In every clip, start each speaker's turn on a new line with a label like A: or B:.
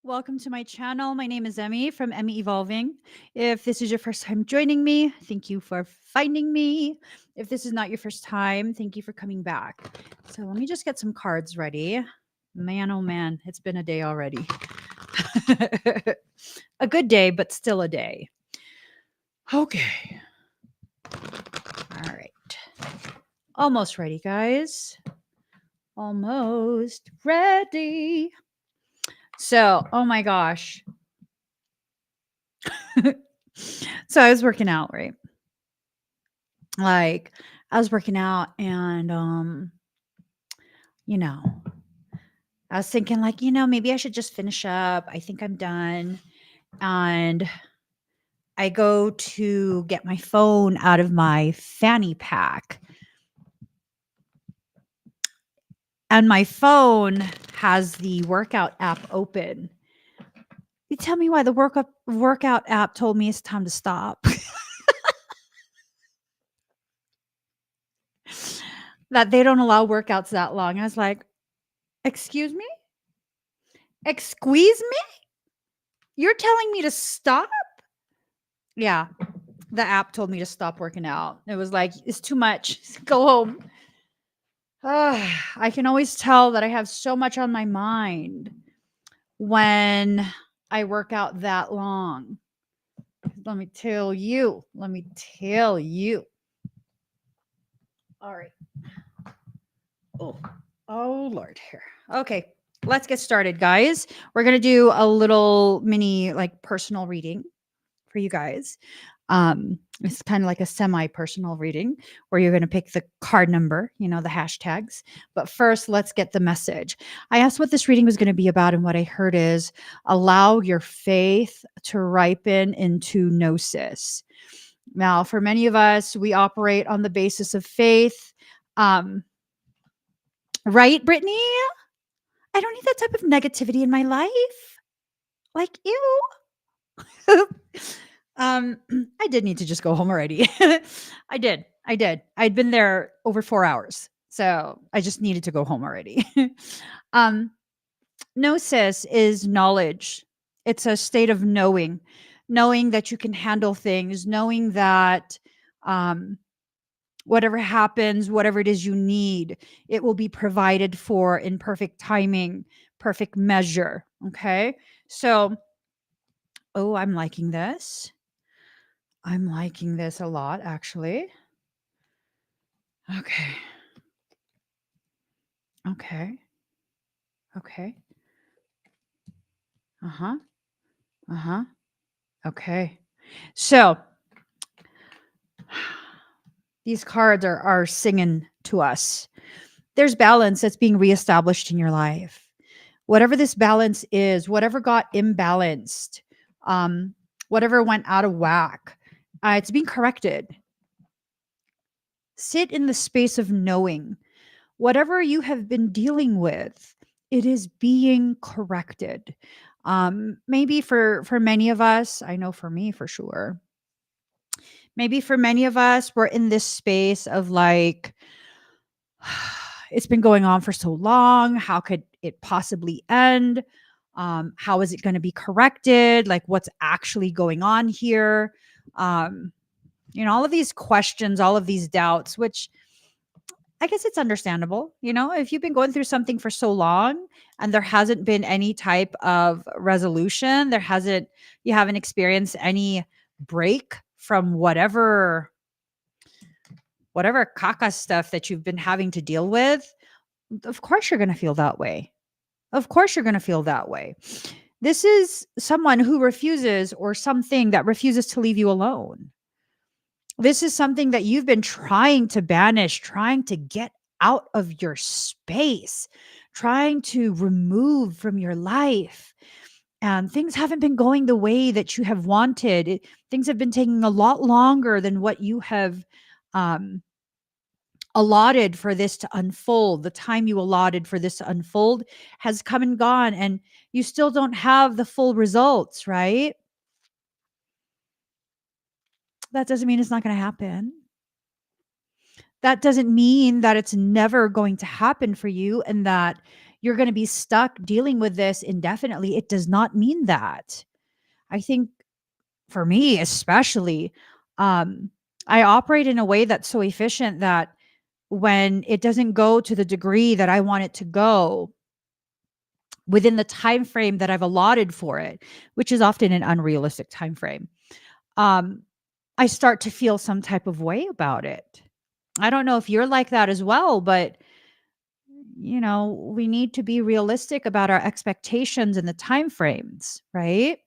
A: Welcome to my channel. My name is Emmy from Emmy Evolving. If this is your first time joining me, thank you for finding me. If this is not your first time, thank you for coming back. So let me just get some cards ready. Man, oh man, it's been a day already. A good day, but still a day. Okay. All right. Almost ready, guys. Almost ready. So, oh my gosh. So I was working out, right? Like I was working out and you know, I was thinking like, maybe I should just finish up. I think I'm done. And I go to get my phone out of my fanny pack. And my phone has the workout app open. You tell me why the workout app told me it's time to stop. That they don't allow workouts that long. I was like, excuse me? Excuse me? You're telling me to stop? Yeah. The app told me to stop working out. It was like, it's too much. Go home. I can always tell that I have so much on my mind when I work out that long. Let me tell you. All right. Oh Lord, here. Okay, let's get started, guys. We're gonna do a little mini like personal reading for you guys. It's kind of like a semi-personal reading where you're going to pick the card number, the hashtags. But first, let's get the message. I asked what this reading was going to be about, and what I heard is allow your faith to ripen into gnosis. Now, for many of us, we operate on the basis of faith. Right, Brittany? I don't need that type of negativity in my life. Like, ew. I did need to just go home already. I did. I'd been there over 4 hours. So I just needed to go home already. um, Gnosis is knowledge. It's a state of knowing that you can handle things, knowing that whatever happens, whatever it is you need, it will be provided for in perfect timing, perfect measure. Okay. So, oh, I'm liking this. I'm liking this a lot, actually. Okay. Okay. Okay. Uh-huh. Uh-huh. Okay. So these cards are singing to us. There's balance that's being reestablished in your life. Whatever this balance is, whatever got imbalanced, um, whatever went out of whack, it's being corrected. Sit in the space of knowing. Whatever you have been dealing with, it is being corrected. Maybe for many of us, I know for me for sure. Maybe for many of us, we're in this space of like, it's been going on for so long. How could it possibly end? How is it going to be corrected? Like, what's actually going on here? All of these questions, all of these doubts, which I guess it's understandable. If you've been going through something for so long and there hasn't been any type of resolution, you haven't experienced any break from whatever caca stuff that you've been having to deal with, of course you're going to feel that way. Of course you're going to feel that way. This is someone who refuses, or something that refuses to leave you alone. This is something that you've been trying to banish, trying to get out of your space, trying to remove from your life. And things haven't been going the way that you have wanted. Things have been taking a lot longer than what you have allotted for this to unfold. The time you allotted for this to unfold has come and gone, and you still don't have the full results, right? That doesn't mean it's not going to happen. That doesn't mean that it's never going to happen for you, and that you're going to be stuck dealing with this indefinitely. It does not mean that. I think for me, especially, um, I operate in a way that's so efficient that when it doesn't go to the degree that I want it to go within the time frame that I've allotted for it, which is often an unrealistic time frame, um, I start to feel some type of way about it. I don't know if you're like that as well, but we need to be realistic about our expectations and the time frames, right?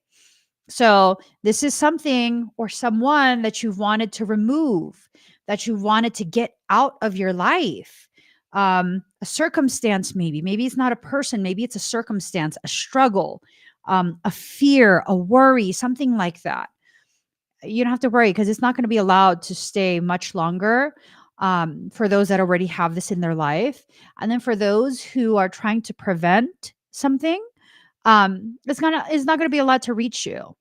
A: So, this is something or someone that you've wanted to remove, that you wanted to get out of your life. A circumstance, maybe it's not a person, maybe it's a circumstance, a struggle, a fear, a worry, something like that. You don't have to worry because it's not going to be allowed to stay much longer, for those that already have this in their life. And then for those who are trying to prevent something, it's not gonna be allowed to reach you.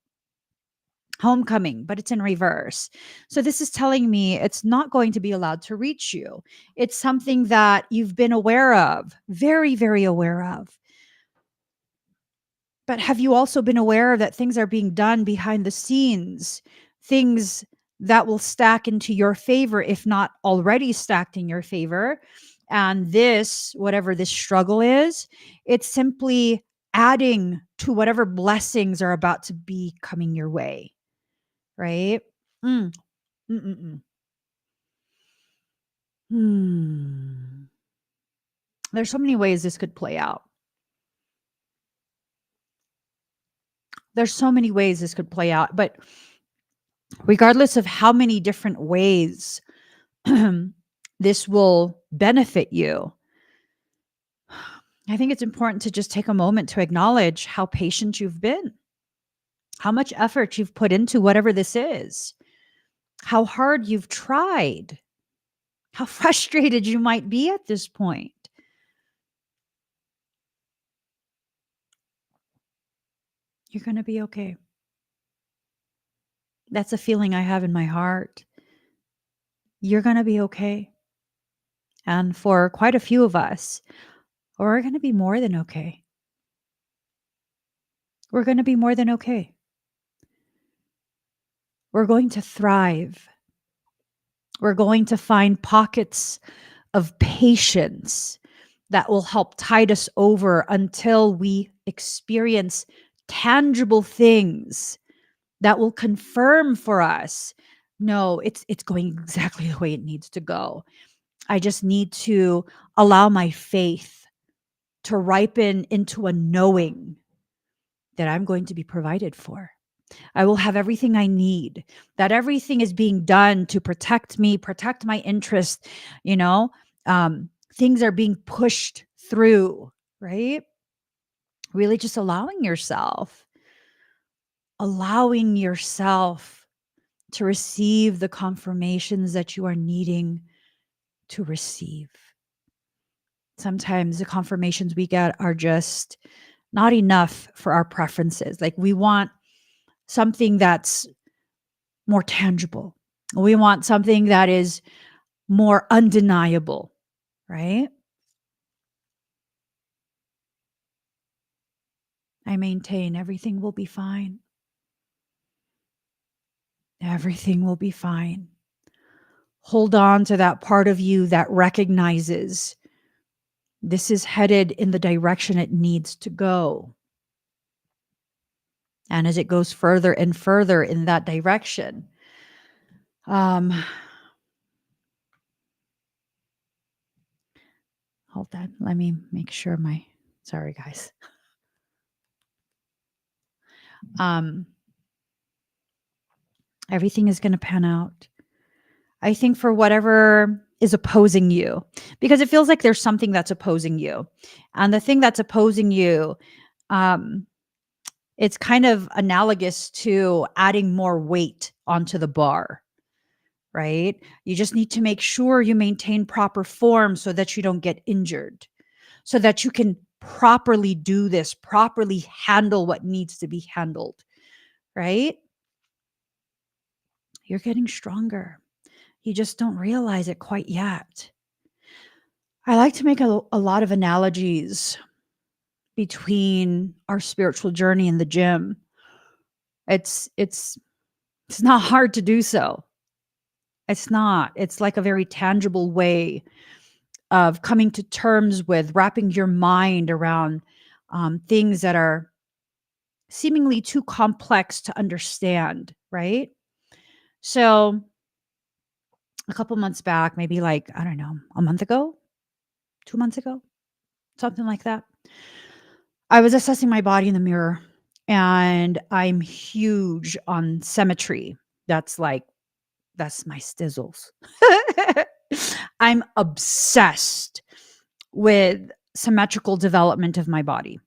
A: Homecoming, but it's in reverse. So this is telling me it's not going to be allowed to reach you. It's something that you've been aware of, very, very aware of. But have you also been aware that things are being done behind the scenes? Things that will stack into your favor, if not already stacked in your favor. And this, whatever this struggle is, it's simply adding to whatever blessings are about to be coming your way, right? Mm, mm, mm, mm. Hmm. There's so many ways this could play out. There's so many ways this could play out, but regardless of how many different ways this will benefit you, I think it's important to just take a moment to acknowledge how patient you've been, how much effort you've put into whatever this is, how hard you've tried, how frustrated you might be at this point. You're going to be okay. That's a feeling I have in my heart. You're going to be okay. And for quite a few of us, we're going to be more than okay. We're going to be more than okay. We're going to thrive. We're going to find pockets of patience that will help tide us over until we experience tangible things that will confirm for us, no, it's going exactly the way it needs to go. I just need to allow my faith to ripen into a knowing that I'm going to be provided for. I will have everything I need, that everything is being done to protect me, protect my interest, you know, things are being pushed through, right? Really just allowing yourself to receive the confirmations that you are needing to receive. Sometimes the confirmations we get are just not enough for our preferences. Like we want something that's more tangible. We want something that is more undeniable, right? I maintain everything will be fine. Everything will be fine. Hold on to that part of you that recognizes this is headed in the direction it needs to go. And as it goes further and further in that direction, hold on. Let me make sure sorry guys. Everything is going to pan out. I think for whatever is opposing you, because it feels like there's something that's opposing you. And the thing that's opposing you, it's kind of analogous to adding more weight onto the bar, right? You just need to make sure you maintain proper form so that you don't get injured, so that you can properly do this, properly handle what needs to be handled, right? You're getting stronger. You just don't realize it quite yet. I like to make a lot of analogies between our spiritual journey and the gym. It's not hard to do so. It's not. It's like a very tangible way of coming to terms with wrapping your mind around things that are seemingly too complex to understand, right? So, a couple months back, maybe like, I don't know, a month ago, 2 months ago, something like that, I was assessing my body in the mirror, and I'm huge on symmetry. That's like, that's my stizzles. I'm obsessed with symmetrical development of my body.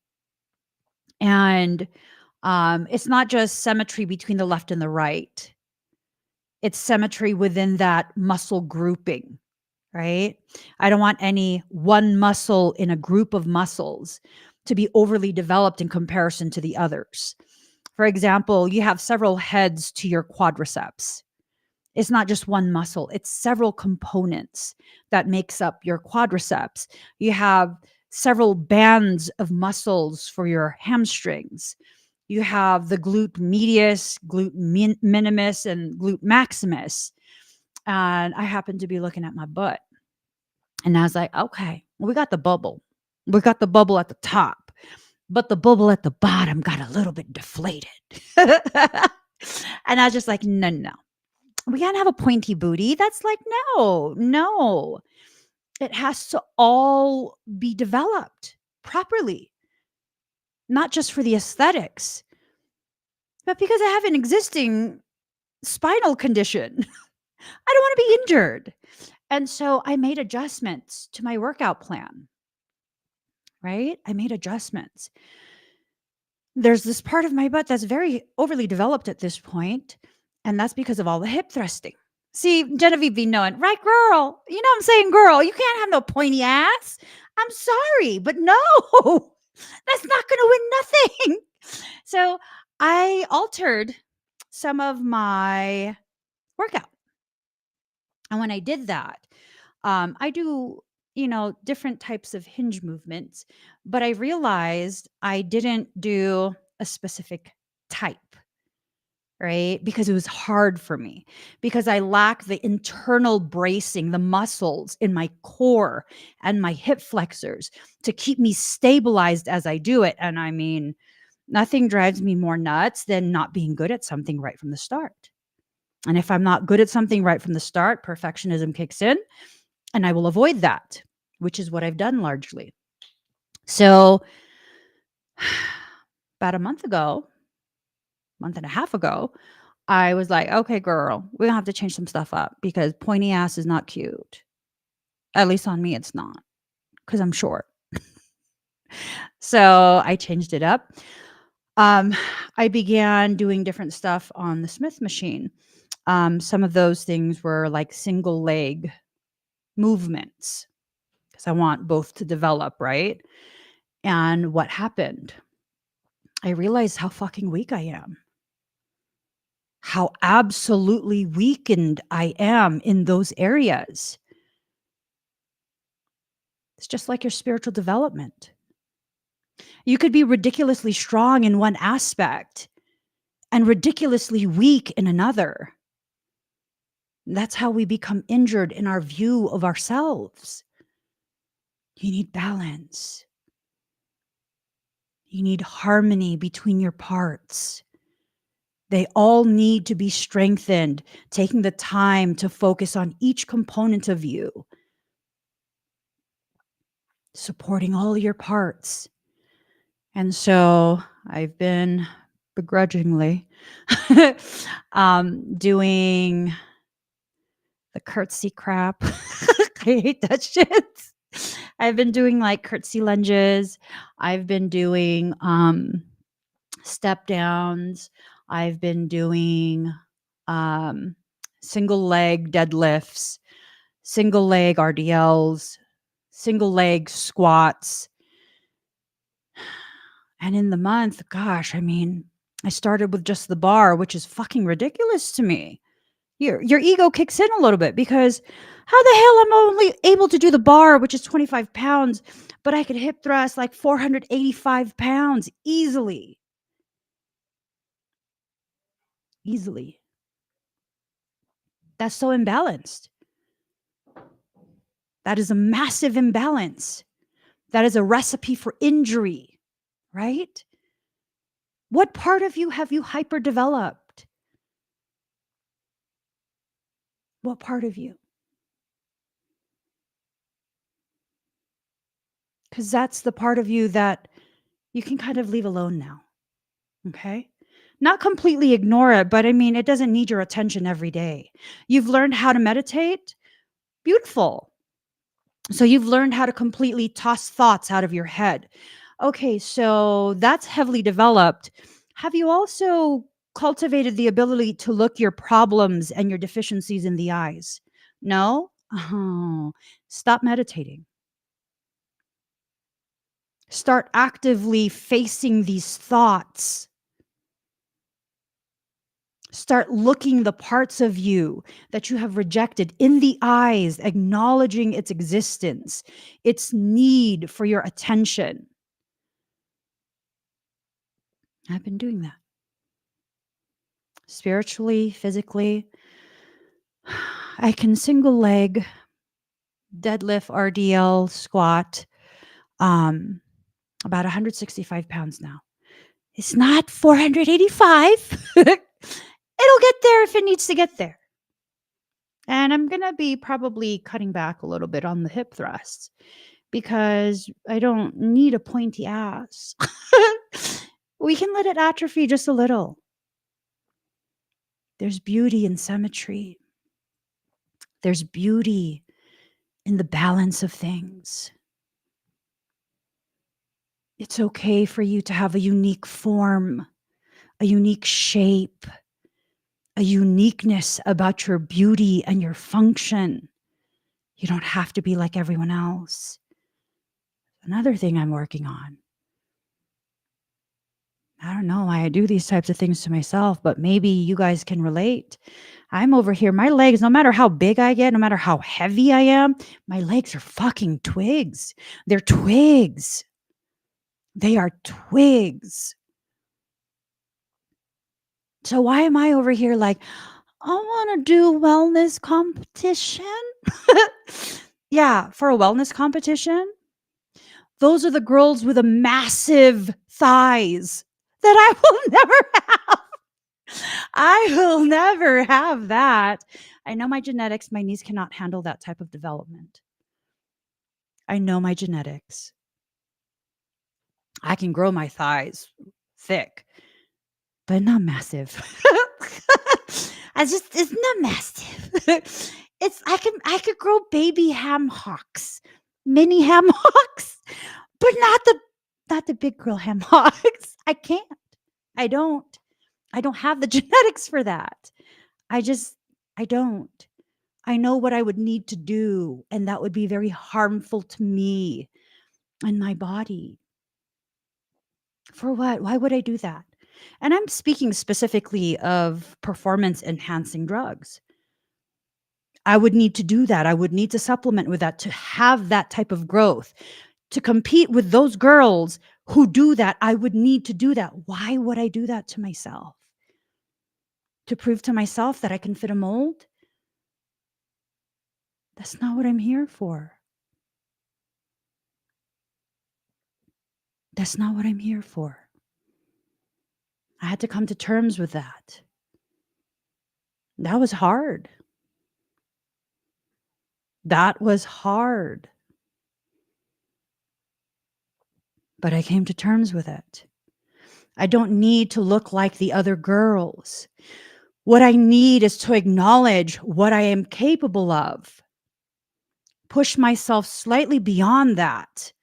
A: And it's not just symmetry between the left and the right, it's symmetry within that muscle grouping, right? I don't want any one muscle in a group of muscles to be overly developed in comparison to the others. For example, you have several heads to your quadriceps. It's not just one muscle, it's several components that makes up your quadriceps. You have several bands of muscles for your hamstrings. You have the glute medius, minimus, and glute maximus. And I happened to be looking at my butt. And I was like, okay, well, we got the bubble. We got the bubble at the top, but the bubble at the bottom got a little bit deflated. And I was just like, no, no. We can't have a pointy booty. That's like, no. It has to all be developed properly, not just for the aesthetics, but because I have an existing spinal condition. I don't want to be injured. And so I made adjustments to my workout plan, right? I made adjustments. There's this part of my butt that's very overly developed at this point, and that's because of all the hip thrusting. See, Genevieve be knowing, right, girl? You know what I'm saying, girl? You can't have no pointy ass. I'm sorry, but no, that's not going to win nothing. So I altered some of my workout. And when I did that, I do, different types of hinge movements, but I realized I didn't do a specific type, right? Because it was hard for me, because I lack the internal bracing, the muscles in my core and my hip flexors to keep me stabilized as I do it. And I mean, nothing drives me more nuts than not being good at something right from the start. And if I'm not good at something right from the start, perfectionism kicks in, and I will avoid that, which is what I've done largely. So about a month and a half ago, I was like, okay, girl, we're gonna have to change some stuff up because pointy ass is not cute. At least on me, it's not, because I'm short. So I changed it up. I began doing different stuff on the Smith machine. Some of those things were like single leg movements because I want both to develop, right? And what happened? I realized how fucking weak I am. How absolutely weakened I am in those areas. It's just like your spiritual development. You could be ridiculously strong in one aspect and ridiculously weak in another. That's how we become injured in our view of ourselves. You need balance. You need harmony between your parts. They all need to be strengthened, taking the time to focus on each component of you, supporting all your parts. And so I've been begrudgingly doing the curtsy crap. I hate that shit. I've been doing like curtsy lunges. I've been doing step downs. I've been doing single leg deadlifts, single leg RDLs, single leg squats. And in the month, gosh, I mean, I started with just the bar, which is fucking ridiculous to me. Your ego kicks in a little bit because how the hell am I only able to do the bar, which is 25 pounds, but I could hip thrust like 485 pounds easily. Easily. That's so imbalanced. That is a massive imbalance. That is a recipe for injury, right? What part of you have you hyperdeveloped? What part of you? Because that's the part of you that you can kind of leave alone now. Okay. Not completely ignore it, but I mean, it doesn't need your attention every day. You've learned how to meditate. Beautiful. So you've learned how to completely toss thoughts out of your head. Okay. So that's heavily developed. Have you also cultivated the ability to look your problems and your deficiencies in the eyes? No? Oh, stop meditating. Start actively facing these thoughts. Start looking the parts of you that you have rejected in the eyes, acknowledging its existence, its need for your attention. I've been doing that spiritually, physically. I can single leg, deadlift, RDL, squat, about 165 pounds now. It's not 485. It'll get there if it needs to get there. And I'm going to be probably cutting back a little bit on the hip thrusts because I don't need a pointy ass. We can let it atrophy just a little. There's beauty in symmetry. There's beauty in the balance of things. It's okay for you to have a unique form, a unique shape, a uniqueness about your beauty and your function. You don't have to be like everyone else. Another thing I'm working on. I don't know why I do these types of things to myself, but maybe you guys can relate. I'm over here. My legs, no matter how big I get, no matter how heavy I am, my legs are fucking twigs. They're twigs. They are twigs. So why am I over here like, I want to do wellness competition? Yeah, for a wellness competition, those are the girls with a massive thighs that I will never have. I will never have that. I know my genetics, my knees cannot handle that type of development. I know my genetics. I can grow my thighs thick, but not massive. It's not massive. I could grow baby ham hocks, mini ham hocks, but not the big girl ham hocks. I can't. I don't. I don't have the genetics for that. I don't. I know what I would need to do, and that would be very harmful to me and my body. For what? Why would I do that? And I'm speaking specifically of performance enhancing drugs. I would need to do that. I would need to supplement with that to have that type of growth. To compete with those girls who do that, I would need to do that. Why would I do that to myself? To prove to myself that I can fit a mold? That's not what I'm here for. That's not what I'm here for. I had to come to terms with that. That was hard. That was hard. But I came to terms with it. I don't need to look like the other girls. What I need is to acknowledge what I am capable of, push myself slightly beyond that,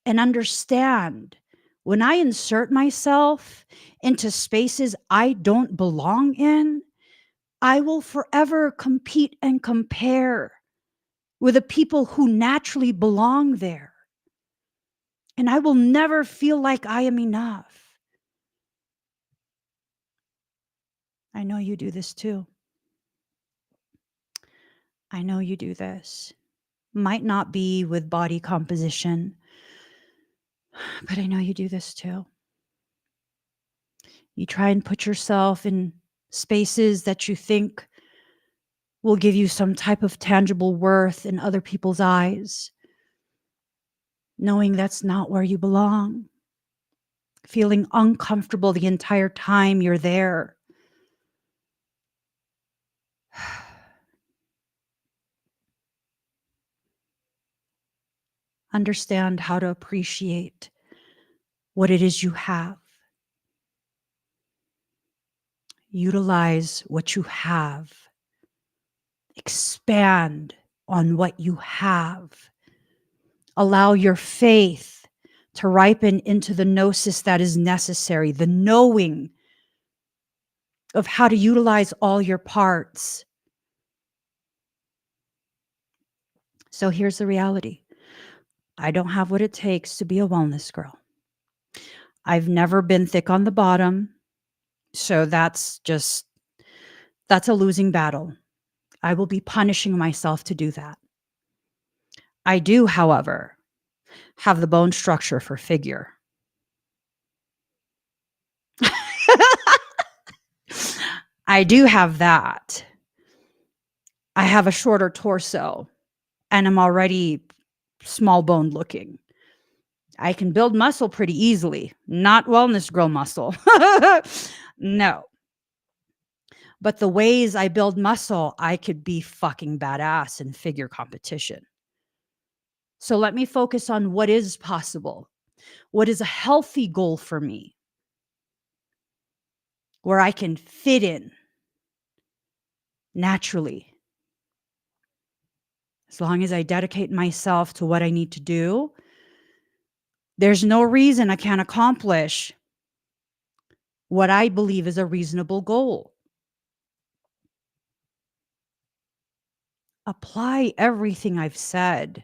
A: and understand when I insert myself into spaces I don't belong in, I will forever compete and compare with the people who naturally belong there. And I will never feel like I am enough. I know you do this too. I know you do this. Might not be with body composition, but I know you do this too. You try and put yourself in spaces that you think will give you some type of tangible worth in other people's eyes, knowing that's not where you belong, feeling uncomfortable the entire time you're there. Understand how to appreciate what it is you have. Utilize what you have. Expand on what you have. Allow your faith to ripen into the gnosis that is necessary, the knowing of how to utilize all your parts. So here's the reality. I don't have what it takes to be a wellness girl. I've never been thick on the bottom. So that's a losing battle. I will be punishing myself to do that. I do, however, have the bone structure for figure. I do have that. I have a shorter torso and I'm already small boned looking. I can build muscle pretty easily, not wellness girl muscle. No. But the ways I build muscle, I could be fucking badass in figure competition. So let me focus on what is possible. What is a healthy goal for me where I can fit in naturally. As long as I dedicate myself to what I need to do, there's no reason I can't accomplish what I believe is a reasonable goal. Apply everything I've said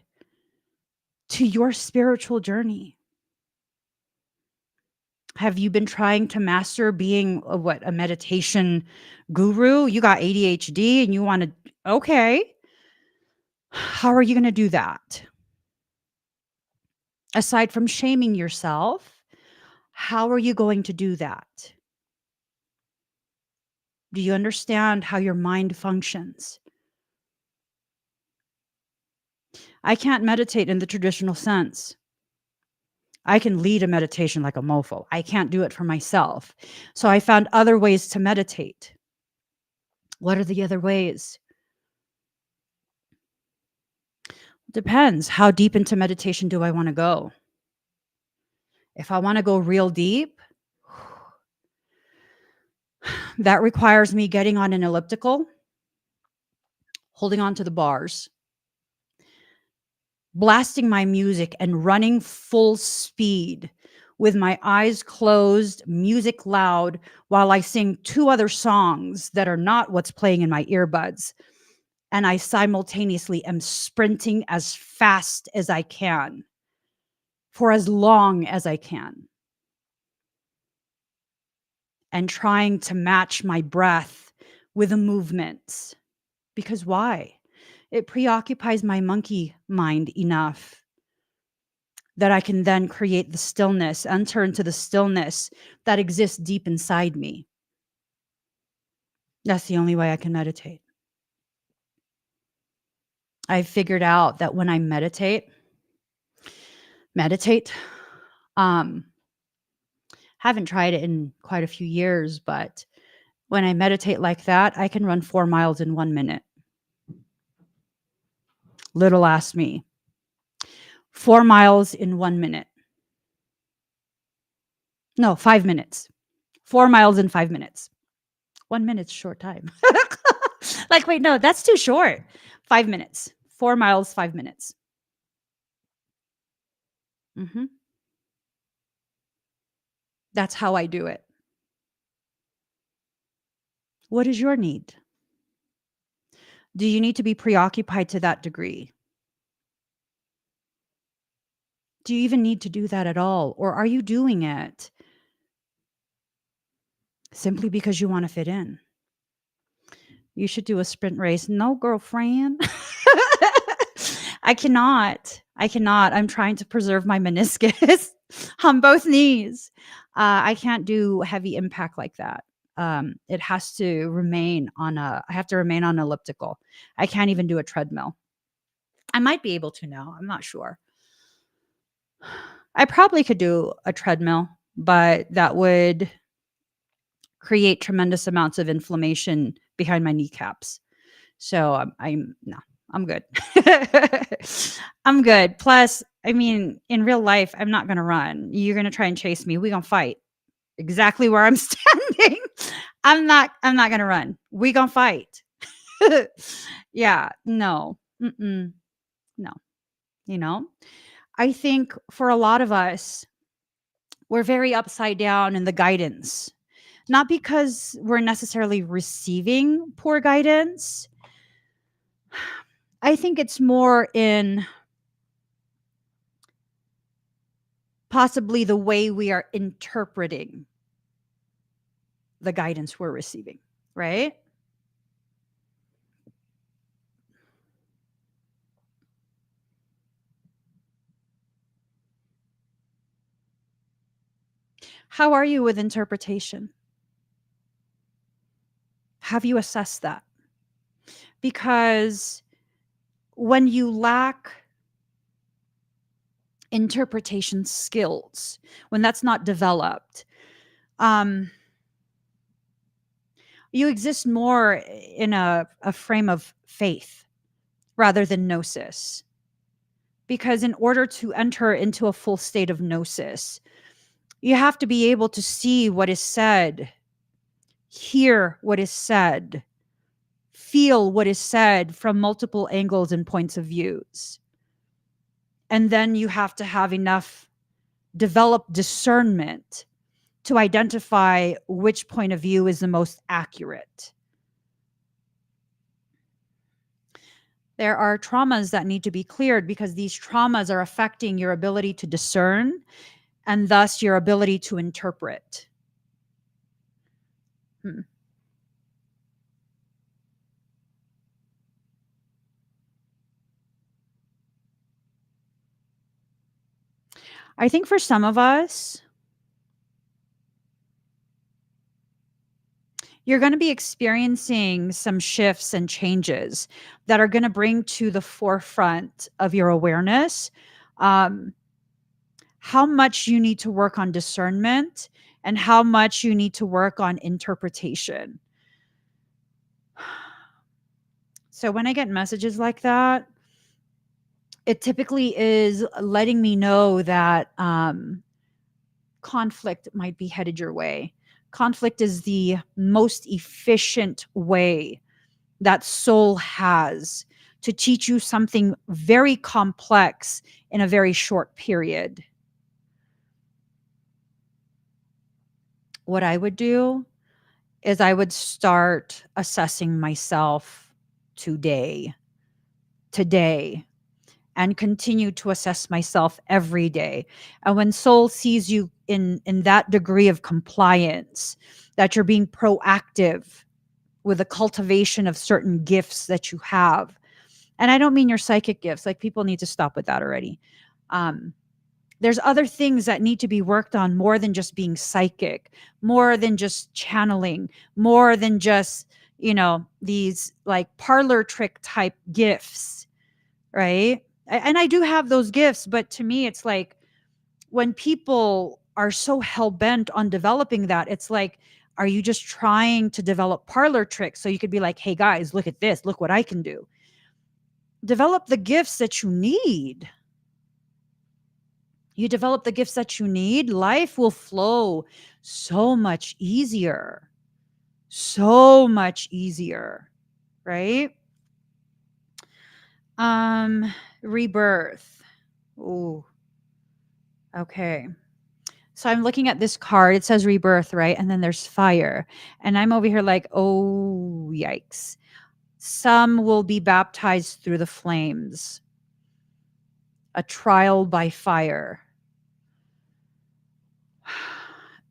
A: to your spiritual journey. Have you been trying to master being a meditation guru? You got ADHD and you want to, okay. How are you going to do that? Aside from shaming yourself, how are you going to do that? Do you understand how your mind functions? I can't meditate in the traditional sense. I can lead a meditation like a mofo. I can't do it for myself. So I found other ways to meditate. What are the other ways? Depends. How deep into meditation do I want to go? If I want to go real deep, that requires me getting on an elliptical, holding on to the bars, blasting my music and running full speed with my eyes closed, music loud, while I sing 2 other songs that are not what's playing in my earbuds. And I simultaneously am sprinting as fast as I can for as long as I can. And trying to match my breath with the movements. Because why? It preoccupies my monkey mind enough that I can then create the stillness, enter into the stillness that exists deep inside me. That's the only way I can meditate. I've figured out that when I meditate, haven't tried it in quite a few years, but when I meditate like that, I can run 4 miles in 1 minute. Little ass me. 4 miles in 1 minute. No, 5 minutes. 4 miles in 5 minutes. 1 minute's short time. Like, wait, no, that's too short. 5 minutes. 4 miles, 5 minutes. Mhm. That's how I do it. What is your need? Do you need to be preoccupied to that degree? Do you even need to do that at all? Or are you doing it simply because you want to fit in? You should do a sprint race. No, girlfriend. I cannot. I cannot. I'm trying to preserve my meniscus on both knees. I can't do heavy impact like that. It has to remain on I have to remain on elliptical. I can't even do a treadmill. I might be able to now. I'm not sure. I probably could do a treadmill, but that would create tremendous amounts of inflammation behind my kneecaps. So no, I'm good. I'm good. Plus, I mean, in real life, I'm not going to run. You're going to try and chase me. We're going to fight exactly where I'm standing. I'm not going to run. We're going to fight. Yeah, no. Mm-mm, no. You know, I think for a lot of us, we're very upside down in the guidance, not because we're necessarily receiving poor guidance. I think it's more in possibly the way we are interpreting the guidance we're receiving, right? How are you with interpretation? Have you assessed that? Because when you lack interpretation skills, when that's not developed, um, you exist more in a frame of faith rather than gnosis. Because in order to enter into a full state of gnosis, you have to be able to see what is said, hear what is said, feel what is said from multiple angles and points of views. And then you have to have enough developed discernment to identify which point of view is the most accurate. There are traumas that need to be cleared because these traumas are affecting your ability to discern and thus your ability to interpret. Hmm. I think for some of us, you're going to be experiencing some shifts and changes that are going to bring to the forefront of your awareness um, how much you need to work on discernment and how much you need to work on interpretation. So when I get messages like that, it typically is letting me know that conflict might be headed your way. Conflict is the most efficient way that soul has to teach you something very complex in a very short period. What I would do is I would start assessing myself today, today, and continue to assess myself every day. And when soul sees you in that degree of compliance, that you're being proactive with the cultivation of certain gifts that you have. And I don't mean your psychic gifts. Like, people need to stop with that already. Um, there's other things that need to be worked on more than just being psychic, more than just channeling, more than just, these like parlor trick type gifts, right? And I do have those gifts, but to me, it's like when people are so hell bent on developing that, it's like, are you just trying to develop parlor tricks so you could be like, hey guys, look at this, look what I can do? Develop the gifts that you need. You develop the gifts that you need, life will flow so much easier. So much easier, right? Rebirth. Ooh, okay. So I'm looking at this card. It says rebirth, right? And then there's fire. And I'm over here like, oh, yikes. Some will be baptized through the flames. A trial by fire.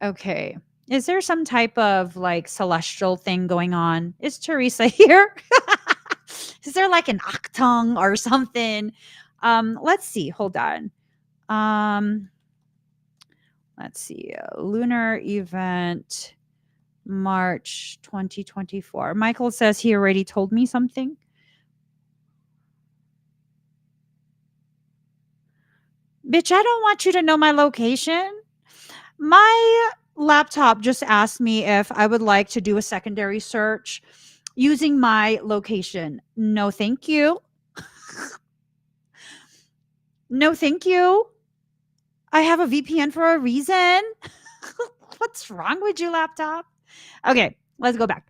A: Okay. Is there some type of like celestial thing going on? Is Teresa here? Is there like an octung or something? Let's see. Hold on. Um, let's see. Lunar event, March 2024. Michael says he already told me something. Bitch, I don't want you to know my location. My laptop just asked me if I would like to do a secondary search using my location. No, thank you. No, thank you. I have a VPN for a reason. What's wrong with you, laptop? Okay, let's go back.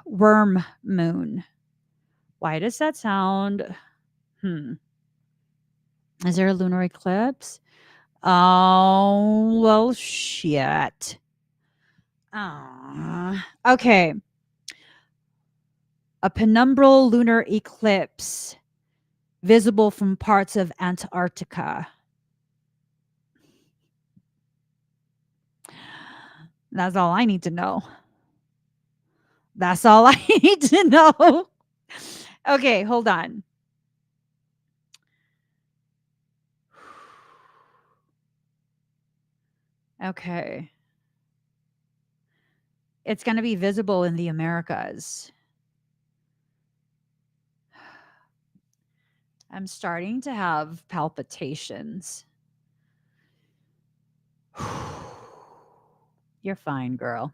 A: Worm moon. Why does that sound? Is there a lunar eclipse? Oh, well, shit. Okay. A penumbral lunar eclipse visible from parts of Antarctica. That's all I need to know. That's all I need to know. Okay, hold on. Okay. It's going to be visible in the Americas. I'm starting to have palpitations. You're fine, girl.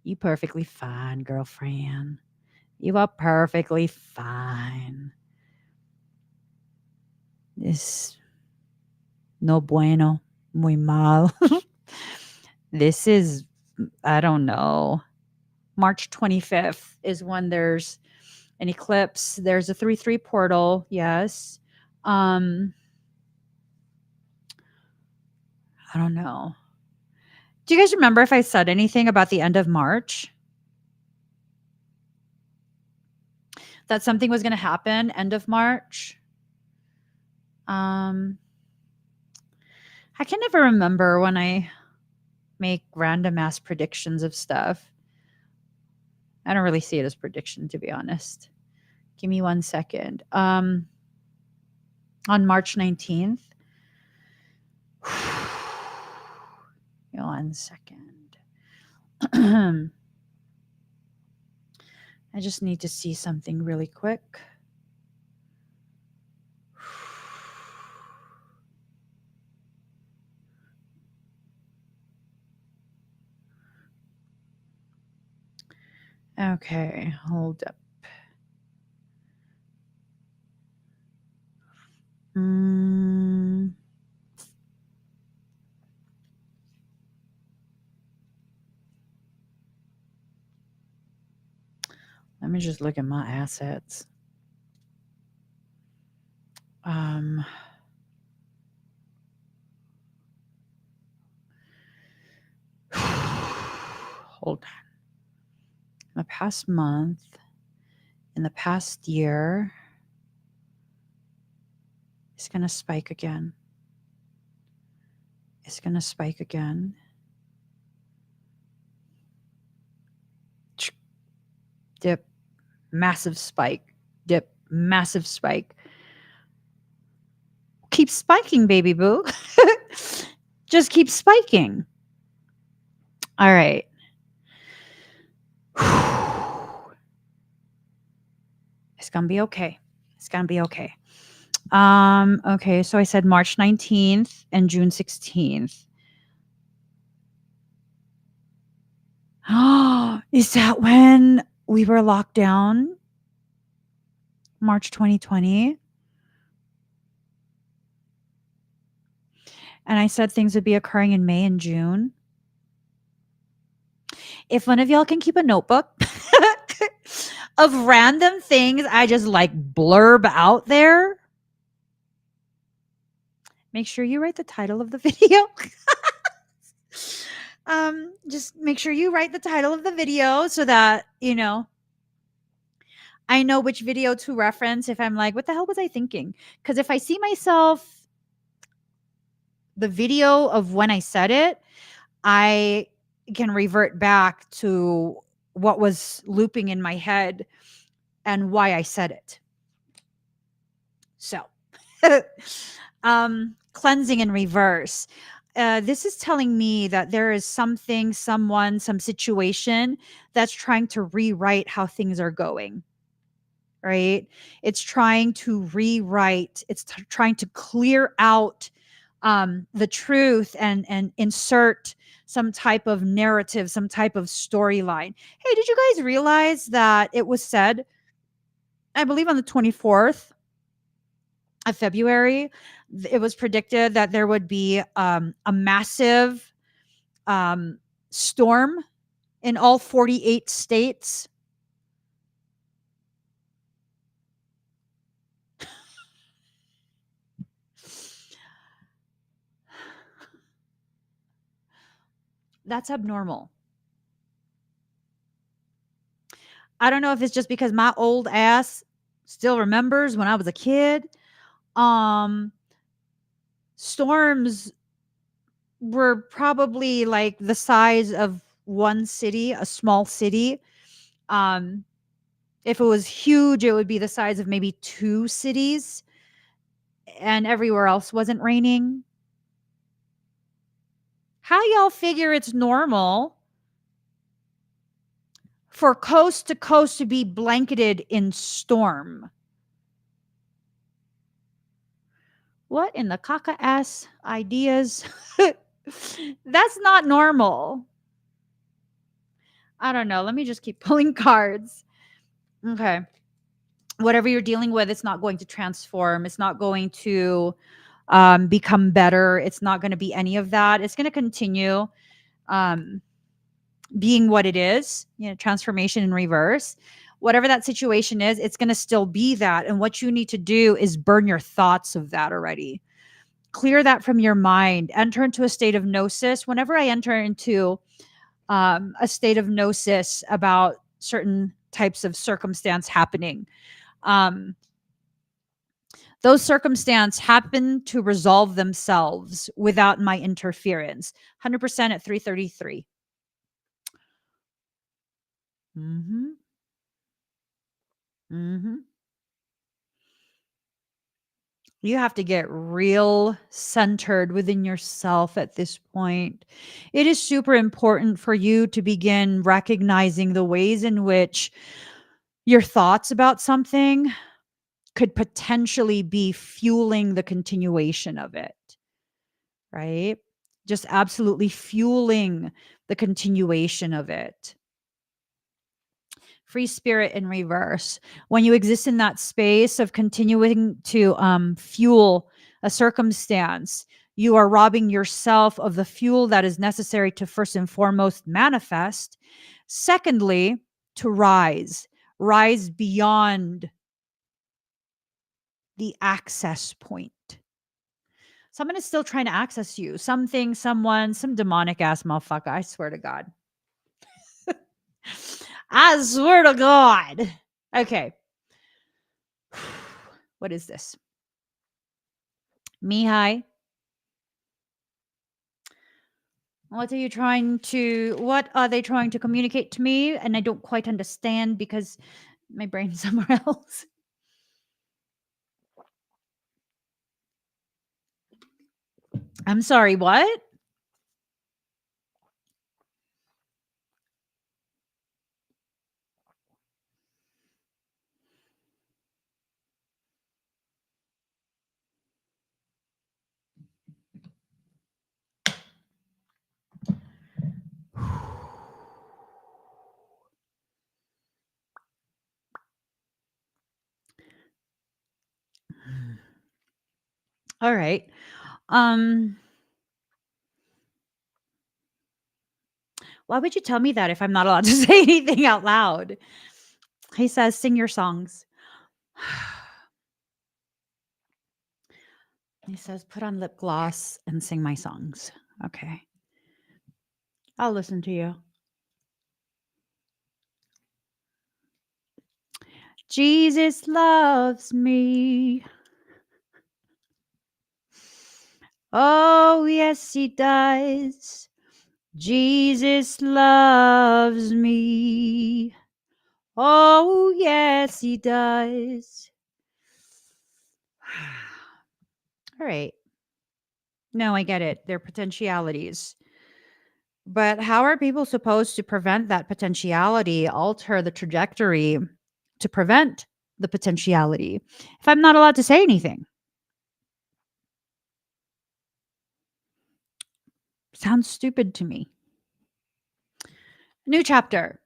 A: You perfectly fine, girlfriend. You are perfectly fine. This no bueno, muy mal. This is, I don't know. March 25th is when there's an eclipse. There's a 3-3 portal. Yes. I don't know. Do you guys remember if I said anything about the end of March? That something was going to happen end of March? I can never remember when I make random ass predictions of stuff. I don't really see it as prediction, to be honest. Give me 1 second. On March 19th. 1 second. I just need to see something really quick. Okay, hold up. Let me just look at my assets. Hold on. In the past month, in the past year, it's going to spike again. It's going to spike again. Dip, massive spike. Dip, massive spike. Keep spiking, baby boo. Just keep spiking. All right. It's going to be okay. It's going to be okay. Okay, so I said March 19th and June 16th. Is that when we were locked down? March 2020? And I said things would be occurring in May and June. If one of y'all can keep a notebook of random things I just like blurb out there, make sure you write the title of the video. Just make sure you write the title of the video so that, I know which video to reference if I'm like, what the hell was I thinking? Because if I see myself, the video of when I said it, I can revert back to what was looping in my head and why I said it. So, cleansing in reverse. This is telling me that there is something, someone, some situation that's trying to rewrite how things are going, right? It's trying to rewrite, it's trying to clear out the truth and insert some type of narrative, some type of storyline. Hey, did you guys realize that it was said, I believe on the 24th of February, it was predicted that there would be a massive um, storm in all 48 states. That's abnormal. I don't know if it's just because my old ass still remembers when I was a kid. Um, Storms were probably like the size of one city, a small city. Um, if it was huge, it would be the size of maybe two cities, and everywhere else wasn't raining. How y'all figure it's normal for coast to coast to be blanketed in storm? What in the caca ass ideas? That's not normal. I don't know. Let me just keep pulling cards. Okay. Whatever you're dealing with, it's not going to transform. It's not going to become better. It's not going to be any of that. It's going to continue um, being what it is, transformation in reverse. Whatever that situation is, it's going to still be that. And what you need to do is burn your thoughts of that already. Clear that from your mind. Enter into a state of gnosis. Whenever I enter into a state of gnosis about certain types of circumstance happening, um, those circumstances happen to resolve themselves without my interference. 100% at 333. Mm-hmm. Mm-hmm. You have to get real centered within yourself at this point. It is super important for you to begin recognizing the ways in which your thoughts about something could potentially be fueling the continuation of it, right? Just absolutely fueling the continuation of it. Free spirit in reverse. When you exist in that space of continuing to fuel a circumstance, you are robbing yourself of the fuel that is necessary to first and foremost manifest. Secondly, to rise beyond the access point. Someone is still trying to access you. Something, someone, some demonic ass motherfucker. I swear to God. I swear to God. Okay. What is this? Mihai. What are they trying to communicate to me? And I don't quite understand because my brain's somewhere else. I'm sorry, what? All right. Um why would you tell me that if I'm not allowed to say anything out loud? He says, sing your songs. He says, put on lip gloss and sing my songs. Okay. I'll listen to you. Jesus loves me. Oh, yes, he does. Jesus loves me. Oh, yes, he does. All right. No, I get it. They're potentialities. But how are people supposed to prevent that potentiality, alter the trajectory to prevent the potentiality if I'm not allowed to say anything? Sounds stupid to me. New chapter.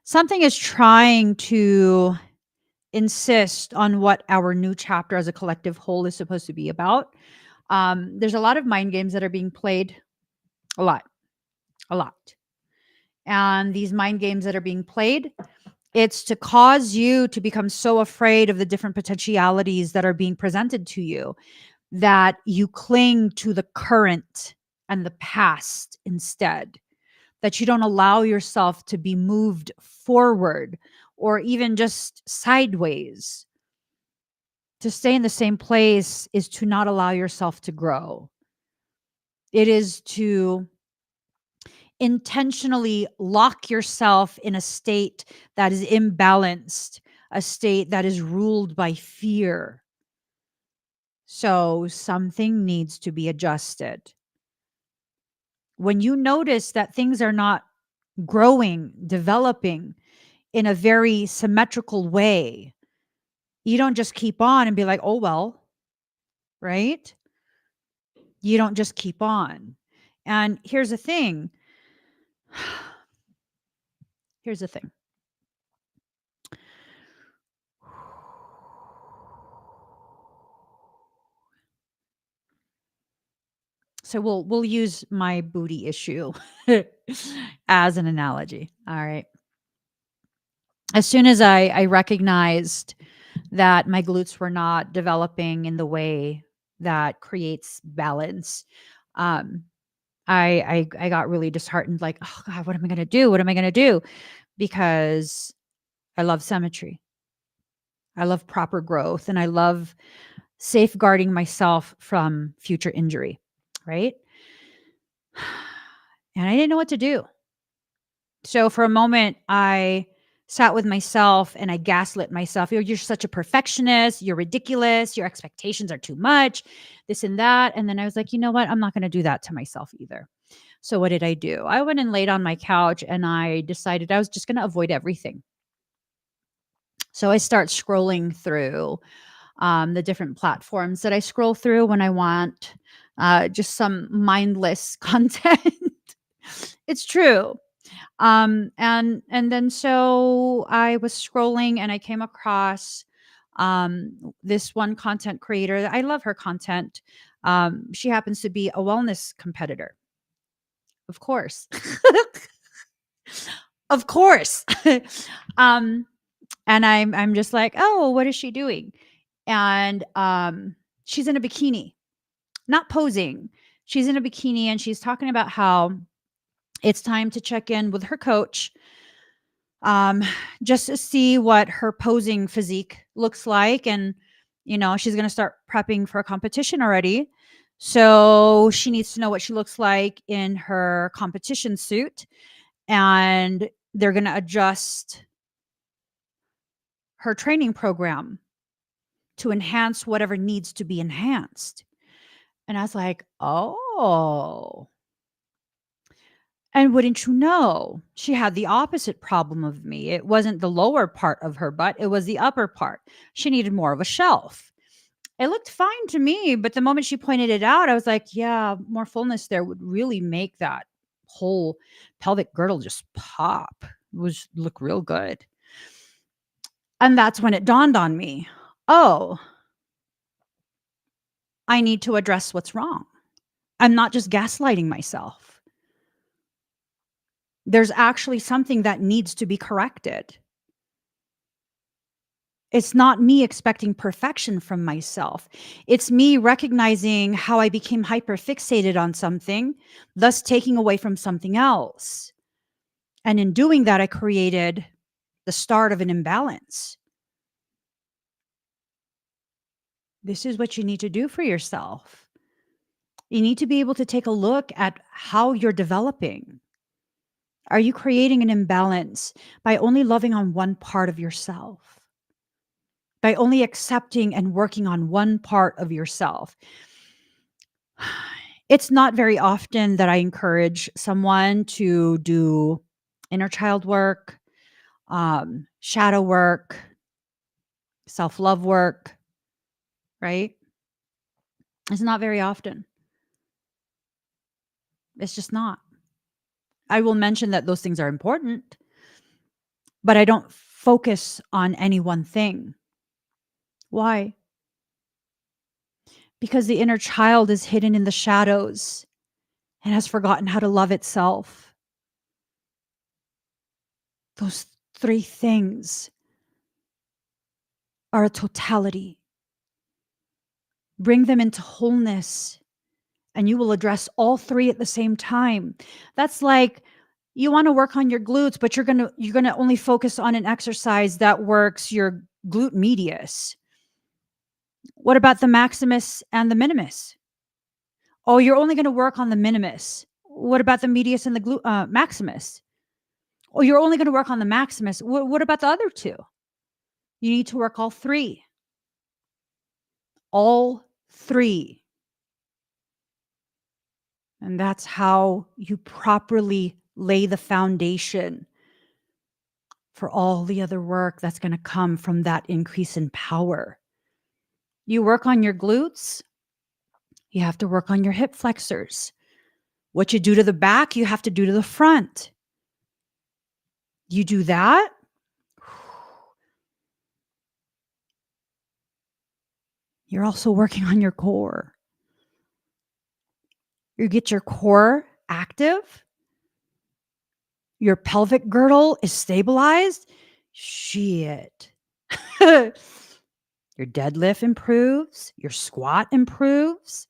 A: Something is trying to insist on what our new chapter as a collective whole is supposed to be about. There's a lot of mind games that are being played, a lot, a lot. And these mind games that are being played, it's to cause you to become so afraid of the different potentialities that are being presented to you that you cling to the current and the past instead, that you don't allow yourself to be moved forward or even just sideways. To stay in the same place is to not allow yourself to grow. It is to intentionally lock yourself in a state that is imbalanced, a state that is ruled by fear. So something needs to be adjusted. When you notice that things are not growing, developing in a very symmetrical way, you don't just keep on and be like, oh, well, right? You don't just keep on. And here's the thing. Here's the thing. So we'll use my booty issue as an analogy. All right. As soon as I recognized that my glutes were not developing in the way that creates balance, um, I got really disheartened. Like, oh God, what am I going to do? What am I going to do? Because I love symmetry. I love proper growth, and I love safeguarding myself from future injury. Right. And I didn't know what to do. So for a moment, I sat with myself and I gaslit myself. You're such a perfectionist. You're ridiculous. Your expectations are too much, this and that. And then I was like, you know what? I'm not going to do that to myself either. So what did I do? I went and laid on my couch and I decided I was just going to avoid everything. So I start scrolling through the different platforms that I scroll through when I want just some mindless content. It's true. And then so I was scrolling and I came across this one content creator. I love her content. She happens to be a wellness competitor, of course. Of course. um and I'm just like, oh, what is she doing? And she's in a bikini, not posing. She's in a bikini and she's talking about how it's time to check in with her coach, um, just to see what her posing physique looks like. And, she's going to start prepping for a competition already. So she needs to know what she looks like in her competition suit. And they're going to adjust her training program to enhance whatever needs to be enhanced. And I was like, oh. And wouldn't you know, she had the opposite problem of me. It wasn't the lower part of her butt, it was the upper part. She needed more of a shelf. It looked fine to me, but the moment she pointed it out, I was like, yeah, more fullness there would really make that whole pelvic girdle just pop. It was look real good. And that's when it dawned on me. Oh, I need to address what's wrong. I'm not just gaslighting myself. There's actually something that needs to be corrected. It's not me expecting perfection from myself. It's me recognizing how I became hyper fixated on something, thus taking away from something else. And in doing that, I created the start of an imbalance. This is what you need to do for yourself. You need to be able to take a look at how you're developing. Are you creating an imbalance by only loving on one part of yourself? By only accepting and working on one part of yourself? It's not very often that I encourage someone to do inner child work, shadow work, self love work, right? It's not very often. It's just not. I will mention that those things are important, but I don't focus on any one thing. Why? Because the inner child is hidden in the shadows and has forgotten how to love itself. Those three things are a totality. Bring them into wholeness, and you will address all three at the same time. That's like you want to work on your glutes, but you're gonna only focus on an exercise that works your glute medius. What about the maximus and the minimus? Oh, you're only going to work on the minimus. What about the medius and the maximus? Oh, you're only going to work on the maximus. What about the other two? You need to work all three. All three. And that's how you properly lay the foundation for all the other work that's going to come from that increase in power. You work on your glutes, you have to work on your hip flexors. What you do to the back, you have to do to the front. You do that, you're also working on your core. You get your core active, your pelvic girdle is stabilized. Shit. Your deadlift improves, your squat improves.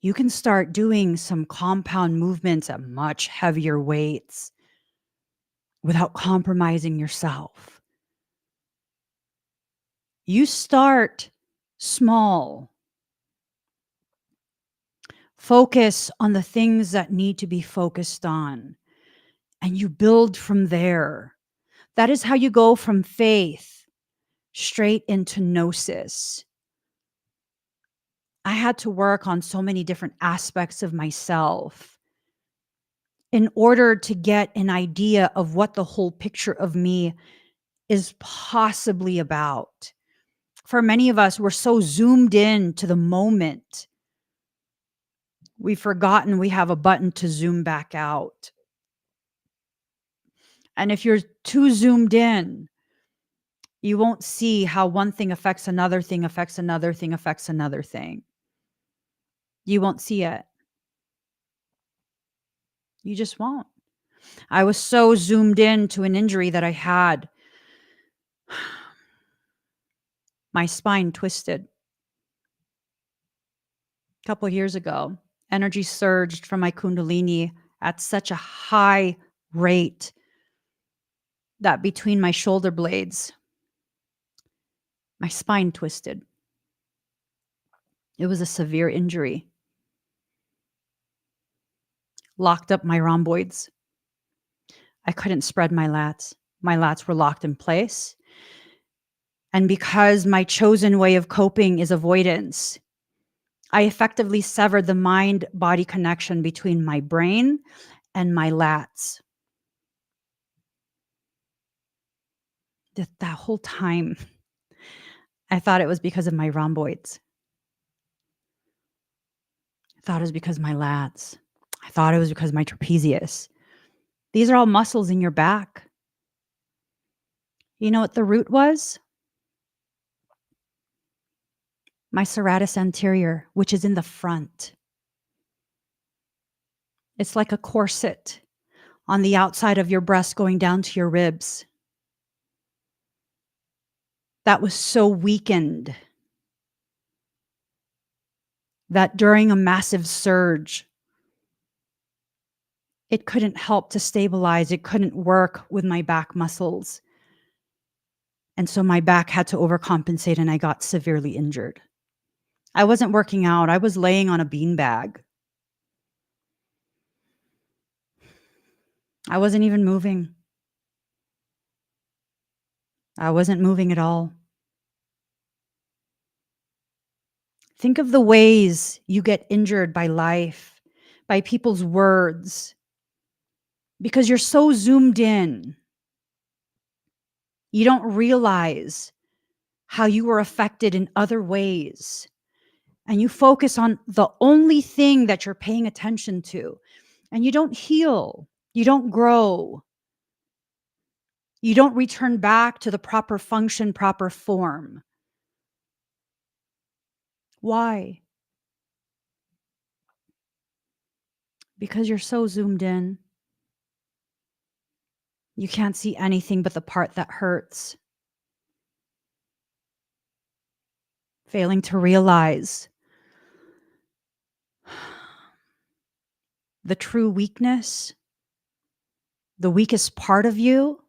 A: You can start doing some compound movements at much heavier weights without compromising yourself. You start small. Focus on the things that need to be focused on, and you build from there. That is how you go from faith straight into gnosis. I had to work on so many different aspects of myself in order to get an idea of what the whole picture of me is possibly about. For many of us, we're so zoomed in to the moment, we've forgotten we have a button to zoom back out. And if you're too zoomed in, you won't see how one thing affects another thing, affects another thing, affects another thing. You won't see it. You just won't. I was so zoomed in to an injury that I had. My spine twisted a couple of years ago. Energy surged from my kundalini at such a high rate that between my shoulder blades, my spine twisted. It was a severe injury. Locked up my rhomboids. I couldn't spread my lats. My lats were locked in place. And because my chosen way of coping is avoidance, I effectively severed the mind-body connection between my brain and my lats. That whole time, I thought it was because of my rhomboids. I thought it was because of my lats. I thought it was because of my trapezius. These are all muscles in your back. You know what the root was? My serratus anterior, which is in the front. It's like a corset on the outside of your breast going down to your ribs. That was so weakened that during a massive surge, it couldn't help to stabilize. It couldn't work with my back muscles. And so my back had to overcompensate and I got severely injured. I wasn't working out. I was laying on a beanbag. I wasn't even moving. I wasn't moving at all. Think of the ways you get injured by life, by people's words, because you're so zoomed in. You don't realize how you were affected in other ways. And you focus on the only thing that you're paying attention to. And you don't heal. You don't grow. You don't return back to the proper function, proper form. Why? Because you're so zoomed in. You can't see anything but the part that hurts. Failing to realize the true weakness, the weakest part of you.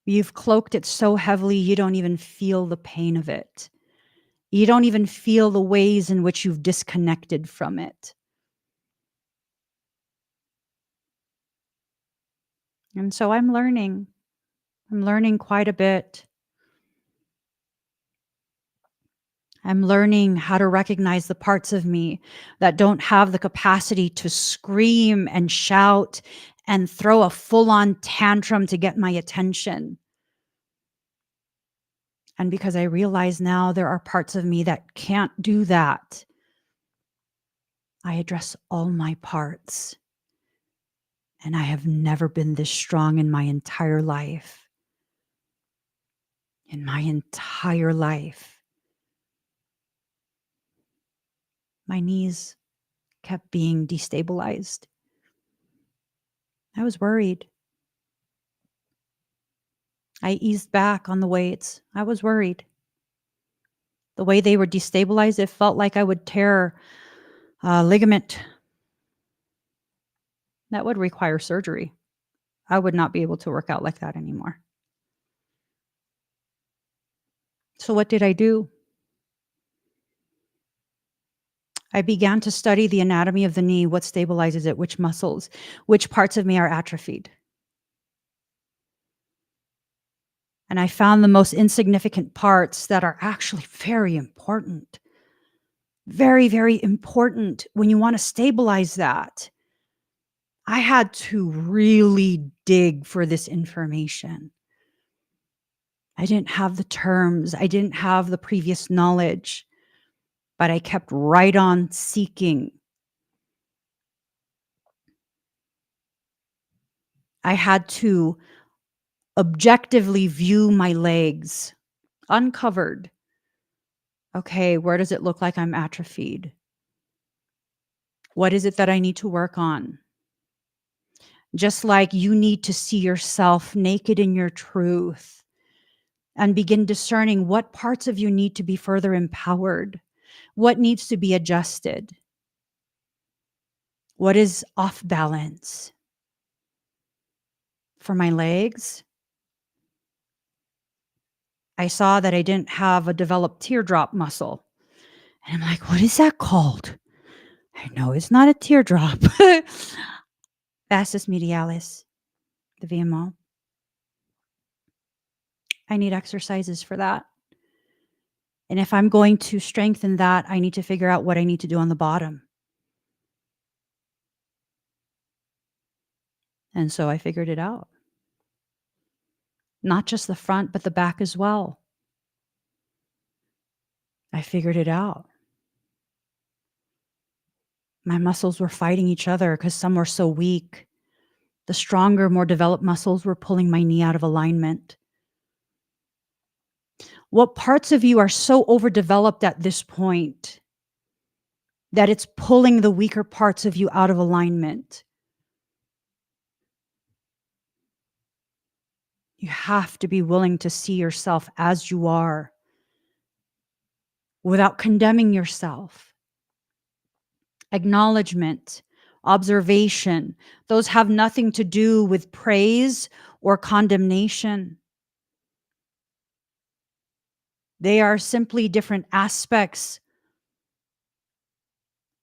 A: You've cloaked it so heavily, you don't even feel the pain of it. You don't even feel the ways in which you've disconnected from it. And so I'm learning. I'm learning quite a bit. I'm learning how to recognize the parts of me that don't have the capacity to scream and shout and throw a full-on tantrum to get my attention. And because I realize now there are parts of me that can't do that, I address all my parts. And I have never been this strong in my entire life. In my entire life. My knees kept being destabilized. I was worried. I eased back on the weights. I was worried. The way they were destabilized, it felt like I would tear a ligament. That would require surgery. I would not be able to work out like that anymore. So what did I do? I began to study the anatomy of the knee, what stabilizes it, which muscles, which parts of me are atrophied. And I found the most insignificant parts that are actually very important. Very, very important when you want to stabilize that. I had to really dig for this information. I didn't have the terms. I didn't have the previous knowledge, but I kept right on seeking. I had to objectively view my legs uncovered. Okay, where does it look like I'm atrophied? What is it that I need to work on? Just like you need to see yourself naked in your truth and begin discerning what parts of you need to be further empowered, what needs to be adjusted, what is off balance. For my legs, I saw that I didn't have a developed teardrop muscle. And I'm like, what is that called? I know it's not a teardrop. Vastus medialis, the VMO. I need exercises for that. And if I'm going to strengthen that, I need to figure out what I need to do on the bottom. And so I figured it out. Not just the front, but the back as well. I figured it out. My muscles were fighting each other because some were so weak. The stronger, more developed muscles were pulling my knee out of alignment. What parts of you are so overdeveloped at this point that it's pulling the weaker parts of you out of alignment? You have to be willing to see yourself as you are without condemning yourself. Acknowledgement, observation, those have nothing to do with praise or condemnation. They are simply different aspects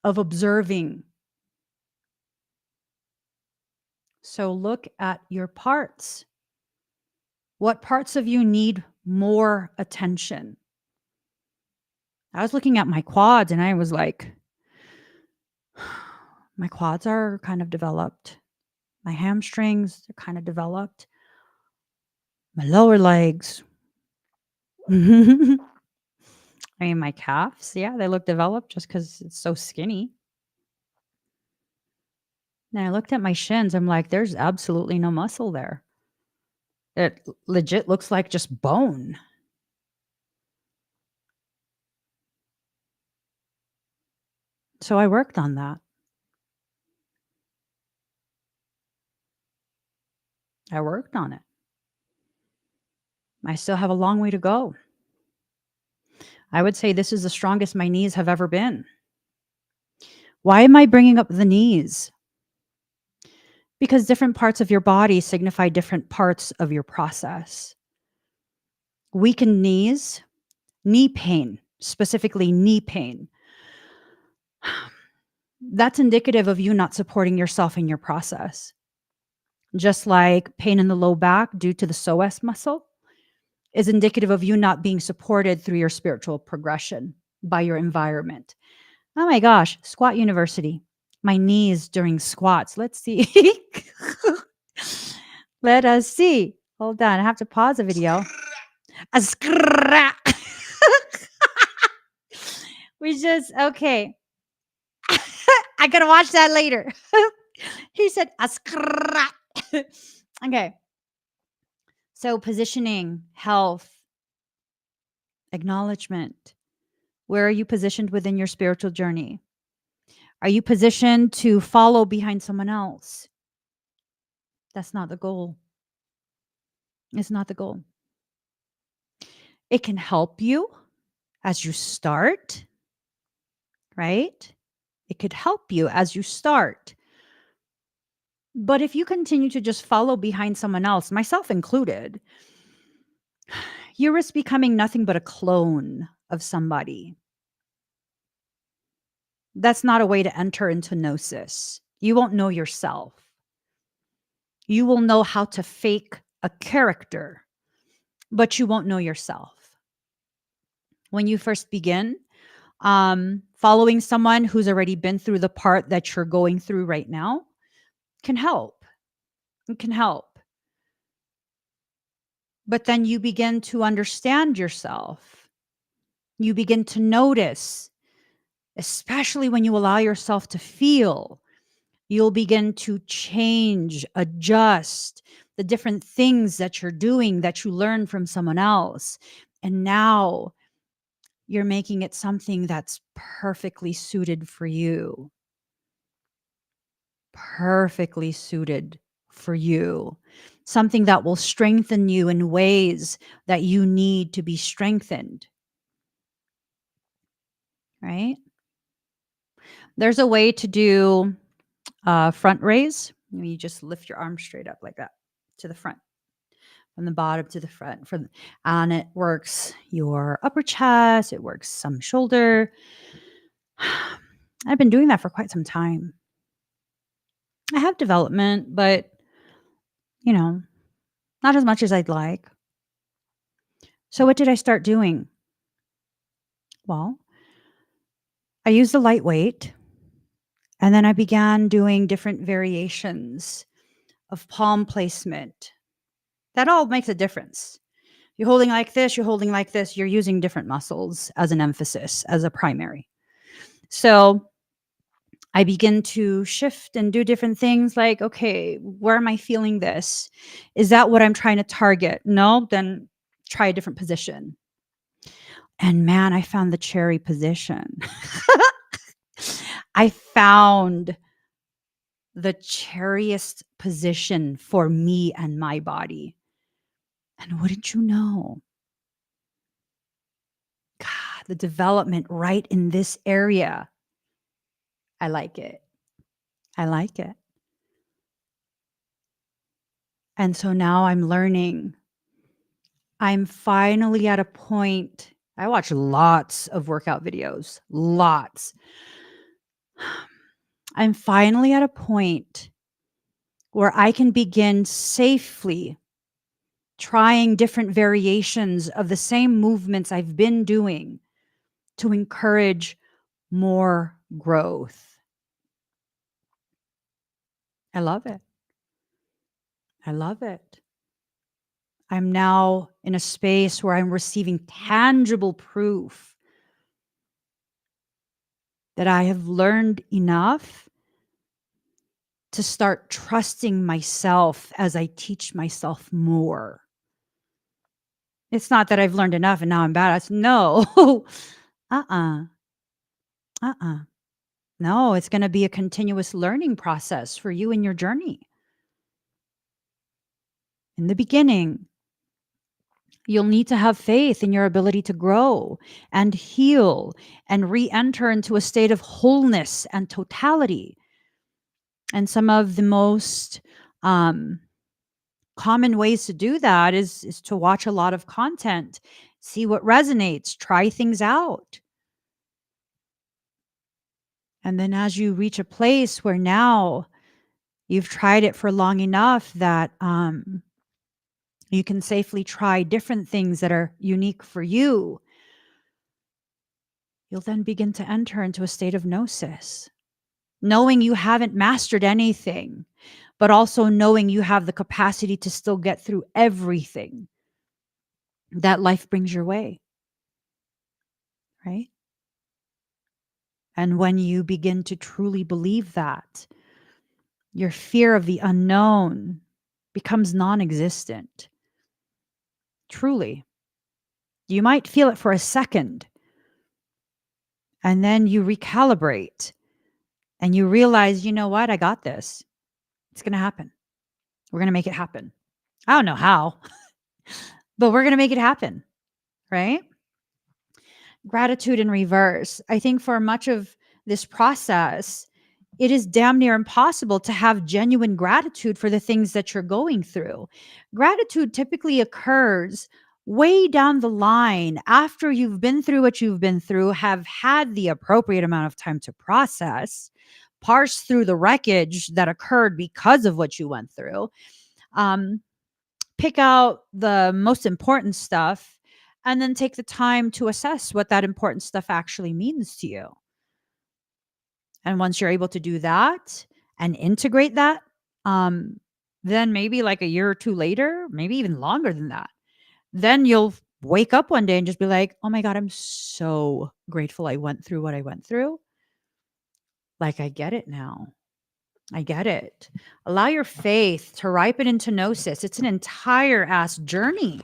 A: of observing. So look at your parts. What parts of you need more attention? I was looking at my quads and I was like, my quads are kind of developed. My hamstrings are kind of developed. My lower legs. I mean, my calves, yeah, they look developed just because it's so skinny. And I looked at my shins. I'm like, there's absolutely no muscle there. It legit looks like just bone. So I worked on that. I worked on it. I still have a long way to go. I would say this is the strongest my knees have ever been. Why am I bringing up the knees? Because different parts of your body signify different parts of your process. Weakened knees, knee pain, specifically knee pain. That's indicative of you not supporting yourself in your process. Just like pain in the low back due to the psoas muscle is indicative of you not being supported through your spiritual progression by your environment. Oh my gosh, squat university. My knees during squats. Let's see. Let us see. Hold on. I have to pause the video. A scrap. We just, okay. I gotta watch that later. He said a scrap. Okay. So positioning, health, acknowledgement. Where are you positioned within your spiritual journey? Are you positioned to follow behind someone else? That's not the goal. It's not the goal. It can help you as you start, right? It could help you as you start. But if you continue to just follow behind someone else, myself included, you risk becoming nothing but a clone of somebody. That's not a way to enter into gnosis. You won't know yourself. You will know how to fake a character, but you won't know yourself. When you first begin, following someone who's already been through the part that you're going through right now can help. It can help. But then you begin to understand yourself. You begin to notice, especially when you allow yourself to feel, you'll begin to change, adjust the different things that you're doing that you learn from someone else. And now you're making it something that's perfectly suited for you. Perfectly suited for you. Something that will strengthen you in ways that you need to be strengthened. Right? There's a way to do front raise. You just lift your arm straight up like that to the front, from the bottom to the front. And it works your upper chest. It works some shoulder. I've been doing that for quite some time. I have development, but not as much as I'd like. So what did I start doing? Well, I used the lightweight, and then I began doing different variations of palm placement. That all makes a difference. You're holding like this, you're holding like this, you're using different muscles as an emphasis, as a primary. So I begin to shift and do different things like, okay, where am I feeling this? Is that what I'm trying to target? No, then try a different position. And man, I found the cherry position. I found the cherriest position for me and my body. And wouldn't you know, God, the development right in this area. I like it. I like it. And so now I'm learning. I'm finally at a point I watch lots of workout videos, lots. I'm finally at a point where I can begin safely trying different variations of the same movements I've been doing to encourage more growth. I love it. I love it. I'm now in a space where I'm receiving tangible proof that I have learned enough to start trusting myself as I teach myself more. It's not that I've learned enough and now I'm badass. No. uh-uh. Uh-uh. No, it's going to be a continuous learning process for you in your journey. In the beginning, you'll need to have faith in your ability to grow and heal and re-enter into a state of wholeness and totality. And some of the most common ways to do that is to watch a lot of content, see what resonates, try things out. And then as you reach a place where now you've tried it for long enough that you can safely try different things that are unique for you, you'll then begin to enter into a state of gnosis, knowing you haven't mastered anything, but also knowing you have the capacity to still get through everything that life brings your way, right? And when you begin to truly believe that, your fear of the unknown becomes non-existent. Truly. You might feel it for a second, and then you recalibrate and you realize, you know what? I got this. It's going to happen. We're going to make it happen. I don't know how, but we're going to make it happen, right? Gratitude in reverse. I think for much of this process, it is damn near impossible to have genuine gratitude for the things that you're going through. Gratitude typically occurs way down the line after you've been through what you've been through, have had the appropriate amount of time to process, parse through the wreckage that occurred because of what you went through, pick out the most important stuff, and then take the time to assess what that important stuff actually means to you. And once you're able to do that and integrate that, then maybe like a year or two later, maybe even longer than that, then you'll wake up one day and just be like, oh my God, I'm so grateful I went through what I went through. Like, I get it now. I get it. Allow your faith to ripen into gnosis. It's an entire ass journey.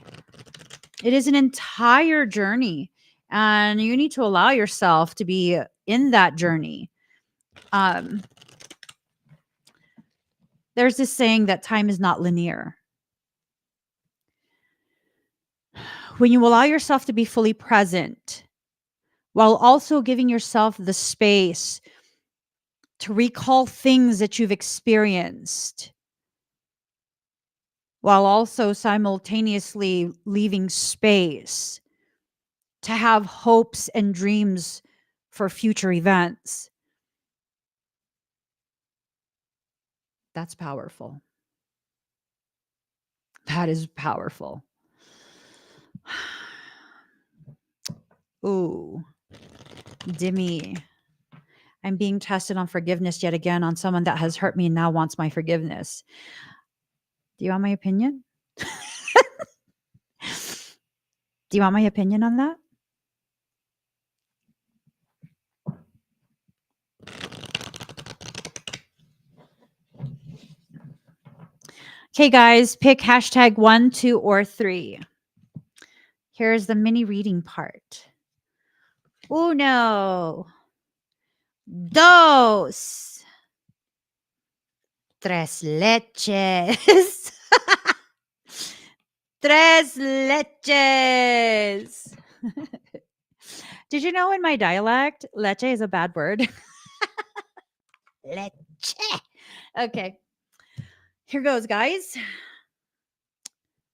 A: It is an entire journey. And you need to allow yourself to be in that journey. There's this saying that time is not linear. When you allow yourself to be fully present, while also giving yourself the space to recall things that you've experienced, while also simultaneously leaving space to have hopes and dreams for future events. That's powerful. That is powerful. Ooh, Dimmy. I'm being tested on forgiveness yet again on someone that has hurt me and now wants my forgiveness. Do you want my opinion? Do you want my opinion on that? Okay, guys, pick hashtag 1, 2, or 3. Here's the mini reading part. Uno, dos, tres leches. Tres leches. Did you know in my dialect, leche is a bad word? Leche. Okay. Here goes, guys.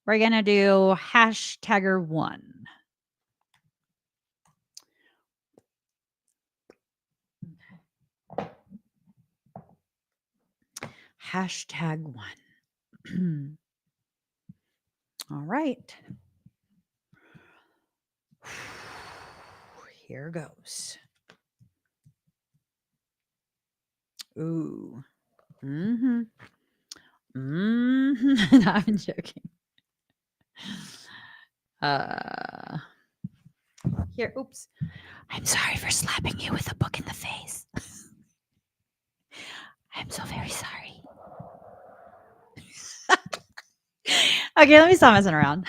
A: We're going to do hashtagger 1. Hashtag one. All right. Here goes. Ooh. Mm-hmm. Mm-hmm. No, I'm joking. Here, oops. I'm sorry for slapping you with a book in the face. I'm so very sorry. Okay, let me stop messing around.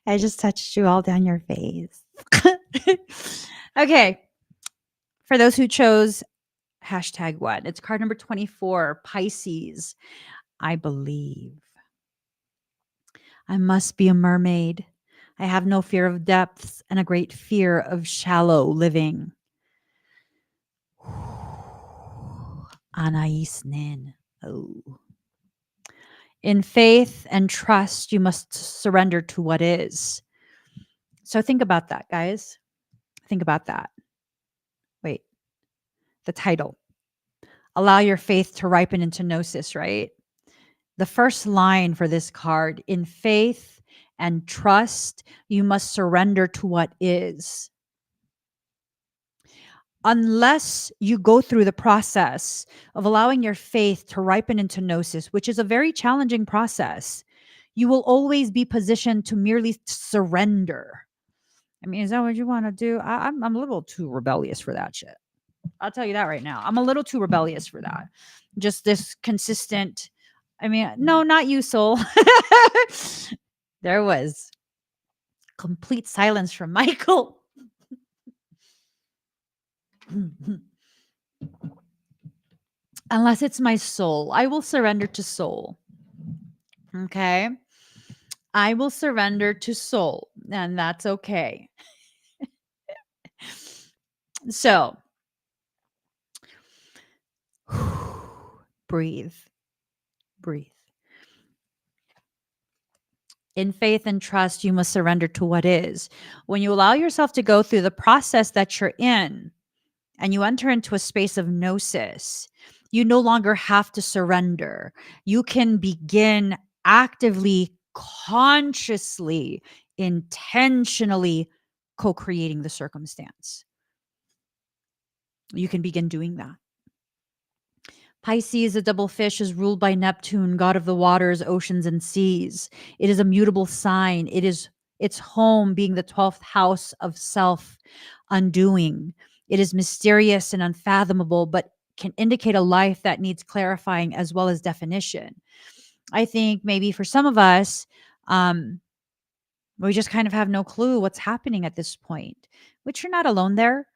A: I just touched you all down your face. Okay. For those who chose hashtag what? It's card number 24, Pisces. I believe. I must be a mermaid. I have no fear of depths and a great fear of shallow living. Anais Nin. Oh. In faith and trust, you must surrender to what is. So think about that, guys. Think about that. Wait, the title. Allow your faith to ripen into gnosis, right? The first line for this card, in faith and trust, you must surrender to what is. Unless you go through the process of allowing your faith to ripen into gnosis, which is a very challenging process, you will always be positioned to merely surrender. I mean, is that what you want to do? I'm a little too rebellious for that shit. I'll tell you that right now. I'm a little too rebellious for that. Just this consistent. I mean, no, not you, soul. There was complete silence from Michael. Unless it's my soul, I will surrender to soul. Okay. I will surrender to soul, and that's okay. So, breathe, breathe. In faith and trust, you must surrender to what is. When you allow yourself to go through the process that you're in and you enter into a space of gnosis, you no longer have to surrender. You can begin actively, consciously, intentionally co creating the circumstance. You can begin doing that. Pisces, a double fish, is ruled by Neptune, god of the waters, oceans, and seas. It is a mutable sign. It is its home being the 12th house of self undoing. It is mysterious and unfathomable, but can indicate a life that needs clarifying as well as definition. I think maybe for some of us, we just kind of have no clue what's happening at this point, which you're not alone there.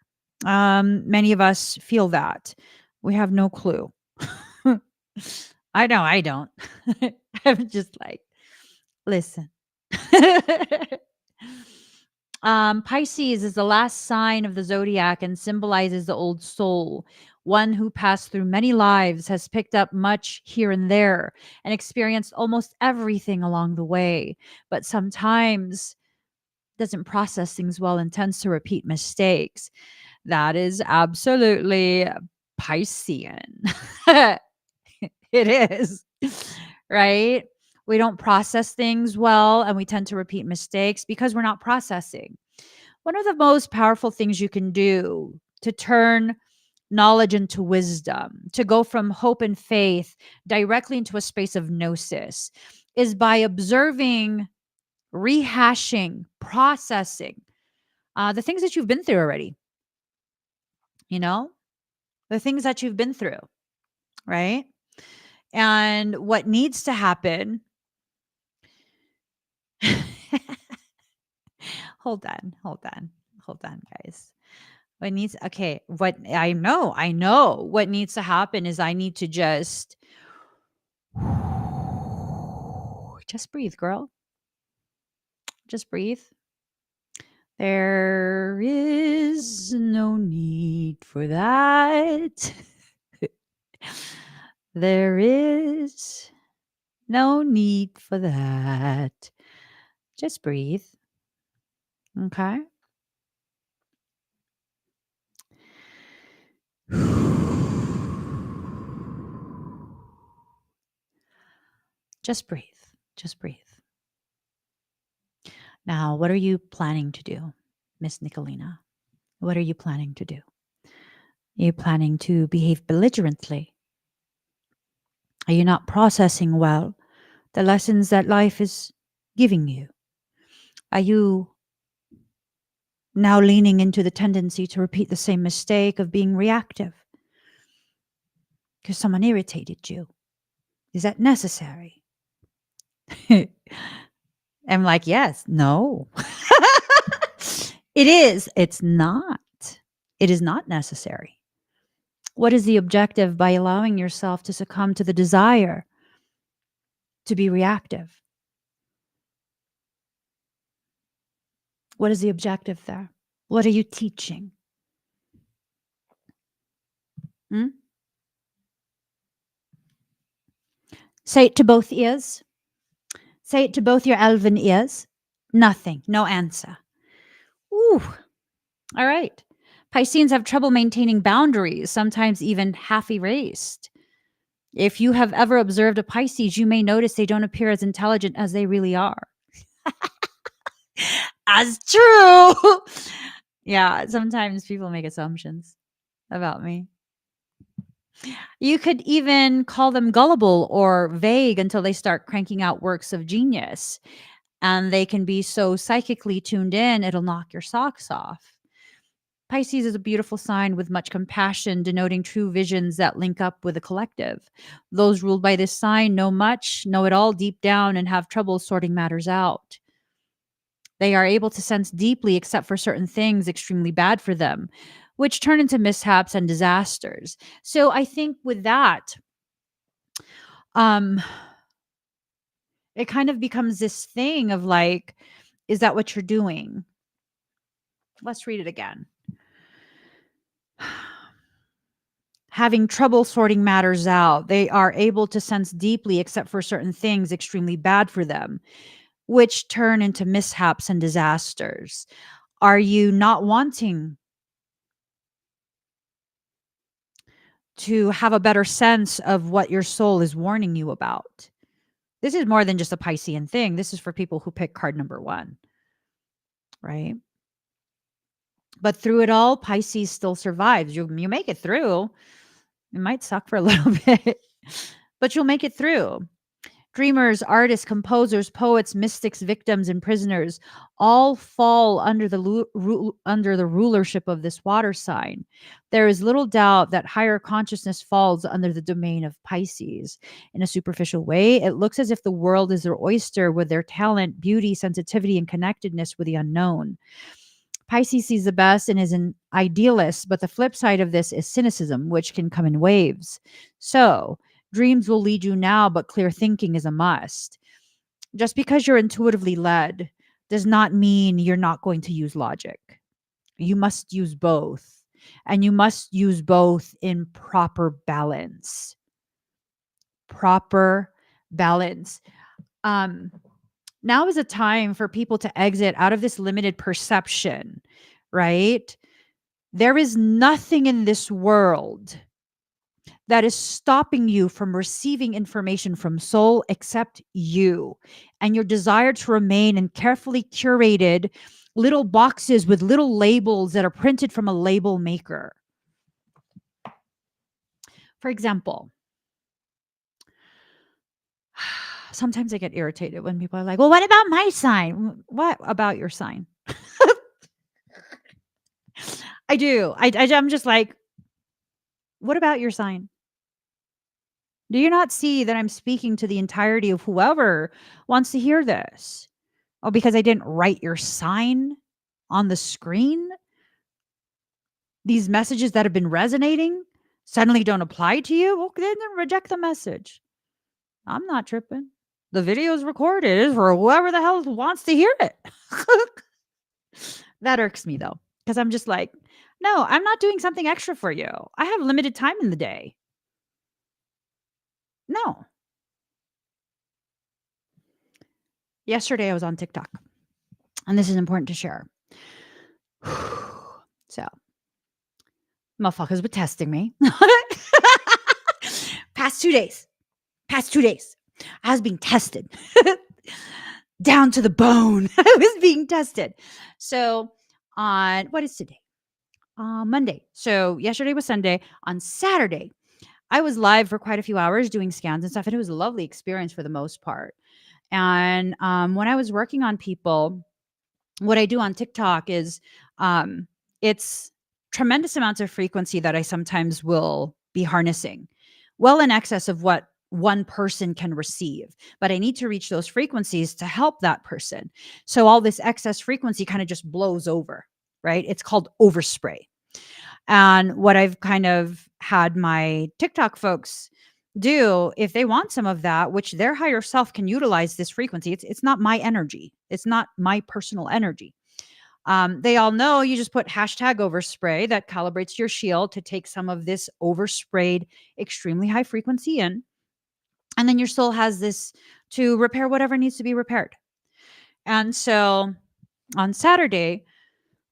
A: Many of us feel that. We have no clue. I know I don't. I'm just like, listen. Pisces is the last sign of the zodiac and symbolizes the old soul. One who passed through many lives, has picked up much here and there, and experienced almost everything along the way, but sometimes doesn't process things well and tends to repeat mistakes. That is absolutely Piscean. It is, right? We don't process things well and we tend to repeat mistakes because we're not processing. One of the most powerful things you can do to turn knowledge into wisdom, to go from hope and faith directly into a space of gnosis, is by observing, rehashing, processing the things that you've been through already, you know, the things that you've been through, right? And what needs to happen. Hold on, guys. What needs, okay, I know. What needs to happen is I need to just breathe, girl. Just breathe. There is no need for that. There is no need for that. Just breathe. Okay. Just breathe. Just breathe. Now, what are you planning to do, Miss Nicolina? What are you planning to do? Are you planning to behave belligerently? Are you not processing well the lessons that life is giving you? Are you now leaning into the tendency to repeat the same mistake of being reactive because someone irritated you? Is that necessary? I'm like, yes, no. It is. It's not. It is not necessary. What is the objective by allowing yourself to succumb to the desire to be reactive? What is the objective there? What are you teaching? Hmm? Say it to both ears. Say it to both your elven ears. Nothing. No answer. Ooh. All right. Pisceans have trouble maintaining boundaries, sometimes even half erased. If you have ever observed a Pisces, you may notice they don't appear as intelligent as they really are. That's true. Yeah, sometimes people make assumptions about me. You could even call them gullible or vague until they start cranking out works of genius. And they can be so psychically tuned in, it'll knock your socks off. Pisces is a beautiful sign with much compassion, denoting true visions that link up with the collective. Those ruled by this sign know much, know it all deep down, and have trouble sorting matters out. They are able to sense deeply, except for certain things extremely bad for them, which turn into mishaps and disasters. So I think with that, um, it kind of becomes this thing of like, is that what you're doing? Let's read it again. Having trouble sorting matters out. They are able to sense deeply, except for certain things extremely bad for them, which turn into mishaps and disasters. Are you not wanting to have a better sense of what your soul is warning you about? This is more than just a Piscean thing. This is for people who pick card number 1, right? But through it all, Pisces still survives. You make it through. It might suck for a little bit, but you'll make it through. Dreamers, artists, composers, poets, mystics, victims, and prisoners all fall under the rulership of this water sign. There is little doubt that higher consciousness falls under the domain of Pisces. In a superficial way, it looks as if the world is their oyster with their talent, beauty, sensitivity, and connectedness with the unknown. Pisces sees the best and is an idealist, but the flip side of this is cynicism, which can come in waves. So, dreams will lead you now, but clear thinking is a must. Just because you're intuitively led does not mean you're not going to use logic. You must use both, and you must use both in proper balance. Proper balance. Now is a time for people to exit out of this limited perception, right? There is nothing in this world that is stopping you from receiving information from soul except you and your desire to remain in carefully curated little boxes with little labels that are printed from a label maker. For example, sometimes I get irritated when people are like, well, what about my sign? What about your sign? I do. I'm just like, what about your sign? Do you not see that I'm speaking to the entirety of whoever wants to hear this? Oh, because I didn't write your sign on the screen? These messages that have been resonating suddenly don't apply to you? Well, then reject the message. I'm not tripping. The video is recorded. It is for whoever the hell wants to hear it. That irks me though, because I'm just like, no, I'm not doing something extra for you. I have limited time in the day. No. Yesterday I was on TikTok, and this is important to share. So, motherfuckers were testing me. Past 2 days. I was being tested down to the bone. I was being tested. So on what is today? Monday. So yesterday was Sunday. On Saturday, I was live for quite a few hours doing scans and stuff, and it was a lovely experience for the most part. And when I was working on people, what I do on TikTok is um, it's tremendous amounts of frequency that I sometimes will be harnessing, well in excess of what one person can receive. But I need to reach those frequencies to help that person. So all this excess frequency kind of just blows over, right? It's called overspray. And what I've kind of had my TikTok folks do, if they want some of that, which their higher self can utilize this frequency, it's not my energy. It's not my personal energy. They all know you just put hashtag overspray that calibrates your shield to take some of this oversprayed, extremely high frequency in. And then your soul has this to repair whatever needs to be repaired. And so on Saturday,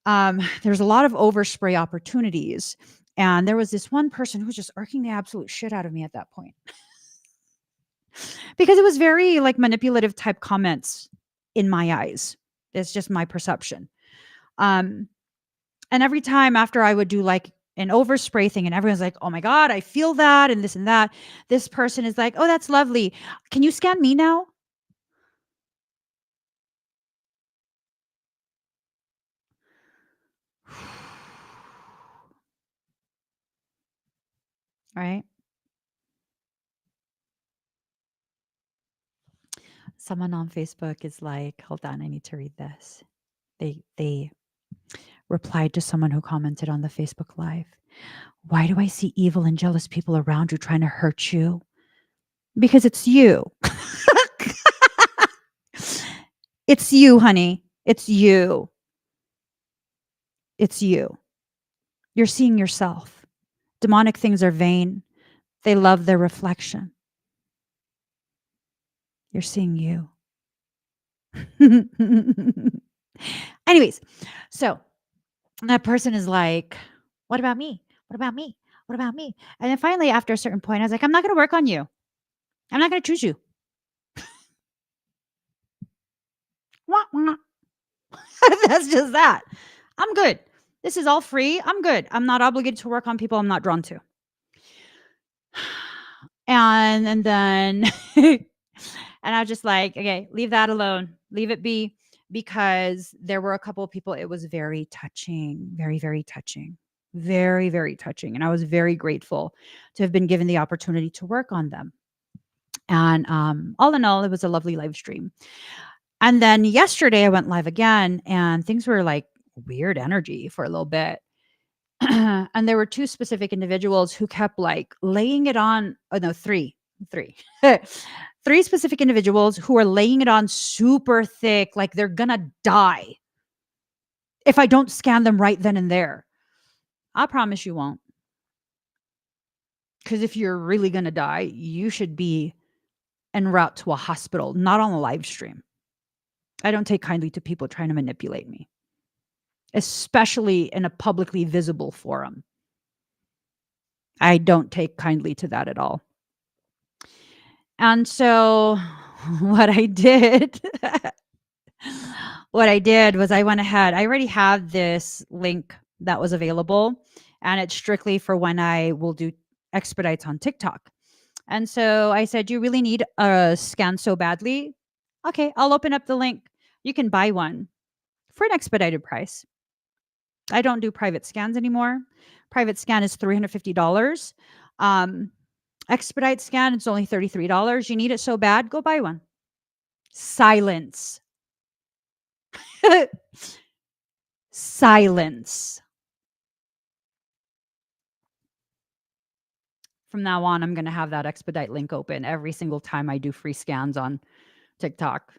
A: there's a lot of overspray opportunities. And there was this one person who was just irking the absolute shit out of me at that point because it was very like manipulative type comments in my eyes. It's just my perception. Um, and every time after I would do like an overspray thing and everyone's like, oh my God, I feel that and this and that. This person is like, oh, that's lovely. Can you scan me now? Right. Someone on Facebook is like, hold on, I need to read this. They replied to someone who commented on the Facebook Live. Why do I see evil and jealous people around you trying to hurt you? Because it's you. It's you, honey. It's you. It's you. You're seeing yourself. Demonic things are vain. They love their reflection. You're seeing you. Anyways, so that person is like, what about me? What about me? What about me? And then finally, after a certain point, I was like, I'm not going to work on you. I'm not going to choose you. Wah, wah. That's just that. I'm good. This is all free. I'm good. I'm not obligated to work on people I'm not drawn to. And then and I was just like, okay, leave that alone. Leave it be, because there were a couple of people, it was very touching, very, very touching. Very, very touching. And I was very grateful to have been given the opportunity to work on them. And all in all, it was a lovely live stream. And then yesterday I went live again and things were like weird energy for a little bit. And there were two specific individuals who kept like laying it on. Oh no, three. Three specific individuals who are laying it on super thick, like they're gonna die if I don't scan them right then and there. I promise you won't. Because if you're really gonna die, you should be en route to a hospital, not on a live stream. I don't take kindly to people trying to manipulate me, especially in a publicly visible forum. I don't take kindly to that at all. And so what I did what I did was I went ahead. I already had this link that was available, and it's strictly for when I will do expedites on TikTok. And so I said, you really need a scan so badly? Okay, I'll open up the link. You can buy one for an expedited price. I don't do private scans anymore. Private scan is $350. Expedite scan, it's only $33. You need it so bad, go buy one. Silence. Silence. From now on, I'm going to have that expedite link open every single time I do free scans on TikTok.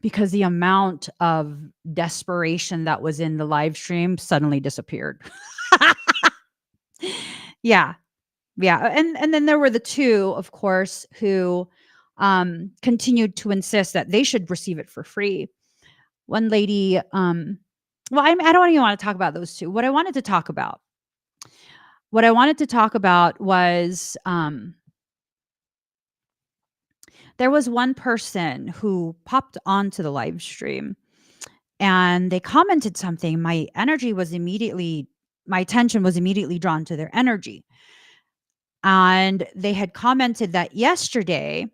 A: Because the amount of desperation that was in the live stream suddenly disappeared. Yeah. Yeah. And then there were the two, of course, who continued to insist that they should receive it for free. One lady, well, I don't even want to talk about those two. What I wanted to talk about was There was one person who popped onto the live stream and they commented something. My attention was immediately drawn to their energy. And they had commented that yesterday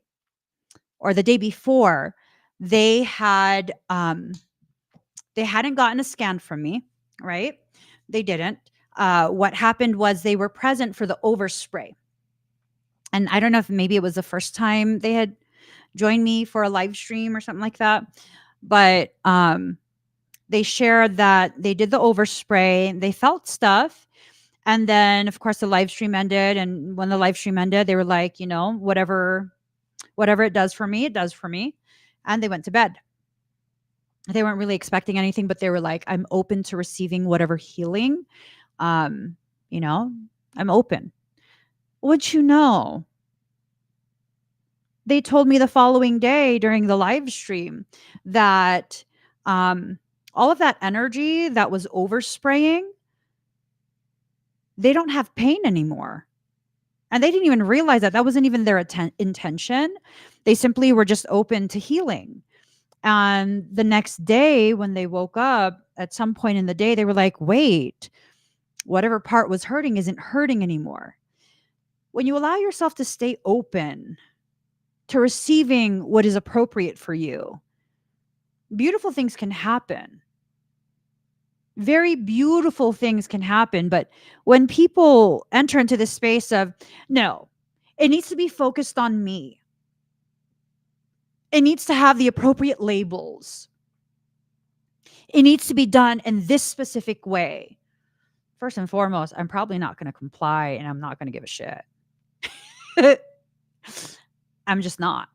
A: or the day before, they hadn't gotten a scan from me, right? They didn't. What happened was they were present for the overspray. And I don't know if maybe it was the first time they had joined me for a live stream or something like that. But they shared that they did the overspray, they felt stuff. And then, of course, the live stream ended. And when the live stream ended, they were like, whatever it does for me, it does for me. And they went to bed. They weren't really expecting anything, but they were like, I'm open to receiving whatever healing. Um, you know, I'm open. Would you know? They told me the following day during the live stream that all of that energy that was overspraying, they don't have pain anymore. And they didn't even realize that wasn't even their intention. They simply were just open to healing. And the next day, when they woke up, at some point in the day, they were like, wait, whatever part was hurting isn't hurting anymore. When you allow yourself to stay open to receiving what is appropriate for you, beautiful things can happen. Very beautiful things can happen. But when people enter into this space of, no, it needs to be focused on me, it needs to have the appropriate labels, it needs to be done in this specific way. First and foremost, I'm probably not going to comply and I'm not going to give a shit. I'm just not.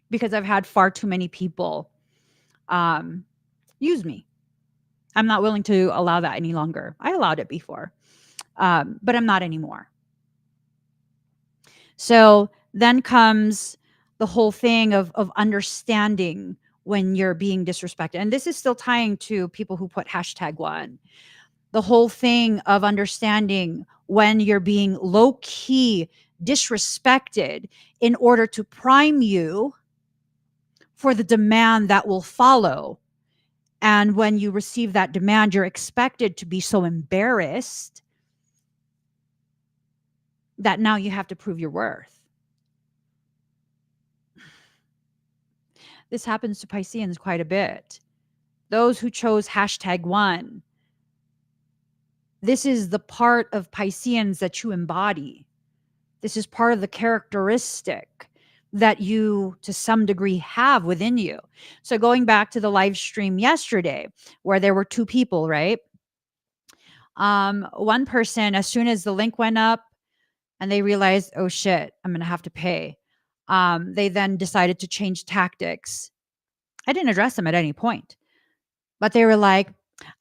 A: Because I've had far too many people use me. I'm not willing to allow that any longer. I allowed it before, but I'm not anymore. So then comes the whole thing of understanding when you're being disrespected. And this is still tying to people who put #1. The whole thing of understanding when you're being low key disrespected in order to prime you for the demand that will follow. And when you receive that demand, you're expected to be so embarrassed that now you have to prove your worth. This happens to Pisceans quite a bit. Those who chose #1, this is the part of Pisceans that you embody. This is part of the characteristic that you, to some degree, have within you. So going back to the live stream yesterday, where there were two people, right? One person, as soon as the link went up and they realized, oh shit, I'm going to have to pay. They then decided to change tactics. I didn't address them at any point, but they were like,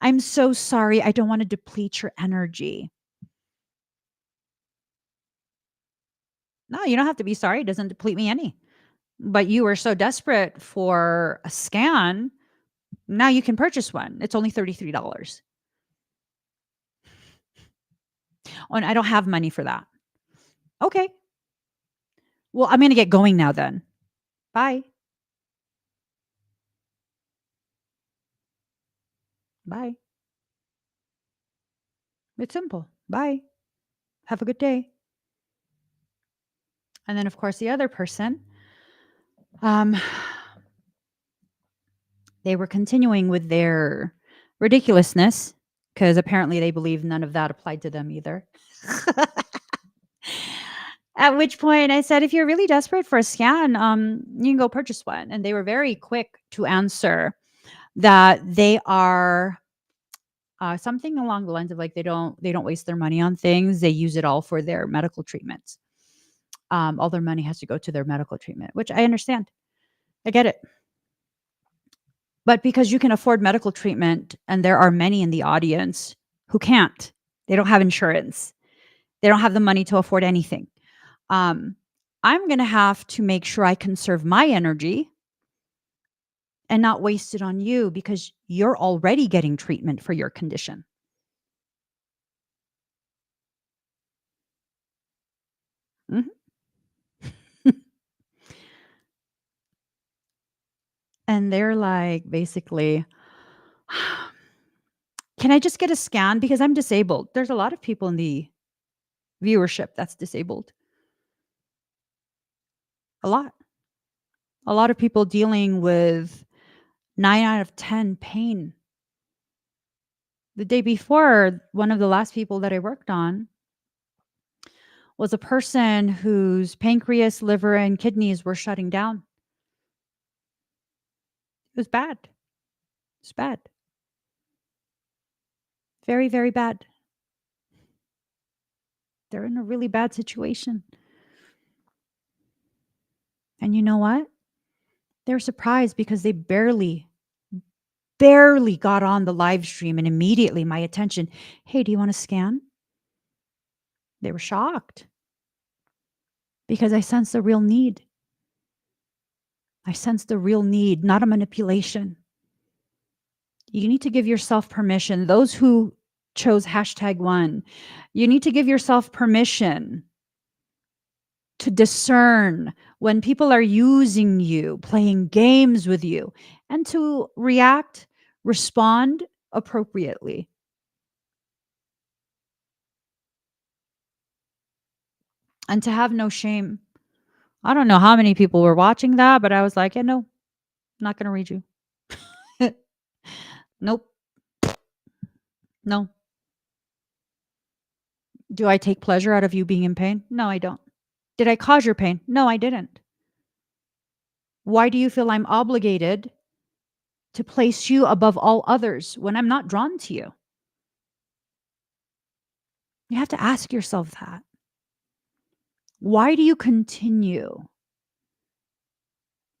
A: I'm so sorry. I don't want to deplete your energy. No, you don't have to be sorry. It doesn't deplete me any. But you were so desperate for a scan. Now you can purchase one. It's only $33. Oh, and I don't have money for that. Okay. Well, I'm going to get going now then. Bye. Bye. It's simple. Bye. Have a good day. And then, of course, the other person, they were continuing with their ridiculousness because apparently they believe none of that applied to them either. At which point I said, if you're really desperate for a scan, you can go purchase one. And they were very quick to answer that they are something along the lines of like they don't waste their money on things. They use it all for their medical treatments. All their money has to go to their medical treatment, which I understand. I get it. But because you can afford medical treatment, and there are many in the audience who can't, they don't have insurance, they don't have the money to afford anything. I'm going to have to make sure I conserve my energy and not waste it on you because you're already getting treatment for your condition. Mm-hmm. And they're like, basically, can I just get a scan? Because I'm disabled. There's a lot of people in the viewership that's disabled. A lot. A lot of people dealing with 9 out of 10 pain. The day before, one of the last people that I worked on was a person whose pancreas, liver, and kidneys were shutting down. It was bad. It's bad. Very, very bad. They're in a really bad situation. And you know what? They're surprised because they barely got on the live stream, and immediately my attention, "Hey, do you want to scan?" They were shocked because I sensed the real need. I sensed the real need, not a manipulation. You need to give yourself permission. Those who chose #1, you need to give yourself permission to discern when people are using you, playing games with you, and to react, respond appropriately. And to have no shame. I don't know how many people were watching that, but I was like, yeah, no, I'm not going to read you. Nope. No. Do I take pleasure out of you being in pain? No, I don't. Did I cause your pain? No, I didn't. Why do you feel I'm obligated to place you above all others when I'm not drawn to you? You have to ask yourself that. Why do you continue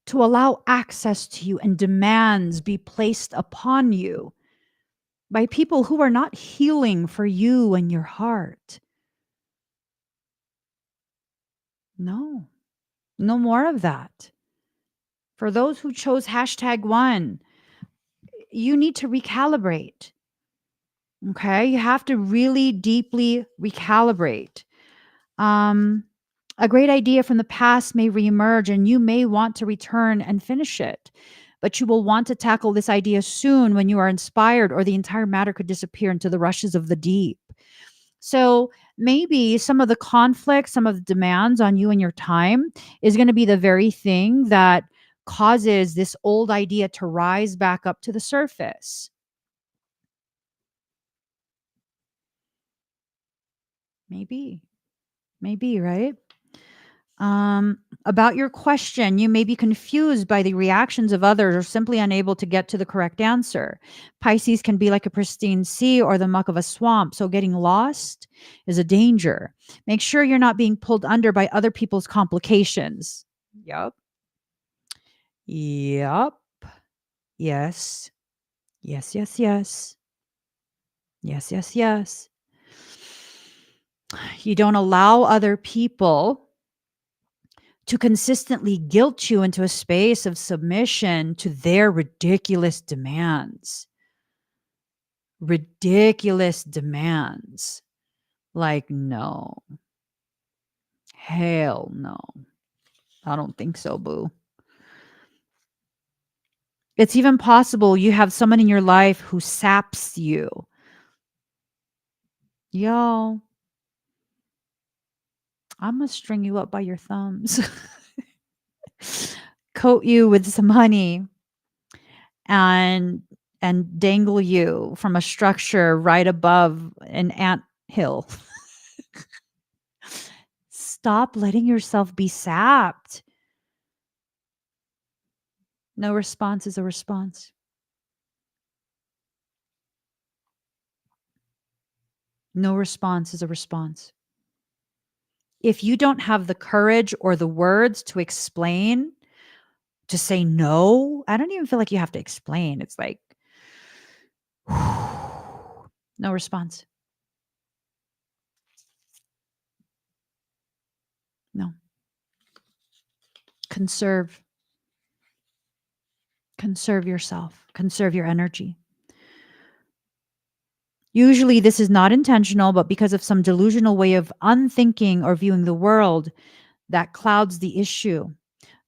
A: to allow access to you and demands be placed upon you by people who are not healing for you and your heart? No, no more of that. For those who chose #1, you need to recalibrate. Okay. You have to really deeply recalibrate. Um, a great idea from the past may reemerge and you may want to return and finish it, but you will want to tackle this idea soon when you are inspired, or the entire matter could disappear into the rushes of the deep. So maybe some of the conflict, some of the demands on you and your time is going to be the very thing that causes this old idea to rise back up to the surface. Maybe, maybe, right? About your question, you may be confused by the reactions of others or simply unable to get to the correct answer. Pisces can be like a pristine sea or the muck of a swamp, so getting lost is a danger. Make sure you're not being pulled under by other people's complications. Yep. Yep. Yes. Yes, yes, yes. Yes, yes, yes. You don't allow other people to consistently guilt you into a space of submission to their ridiculous demands. Ridiculous demands. Like, no. Hell no. I don't think so, boo. It's even possible you have someone in your life who saps you. Yo, I'm gonna string you up by your thumbs, coat you with some honey, and dangle you from a structure right above an ant hill. Stop letting yourself be sapped. No response is a response. No response is a response. If you don't have the courage or the words to explain, to say no, I don't even feel like you have to explain. It's like, no response. No. Conserve. Conserve yourself. Conserve your energy. Usually this is not intentional, but because of some delusional way of unthinking or viewing the world, that clouds the issue.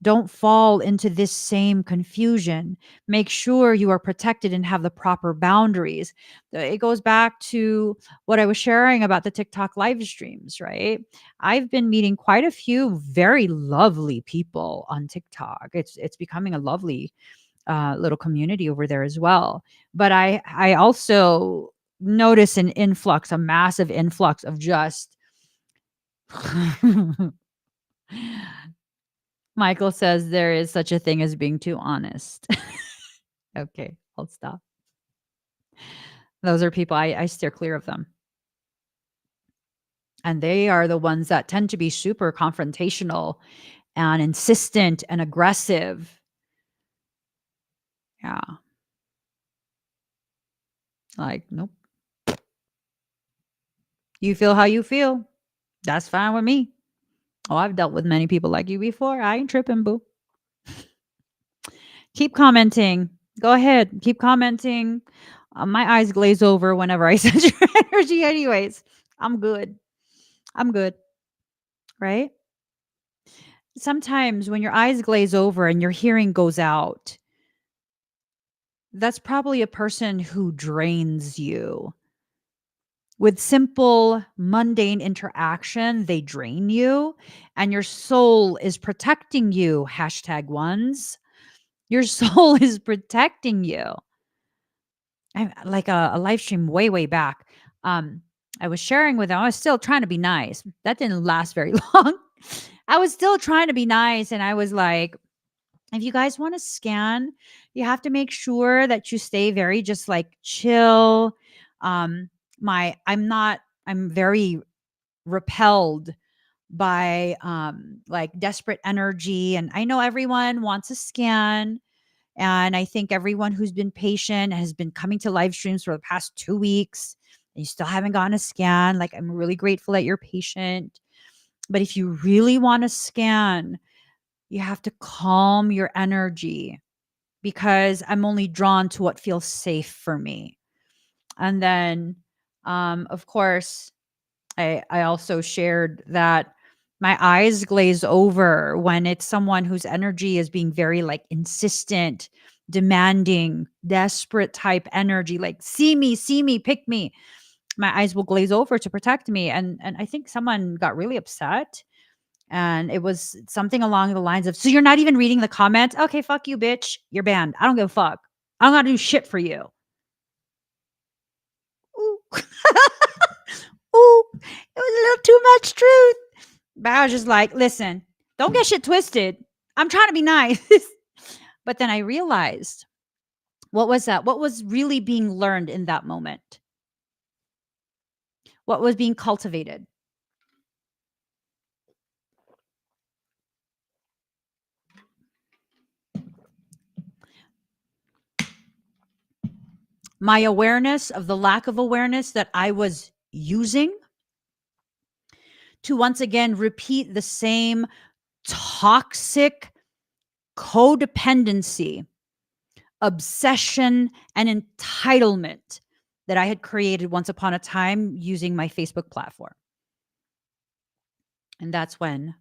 A: Don't fall into this same confusion. Make sure you are protected and have the proper boundaries. It goes back to what I was sharing about the TikTok live streams, right? I've been meeting quite a few very lovely people on TikTok. It's becoming a lovely little community over there as well. But I also notice an influx, a massive influx of just Michael says there is such a thing as being too honest. Okay, I'll stop. Those are people I steer clear of them. And they are the ones that tend to be super confrontational and insistent and aggressive. Yeah. Like, nope. You feel how you feel. That's fine with me. Oh, I've dealt with many people like you before. I ain't tripping, boo. Keep commenting. Go ahead. Keep commenting. My eyes glaze over whenever I sense your energy, anyways. I'm good. I'm good. Right? Sometimes when your eyes glaze over and your hearing goes out, that's probably a person who drains you. With simple, mundane interaction, they drain you, and your soul is protecting you. Hashtag ones. Your soul is protecting you. I like a live stream way back. Um, I was sharing with them. I was still trying to be nice. That didn't last very long. I was still trying to be nice, and I was like, if you guys want to scan, you have to make sure that you stay very just like chill. I'm very repelled by like desperate energy, and I know everyone wants a scan, and I think everyone who's been patient has been coming to live streams for the past 2 weeks and you still haven't gotten a scan. Like, I'm really grateful that you're patient. But if you really want to scan, you have to calm your energy, because I'm only drawn to what feels safe for me. And then, of course, I also shared that my eyes glaze over when it's someone whose energy is being very like insistent, demanding, desperate type energy, like see me, pick me. My eyes will glaze over to protect me. And I think someone got really upset. And it was something along the lines of, so you're not even reading the comments? Okay, fuck you, bitch. You're banned. I don't give a fuck. I don't gotta do shit for you. Ooh. Ooh, it was a little too much truth. But I was just like, listen, don't get shit twisted. I'm trying to be nice. But then I realized, what was that? What was really being learned in that moment? What was being cultivated? My awareness of the lack of awareness that I was using to once again repeat the same toxic codependency, obsession, and entitlement that I had created once upon a time using my Facebook platform. And that's when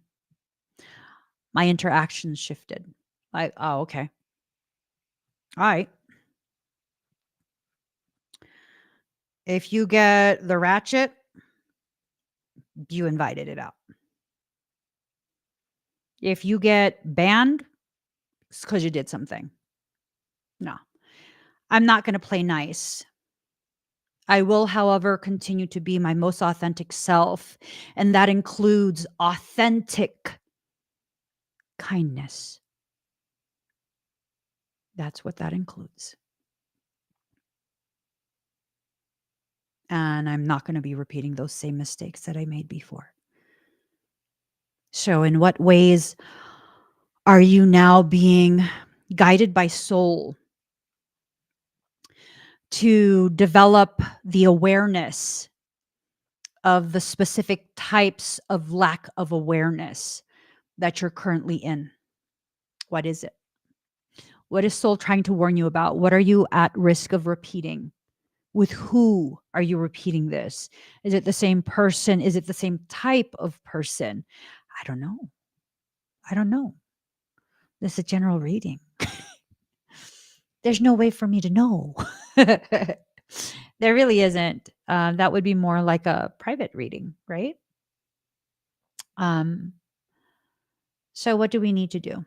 A: my interactions shifted. Like, oh, okay. All right. If you get the ratchet, you invited it out. If you get banned, it's because you did something. No, I'm not going to play nice. I will, however, continue to be my most authentic self. And that includes authentic kindness. That's what that includes. And I'm not going to be repeating those same mistakes that I made before. So, in what ways are you now being guided by soul to develop the awareness of the specific types of lack of awareness that you're currently in? What is it? What is soul trying to warn you about? What are you at risk of repeating? With who are you repeating this? Is it the same person? Is it the same type of person? I don't know. I don't know. This is a general reading. There's no way for me to know. There really isn't. That would be more like a private reading, right? Um, so what do we need to do?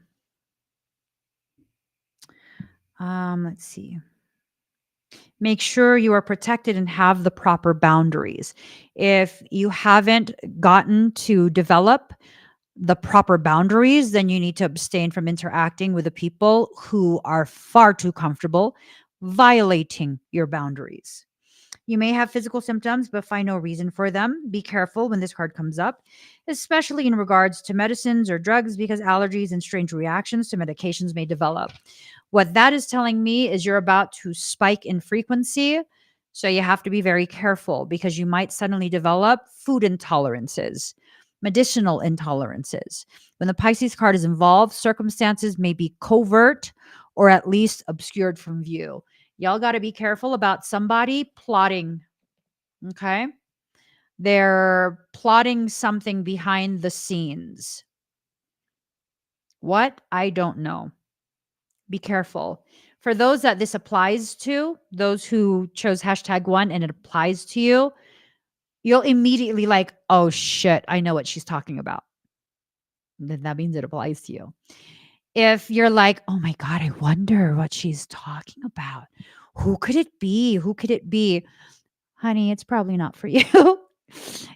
A: Let's see. Make sure you are protected and have the proper boundaries. If you haven't gotten to develop the proper boundaries, then you need to abstain from interacting with the people who are far too comfortable violating your boundaries. You may have physical symptoms, but find no reason for them. Be careful when this card comes up, especially in regards to medicines or drugs, because allergies and strange reactions to medications may develop. What that is telling me is you're about to spike in frequency. So you have to be very careful because you might suddenly develop food intolerances, medicinal intolerances. When the Pisces card is involved, circumstances may be covert or at least obscured from view. Y'all got to be careful about somebody plotting. Okay. They're plotting something behind the scenes. What? I don't know. Be careful. For those that this applies to, those who chose #1 and it applies to you, you'll immediately like, oh shit, I know what she's talking about. Then that means it applies to you. If you're like, oh my God, I wonder what she's talking about. Who could it be? Who could it be? Honey, it's probably not for you.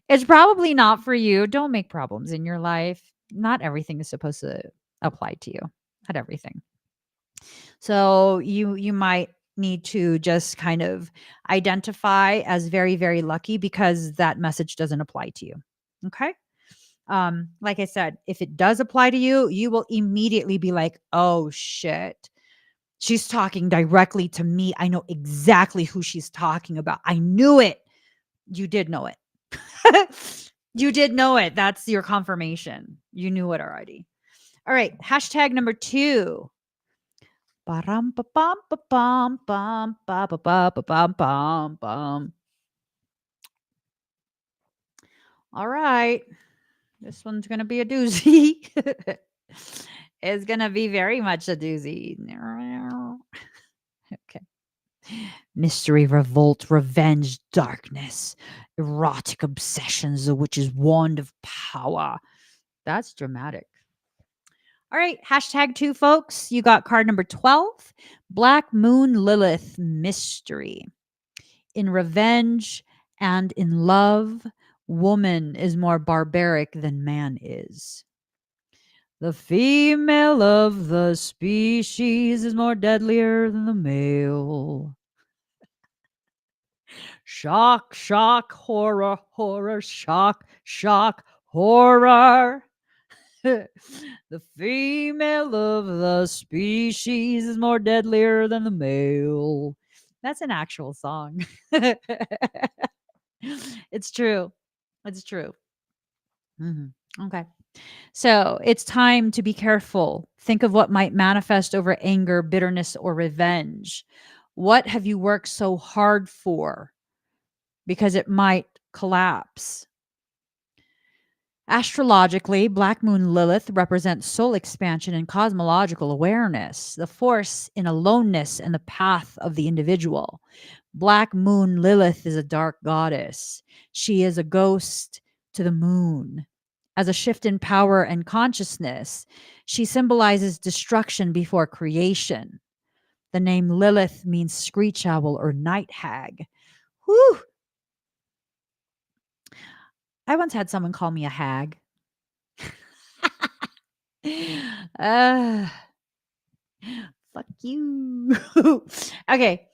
A: It's probably not for you. Don't make problems in your life. Not everything is supposed to apply to you. Not everything. So you might need to just kind of identify as very, very lucky because that message doesn't apply to you. Okay. Like I said, if it does apply to you, you will immediately be like, oh shit. She's talking directly to me. I know exactly who she's talking about. I knew it. You did know it. You did know it. That's your confirmation. You knew it already. All right. Number 2. Ba-rum, ba-bum, ba-bum, bum, ba, ba, ba, ba, bum, bum, bum. All right. This one's going to be a doozy. It's going to be very much a doozy. Okay. Mystery, revolt, revenge, darkness, erotic obsessions, the witch's wand of power. That's dramatic. All right, #2, folks. You got card number 12, Black Moon Lilith Mystery. In revenge and in love, woman is more barbaric than man is. The female of the species is more deadlier than the male. Shock, shock, horror, horror, shock, shock, horror. The female of the species is more deadlier than the male. That's an actual song. It's true. It's true. Okay. So it's time to be careful. Think of what might manifest over anger, bitterness, or revenge. What have you worked so hard for? Because it might collapse. Astrologically, Black Moon Lilith represents soul expansion and cosmological awareness, the force in aloneness and the path of the individual. Black Moon Lilith is a dark goddess. She is a ghost to the moon. As a shift in power and consciousness, she symbolizes destruction before creation. The name Lilith means screech owl or night hag. Whew. I once had someone call me a hag. uh, fuck you. Okay.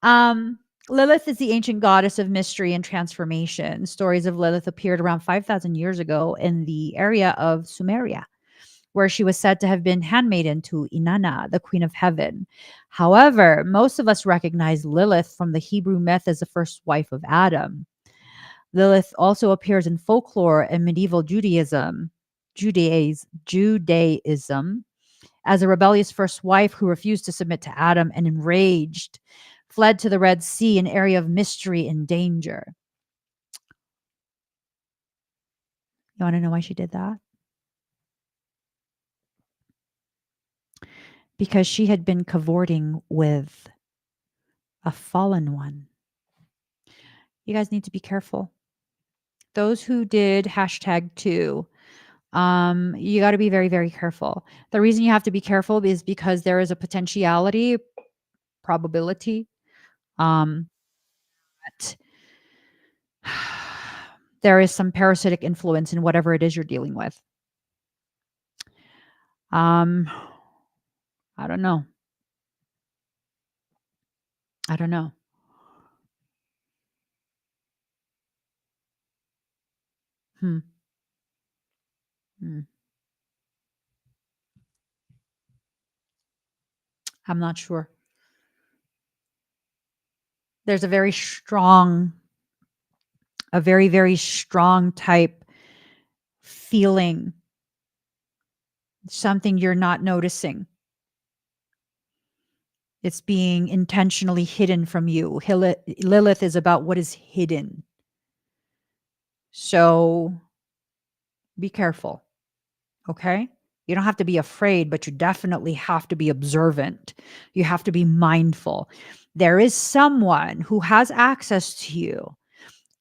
A: Um, Lilith is the ancient goddess of mystery and transformation. Stories of Lilith appeared around 5,000 years ago in the area of Sumeria, where she was said to have been handmaiden to Inanna, the queen of heaven. However, most of us recognize Lilith from the Hebrew myth as the first wife of Adam. Lilith also appears in folklore and medieval Judaism as a rebellious first wife who refused to submit to Adam and enraged, fled to the Red Sea, an area of mystery and danger. You want to know why she did that? because she had been cavorting with a fallen one. You guys need to be careful. Those who did #2, you got to be very, very careful. The reason you have to be careful is because there is a potentiality, probability, um, that there is some parasitic influence in whatever it is you're dealing with. Um, I don't know. I don't know. Hmm. Hmm. I'm not sure. There's a very, very strong type feeling, something you're not noticing. It's being intentionally hidden from you. Lilith is about what is hidden. So be careful. Okay. You don't have to be afraid, but you definitely have to be observant. You have to be mindful. There is someone who has access to you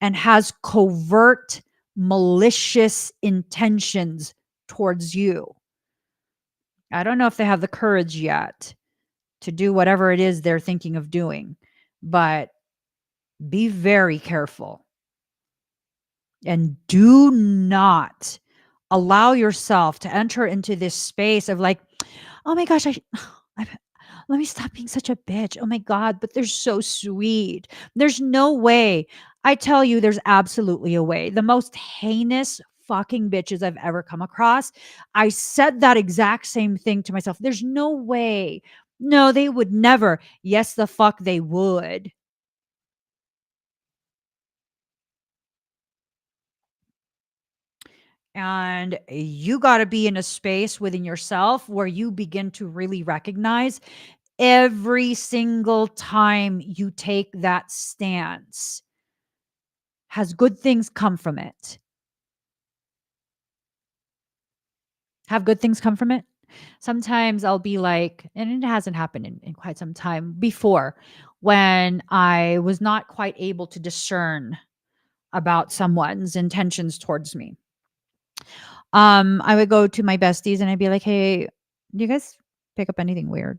A: and has covert, malicious intentions towards you. I don't know if they have the courage yet to do whatever it is they're thinking of doing, but be very careful and do not allow yourself to enter into this space of like, oh my gosh, I let me stop being such a bitch. Oh my God, but they're so sweet. There's no way. I tell you, there's absolutely a way. The most heinous fucking bitches I've ever come across. I said that exact same thing to myself. There's no way. No, they would never. Yes, the fuck they would. And you got to be in a space within yourself where you begin to really recognize every single time you take that stance has good things come from it. Have good things come from it? Sometimes I'll be like, and it hasn't happened in quite some time before, when I was not quite able to discern about someone's intentions towards me. I would go to my besties and I'd be like, "Hey, do you guys pick up anything weird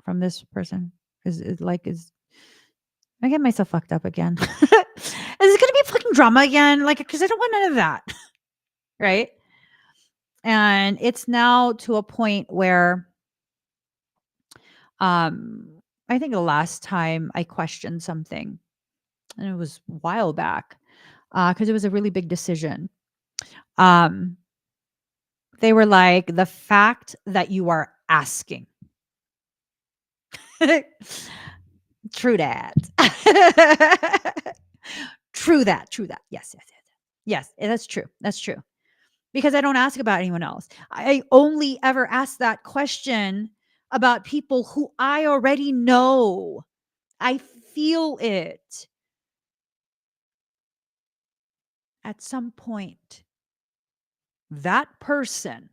A: from this person? Is I get myself fucked up again? Is it gonna be fucking drama again? Like, because I don't want none of that, right?" And it's now to a point where, um, I think the last time I questioned something, and it was a while back, because it was a really big decision. Um, they were like, "The fact that you are asking." True that. True that, true that. Yes, yes, yes. Yes, that's true. That's true. Because I don't ask about anyone else. I only ever ask that question about people who I already know. I feel it at some point. That person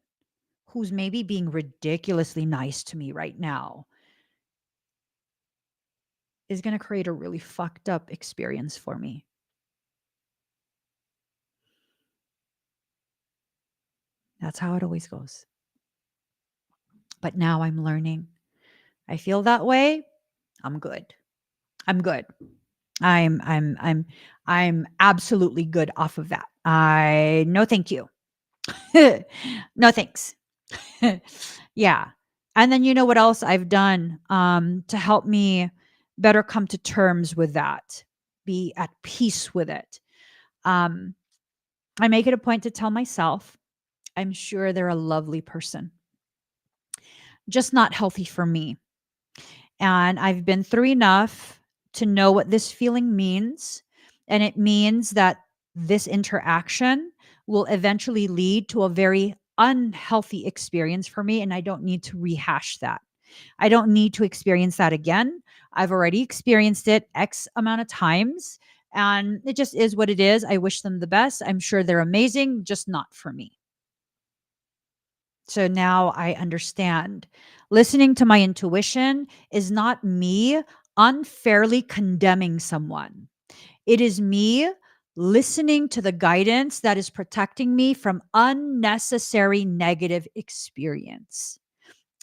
A: who's maybe being ridiculously nice to me right now is going to create a really fucked up experience for me. That's how it always goes. But now I'm learning. I feel that way. I'm good. I'm good. I'm absolutely good off of that. I no thank you. No thanks. Yeah. And then you know what else I've done to help me better come to terms with that, be at peace with it. Um, I make it a point to tell myself, I'm sure they're a lovely person, just not healthy for me. And I've been through enough to know what this feeling means. And it means that this interaction will eventually lead to a very unhealthy experience for me. And I don't need to rehash that. I don't need to experience that again. I've already experienced it X amount of times. And it just is what it is. I wish them the best. I'm sure they're amazing, just not for me. So now I understand. Listening to my intuition is not me unfairly condemning someone. It is me listening to the guidance that is protecting me from unnecessary negative experience.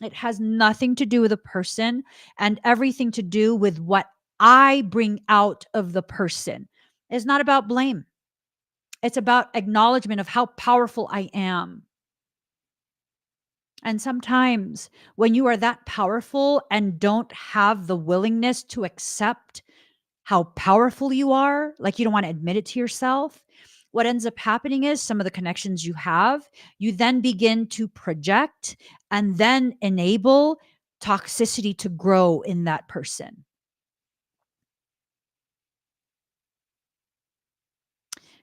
A: It has nothing to do with a person and everything to do with what I bring out of the person. It's not about blame. It's about acknowledgement of how powerful I am. And sometimes when you are that powerful and don't have the willingness to accept how powerful you are, like you don't want to admit it to yourself, what ends up happening is some of the connections you have, you then begin to project and then enable toxicity to grow in that person.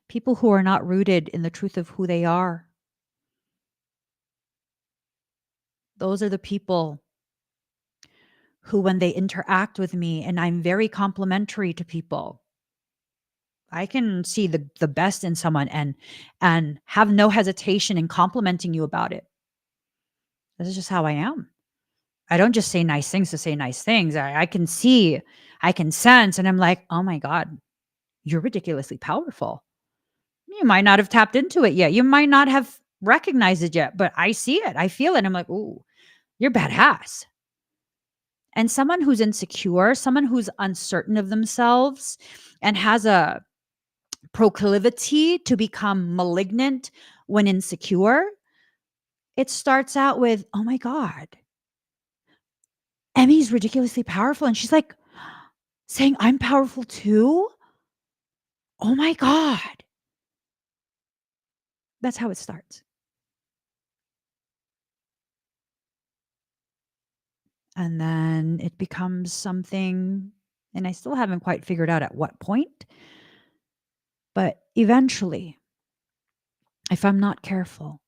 A: People who are not rooted in the truth of who they are, those are the people who, when they interact with me, and I'm very complimentary to people, I can see the best in someone and have no hesitation in complimenting you about it. This is just how I am. I don't just say nice things to say nice things. I can see, I can sense, and I'm like, oh my God, you're ridiculously powerful. You might not have tapped into it yet. You might not have recognized it yet, but I see it. I feel it. I'm like, ooh, you're badass. And someone who's insecure, someone who's uncertain of themselves and has a proclivity to become malignant when insecure, it starts out with, oh my God, Emmy's ridiculously powerful. And she's like saying, I'm powerful too. Oh my God. That's how it starts. And then it becomes something, and I still haven't quite figured out at what point, but eventually, if I'm not careful,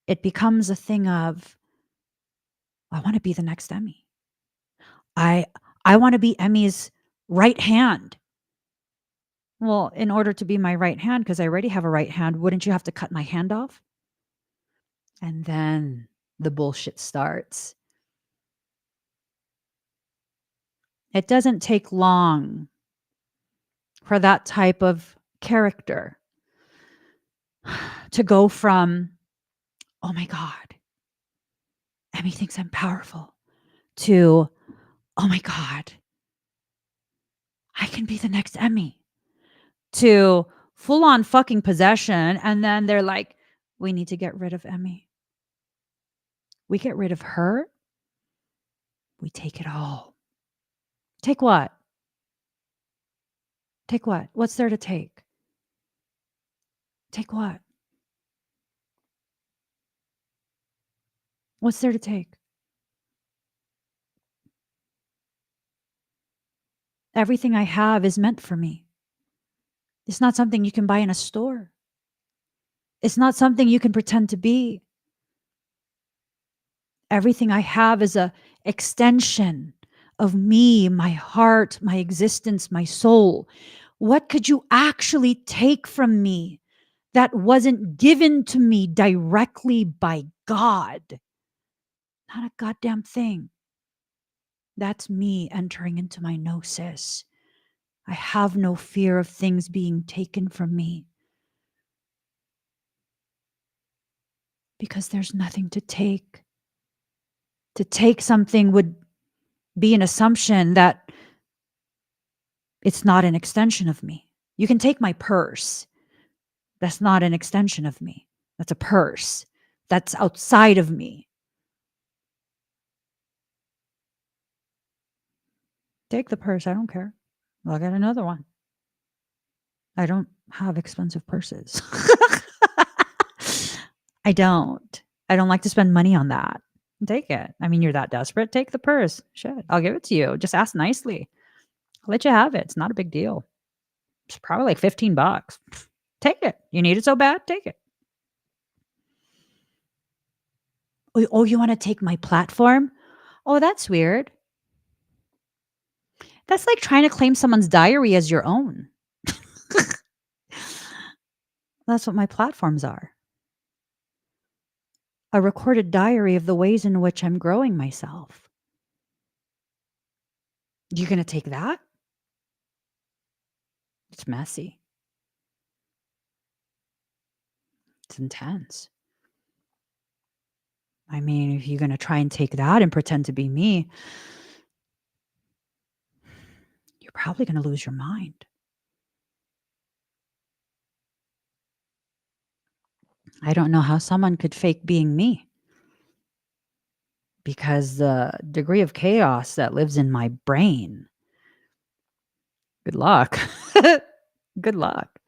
A: it becomes a thing of, I want to be the next Emmy. I I want to be Emmy's right hand. Well, in order to be my right hand, because I already have a right hand, wouldn't you have to cut my hand off? And then the bullshit starts. It doesn't take long for that type of character to go from, oh my God, Emmy thinks I'm powerful, to, oh my God, I can be the next Emmy, to full on fucking possession. And then they're like, we need to get rid of Emmy. We get rid of her. We take it all. Take what? Take what? What's there to take? Take what? What's there to take? Everything I have is meant for me. It's not something you can buy in a store. It's not something you can pretend to be. Everything I have is a extension of me, my heart, my existence, my soul. What could you actually take from me that wasn't given to me directly by God? Not a goddamn thing. That's me entering into my gnosis. I have no fear of things being taken from me because there's nothing to take. To take something would be an assumption that it's not an extension of me. You can take my purse. That's not an extension of me. That's a purse. That's outside of me. Take the purse. I don't care. I'll get another one. I don't have expensive purses. I don't. I don't like to spend money on that. Take it. I mean, you're that desperate. Take the purse. Shit. I'll give it to you. Just ask nicely. I'll let you have it. It's not a big deal. It's probably like $15. Take it. You need it so bad? Take it. Oh, you want to take my platform? Oh, that's weird. That's like trying to claim someone's diary as your own. That's what my platforms are. a recorded diary of the ways in which I'm growing myself. You going to take that? It's messy. It's intense. I mean, if you're going to try and take that and pretend to be me, you're probably going to lose your mind. I don't know how someone could fake being me, because the degree of chaos that lives in my brain, good luck. Good luck.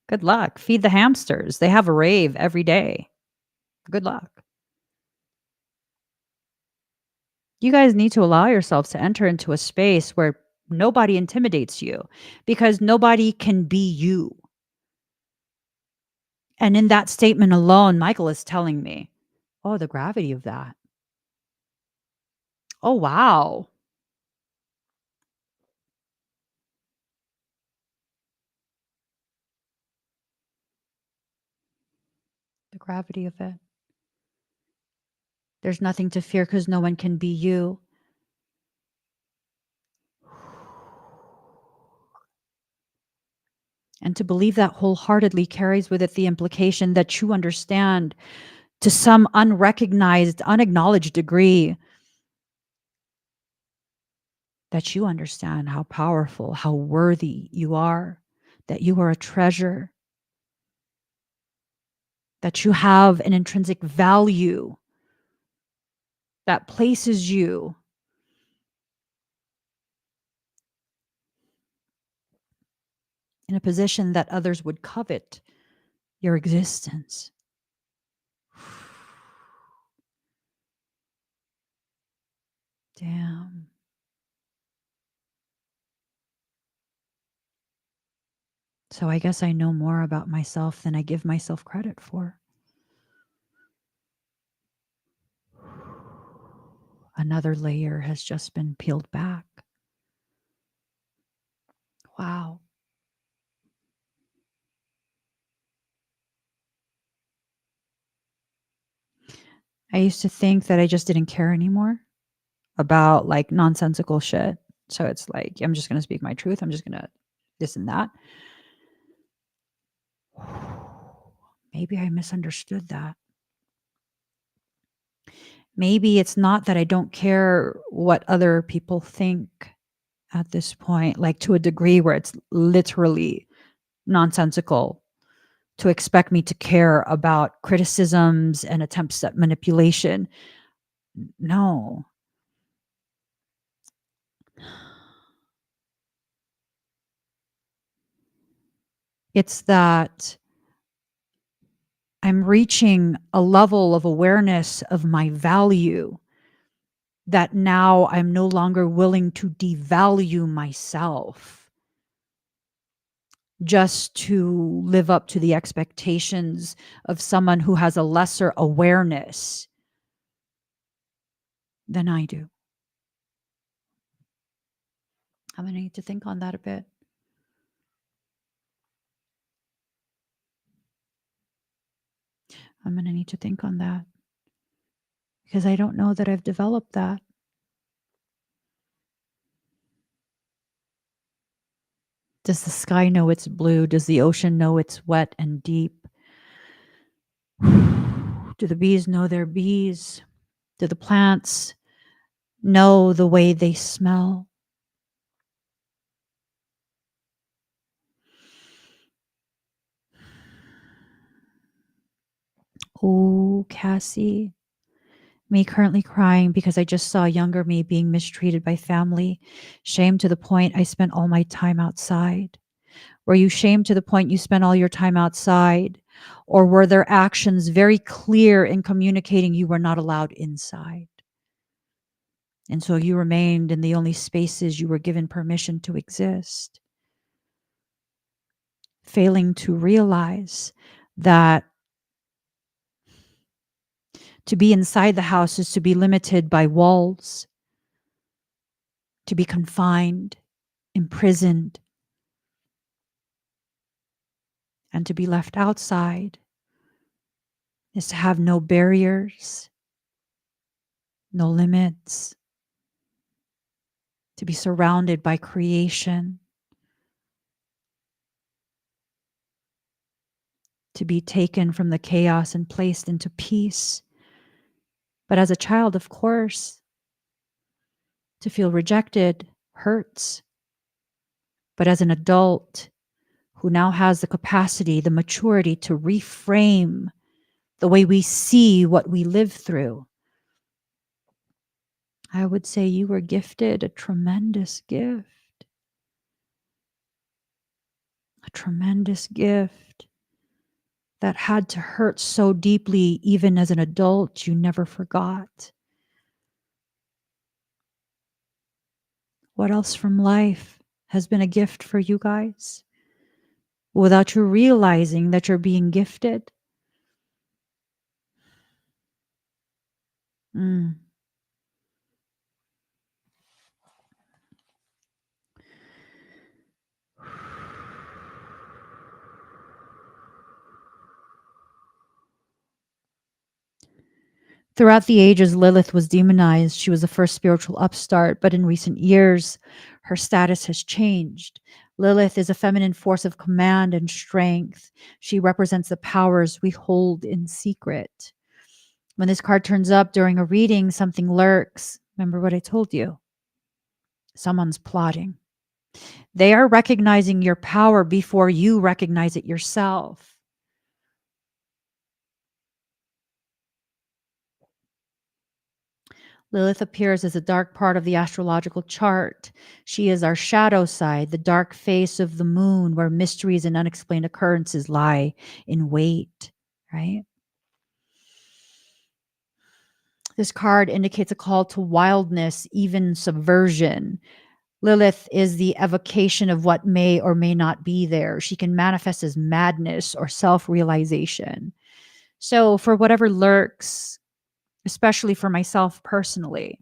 A: Good luck. Feed the hamsters. They have a rave every day. Good luck. You guys need to allow yourselves to enter into a space where nobody intimidates you, because nobody can be you. And in that statement alone, Michael is telling me, oh, the gravity of that. Oh, wow. The gravity of it. There's nothing to fear because no one can be you. And to believe that wholeheartedly carries with it the implication that you understand, to some unrecognized, unacknowledged degree, that you understand how powerful, how worthy you are, that you are a treasure, that you have an intrinsic value that places you in a position that others would covet your existence. Damn. So I guess I know more about myself than I give myself credit for. Another layer has just been peeled back. Wow. I used to think that I just didn't care anymore about like nonsensical shit. So it's like, I'm just going to speak my truth. I'm just going to this and that. Maybe I misunderstood that. Maybe it's not that I don't care what other people think at this point, like to a degree where it's literally nonsensical to expect me to care about criticisms and attempts at manipulation. No. It's that I'm reaching a level of awareness of my value that now I'm no longer willing to devalue myself just to live up to the expectations of someone who has a lesser awareness than I do. I'm going to need to think on that a bit. I'm going to need to think on that, because I don't know that I've developed that. Does the sky know it's blue? Does the ocean know it's wet and deep? Do the bees know they're bees? Do the plants know the way they smell? Oh, Cassie, me currently crying because I just saw younger me being mistreated by family. Shame to the point I spent all my time outside. Were you shamed to the point you spent all your time outside? Or were their actions very clear in communicating you were not allowed inside? And so you remained in the only spaces you were given permission to exist, failing to realize that to be inside the house is to be limited by walls, to be confined, imprisoned, and to be left outside is to have no barriers, no limits, to be surrounded by creation, to be taken from the chaos and placed into peace. But as a child, of course, to feel rejected hurts. But as an adult who now has the capacity, the maturity to reframe the way we see what we live through, I would say you were gifted a tremendous gift. A tremendous gift that had to hurt so deeply, even as an adult, you never forgot. What else from life has been a gift for you guys without you realizing that you're being gifted? Mm. Throughout the ages, Lilith was demonized. She was the first spiritual upstart, but in recent years, her status has changed. Lilith is a feminine force of command and strength. She represents the powers we hold in secret. When this card turns up during a reading, something lurks. Remember what I told you? Someone's plotting. They are recognizing your power before you recognize it yourself. Lilith appears as a dark part of the astrological chart. She is our shadow side, the dark face of the moon where mysteries and unexplained occurrences lie in wait, right? This card indicates a call to wildness, even subversion. Lilith is the evocation of what may or may not be there. She can manifest as madness or self-realization. So for whatever lurks, especially for myself personally,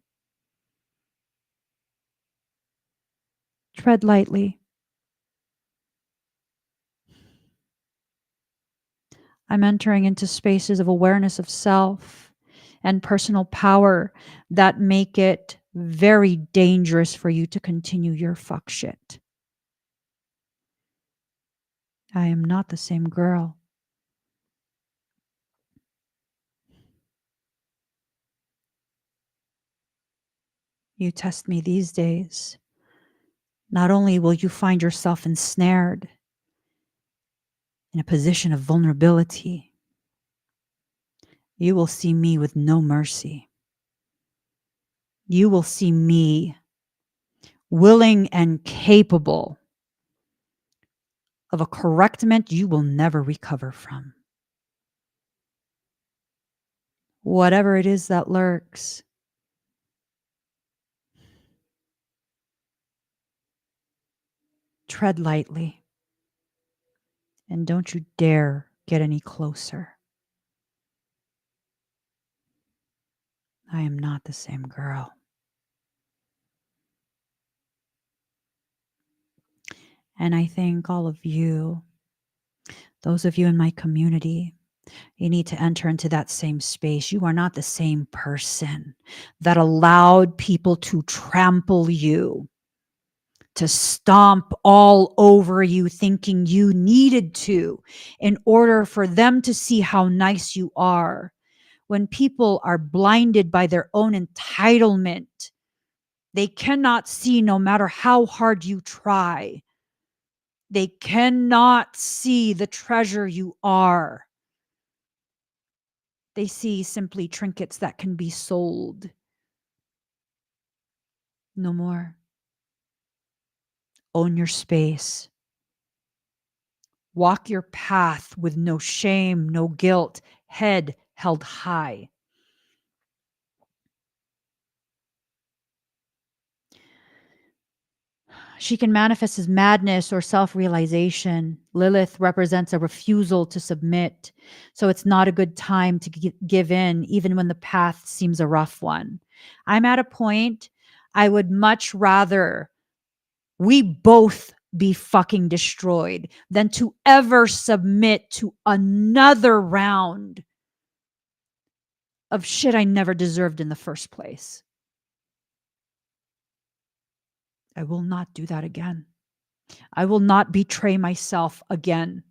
A: tread lightly. I'm entering into spaces of awareness of self and personal power that make it very dangerous for you to continue your fuck shit. I am not the same girl. You test me these days. Not only will you find yourself ensnared in a position of vulnerability, you will see me with no mercy. You will see me willing and capable of a correctment you will never recover from. Whatever it is that lurks, tread lightly and don't you dare get any closer. I am not the same girl. And I think all of you, those of you in my community, you need to enter into that same space. You are not the same person that allowed people to trample you, to stomp all over you, thinking you needed to in order for them to see how nice you are. When people are blinded by their own entitlement, they cannot see no matter how hard you try. They cannot see the treasure you are. They see simply trinkets that can be sold. No more. Own your space. Walk your path with no shame, no guilt, head held high. She can manifest as madness or self-realization. Lilith represents a refusal to submit. So it's not a good time to give in, even when the path seems a rough one. I'm at a point I would much rather we both be fucking destroyed than to ever submit to another round of shit I never deserved in the first place. I will not do that again. I will not betray myself again.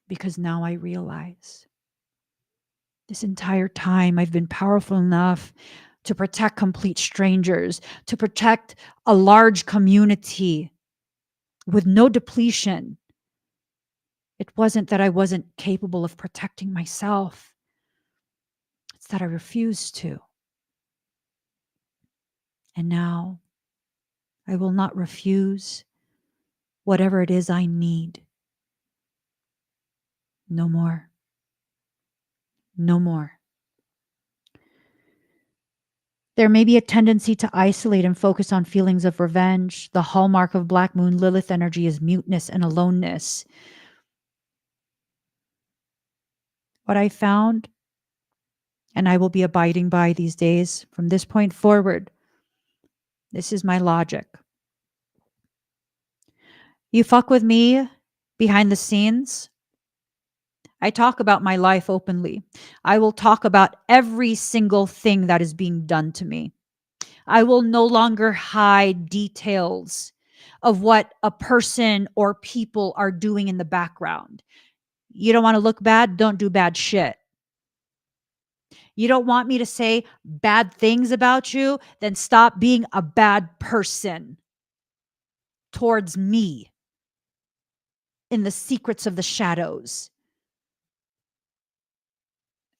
A: Because now I realize this entire time I've been powerful enough to protect complete strangers, to protect a large community with no depletion. It wasn't that I wasn't capable of protecting myself, it's that I refused to. And now I will not refuse whatever it is I need. No more. No more. There may be a tendency to isolate and focus on feelings of revenge. The hallmark of Black Moon Lilith energy is muteness and aloneness. What I found, and I will be abiding by these days from this point forward, this is my logic. You fuck with me behind the scenes, I talk about my life openly. I will talk about every single thing that is being done to me. I will no longer hide details of what a person or people are doing in the background. You don't want to look bad? Don't do bad shit. You don't want me to say bad things about you? Then stop being a bad person towards me in the secrets of the shadows.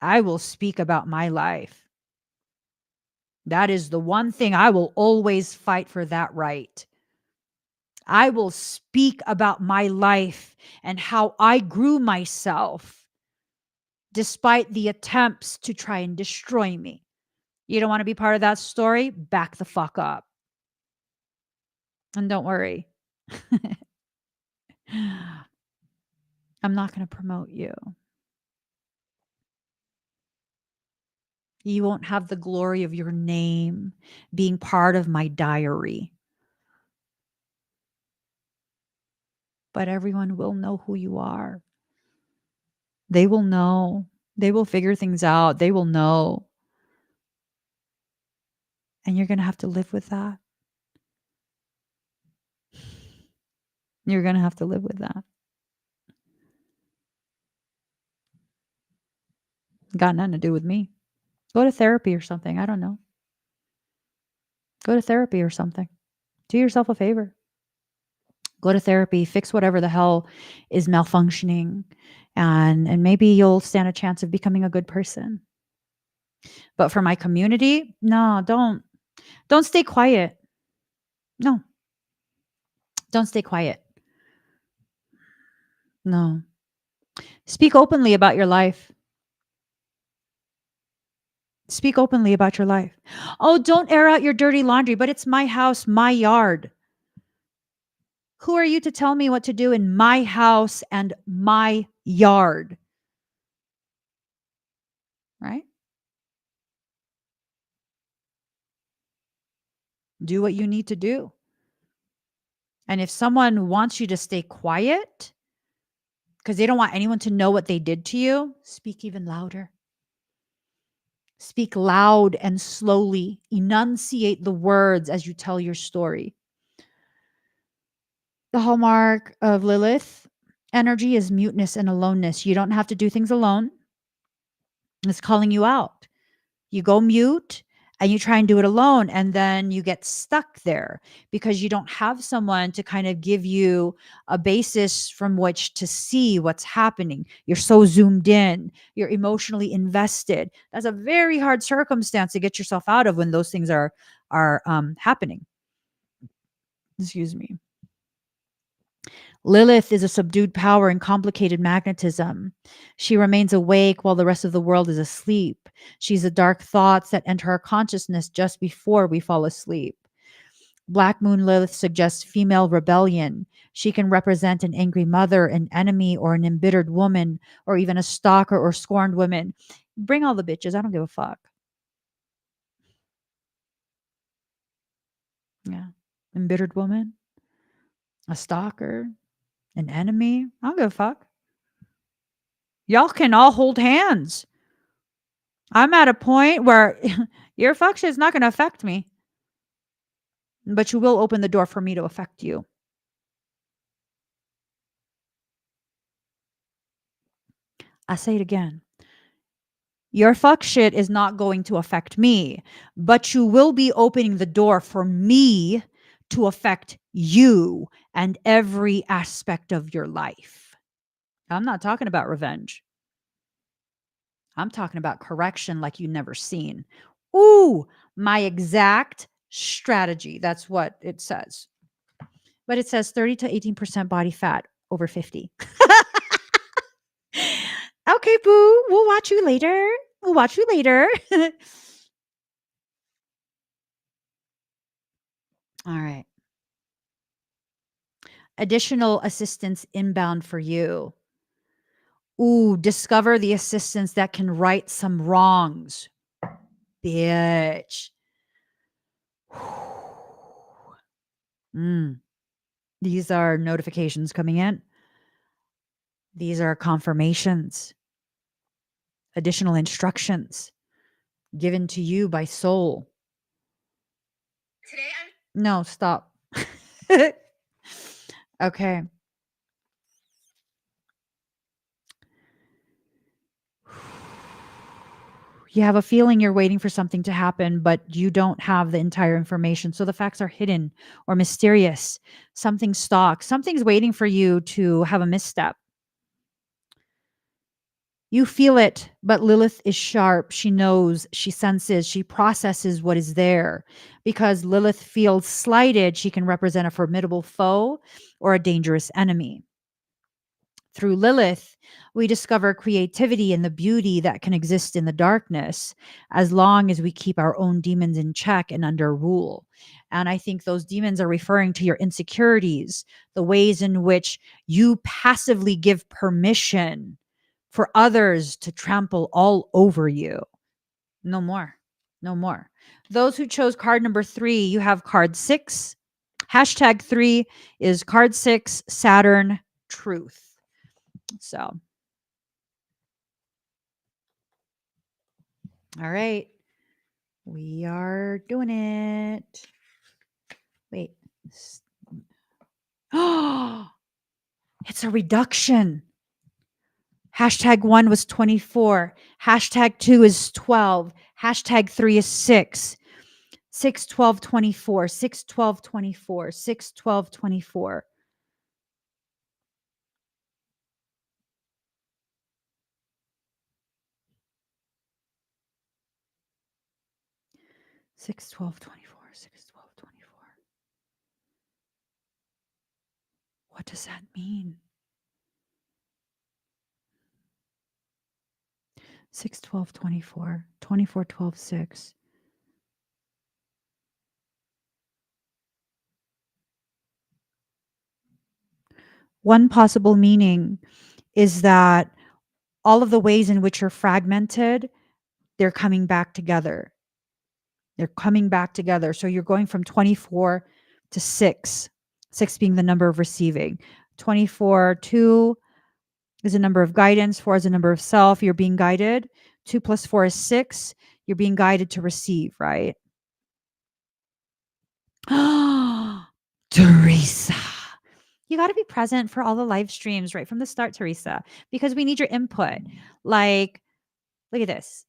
A: I will speak about my life. That is the one thing I will always fight for, that right. I will speak about my life and how I grew myself despite the attempts to try and destroy me. You don't want to be part of that story? Back the fuck up. And don't worry. I'm not going to promote you. You won't have the glory of your name being part of my diary. But everyone will know who you are. They will know. They will figure things out. They will know. And you're going to have to live with that. You're going to have to live with that. Got nothing to do with me. Go to therapy or something. I don't know. Go to therapy or something. Do yourself a favor. Go to therapy, fix whatever the hell is malfunctioning, and maybe you'll stand a chance of becoming a good person. But for my community, no, don't stay quiet. No. Don't stay quiet. No. Speak openly about your life. Speak openly about your life. Oh, don't air out your dirty laundry, but it's my house, my yard. Who are you to tell me what to do in my house and my yard? Right? Do what you need to do. And if someone wants you to stay quiet because they don't want anyone to know what they did to you, speak even louder. Speak loud and slowly. Enunciate the words as you tell your story. The hallmark of Lilith energy is muteness and aloneness. You don't have to do things alone. It's calling you out. You go mute and you try and do it alone, and then you get stuck there because you don't have someone to kind of give you a basis from which to see what's happening. You're so zoomed in, you're emotionally invested. That's a very hard circumstance to get yourself out of when those things are happening. Excuse me. Lilith is a subdued power and complicated magnetism. She remains awake while the rest of the world is asleep. She's the dark thoughts that enter our consciousness just before we fall asleep. Black Moon Lilith suggests female rebellion. She can represent an angry mother, an enemy, or an embittered woman, or even a stalker or scorned woman. Bring all the bitches. I don't give a fuck. Yeah. Embittered woman, a stalker, an enemy. I don't give a fuck. Y'all can all hold hands. I'm at a point where your fuck shit is not going to affect me, but you will open the door for me to affect you. I say it again. Your fuck shit is not going to affect me, but you will be opening the door for me to affect you and every aspect of your life. I'm not talking about revenge. I'm talking about correction like you never seen. Ooh, my exact strategy. That's what it says. But it says 30 to 18% body fat over 50. Okay, boo. We'll watch you later. We'll watch you later. All right. Additional assistance inbound for you. Ooh, discover the assistance that can right some wrongs. Bitch. These are notifications coming in. These are confirmations, additional instructions given to you by soul. No, stop. Okay. You have a feeling you're waiting for something to happen, but you don't have the entire information. So the facts are hidden or mysterious. Something's stalked. Something's waiting for you to have a misstep. You feel it, but Lilith is sharp. She knows, she senses, she processes what is there. Because Lilith feels slighted, she can represent a formidable foe or a dangerous enemy. Through Lilith, we discover creativity and the beauty that can exist in the darkness as long as we keep our own demons in check and under rule. And I think those demons are referring to your insecurities, the ways in which you passively give permission for others to trample all over you. No more. No more. Those who chose card number 3, you have card 6. Hashtag 3 is card 6, Saturn, truth. So, all right. We are doing it. Wait. Oh, it's a reduction. Hashtag 1 was 24. Hashtag 2 is 12. Hashtag 3 is 6. 6, 12, 24. 6, 12, 24. 6, 12, 24. Six, 12, 24, 6, 12, 24. What does that mean? 6, 12, 24, 24, 12, 6. One possible meaning is that all of the ways in which you're fragmented, they're coming back together. They're coming back together. So you're going from 24 to 6, 6 being the number of receiving. 24, 2 is a number of guidance, 4 is a number of self. You're being guided. 2 plus 4 is 6. You're being guided to receive, right? Teresa. You got to be present for all the live streams right from the start, Teresa, because we need your input. Like, look at this.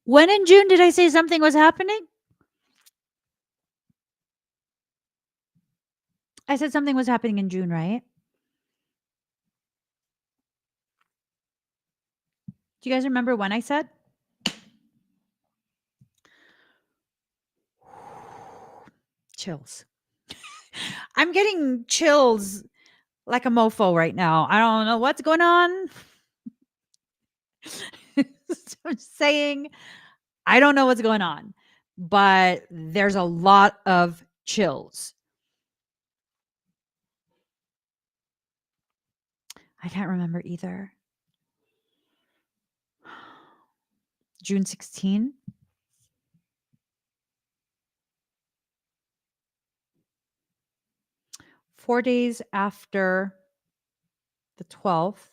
A: When in June did I say something was happening? I said something was happening in June, right? Do you guys remember when I said? Chills. I'm getting chills like a mofo right now. I don't know what's going on. I'm saying I don't know what's going on, but there's a lot of chills. I can't remember either. June 16. 4 days after the 12th.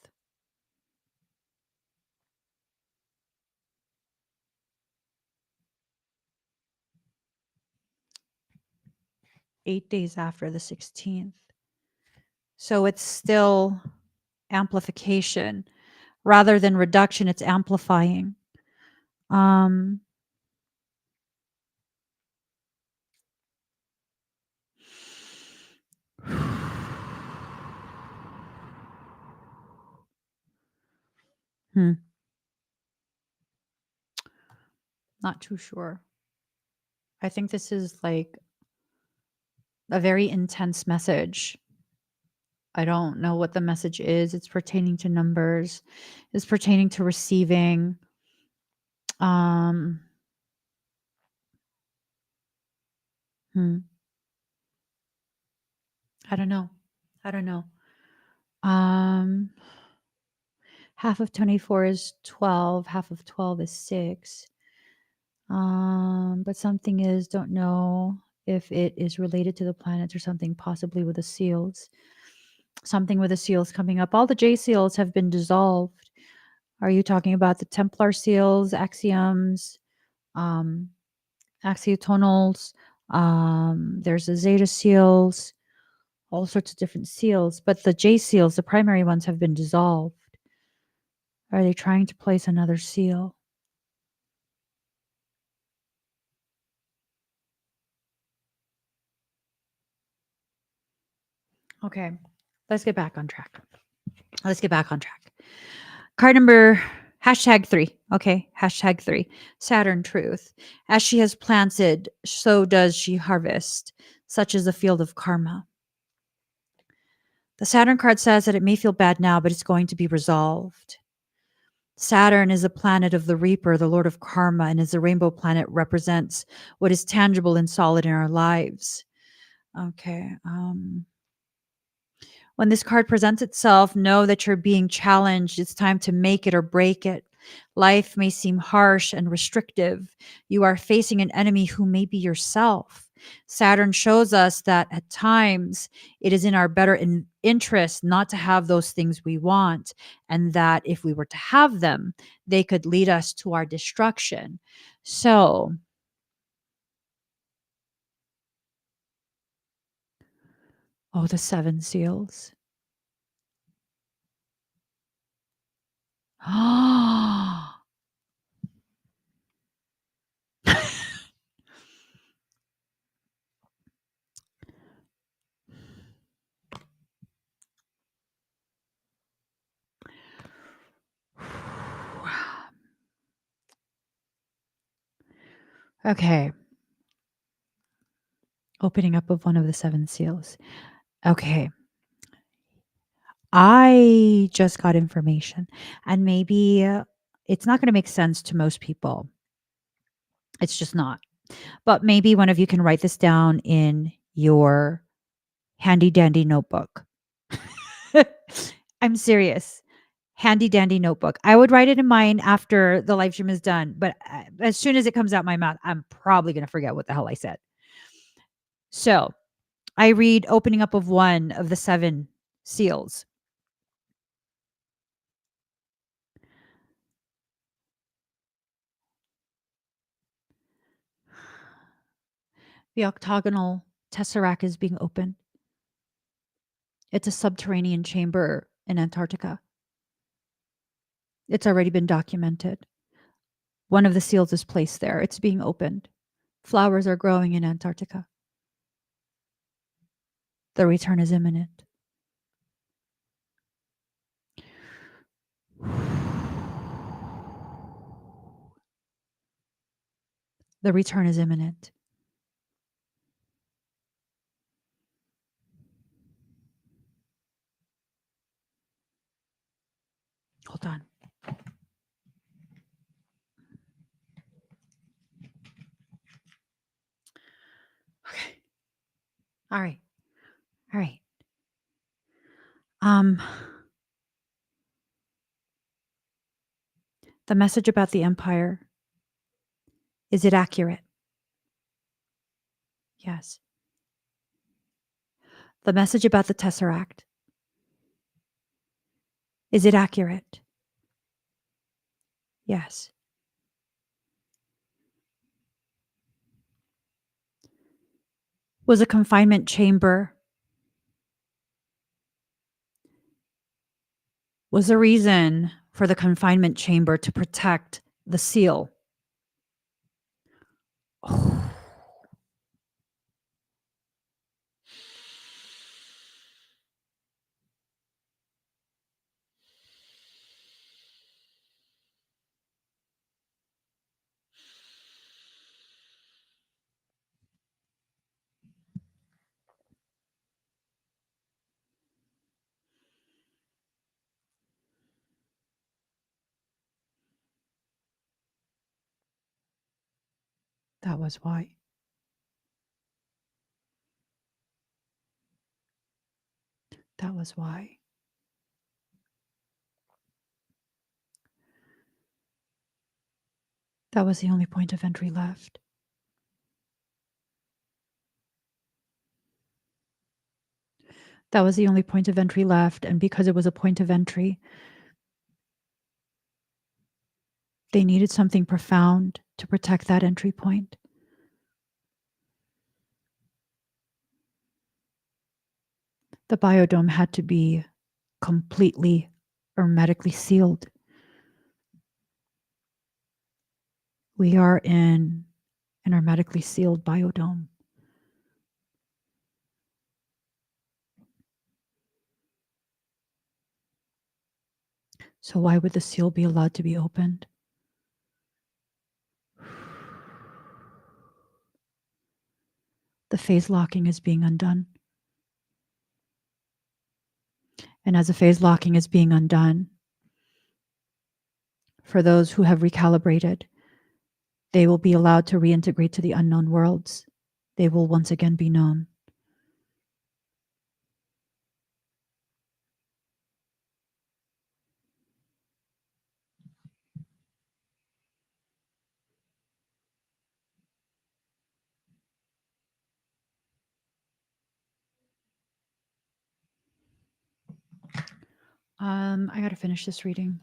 A: Eight days after the 16th. So it's still amplification. Rather than reduction, it's amplifying. Um, hmm. Not too sure. I think this is like a very intense message. I don't know what the message is. It's pertaining to numbers. It's pertaining to receiving. Um, hmm. I don't know. I don't know. Um, half of 24 is 12. Half of 12 is 6. But something is, don't know if it is related to the planets or something, possibly with the seals. Something with the seals coming up. All the J seals have been dissolved. Are you talking about the Templar seals, axioms, um, axiotonals? There's the Zeta seals, all sorts of different seals. But the J seals, the primary ones, have been dissolved. Are they trying to place another seal? Okay, let's get back on track. Card number #3. Okay, #3. Saturn truth. As she has planted, so does she harvest. Such is the field of karma. The Saturn card says that it may feel bad now, but it's going to be resolved. Saturn is a planet of the Reaper, the Lord of Karma, and as a rainbow planet represents what is tangible and solid in our lives. Okay. When this card presents itself, know that you're being challenged. It's time to make it or break it. Life may seem harsh and restrictive. You are facing an enemy who may be yourself. Saturn shows us that at times it is in our better interest not to have those things we want, and that if we were to have them, they could lead us to our destruction. So, oh, the 7 seals. Okay. Opening up of one of the 7 seals. Okay. I just got information, and maybe it's not going to make sense to most people. It's just not. But maybe one of you can write this down in your handy dandy notebook. I'm serious. Handy dandy notebook. I would write it in mine after the live stream is done, but as soon as it comes out my mouth, I'm probably going to forget what the hell I said. So, I read opening up of one of the 7 seals. The octagonal tesseract is being opened. It's a subterranean chamber in Antarctica. It's already been documented. One of the seals is placed there. It's being opened. Flowers are growing in Antarctica. The return is imminent. The return is imminent. Hold on. Okay. All right. All right. The message about the empire, is it accurate? Yes. The message about the Tesseract. Is it accurate? Yes. Was a confinement chamber was the reason for the confinement chamber to protect the seal? Oh, that was why. That was why. That was the only point of entry left. That was the only point of entry left, and because it was a point of entry, they needed something profound to protect that entry point. The biodome had to be completely hermetically sealed. We are in an hermetically sealed biodome. So why would the seal be allowed to be opened? The phase locking is being undone. And as the phase locking is being undone, for those who have recalibrated, they will be allowed to reintegrate to the unknown worlds. They will once again be known. I got to finish this reading.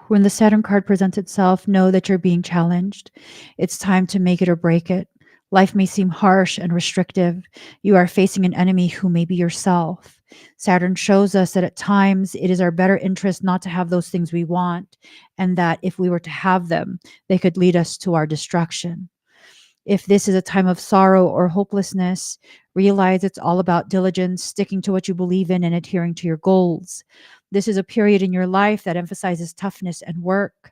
A: When the Saturn card presents itself, know that you're being challenged. It's time to make it or break it. Life may seem harsh and restrictive. You are facing an enemy who may be yourself. Saturn shows us that at times it is our better interest not to have those things we want, and that if we were to have them, they could lead us to our destruction. If this is a time of sorrow or hopelessness, realize it's all about diligence, sticking to what you believe in, and adhering to your goals. This is a period in your life that emphasizes toughness and work.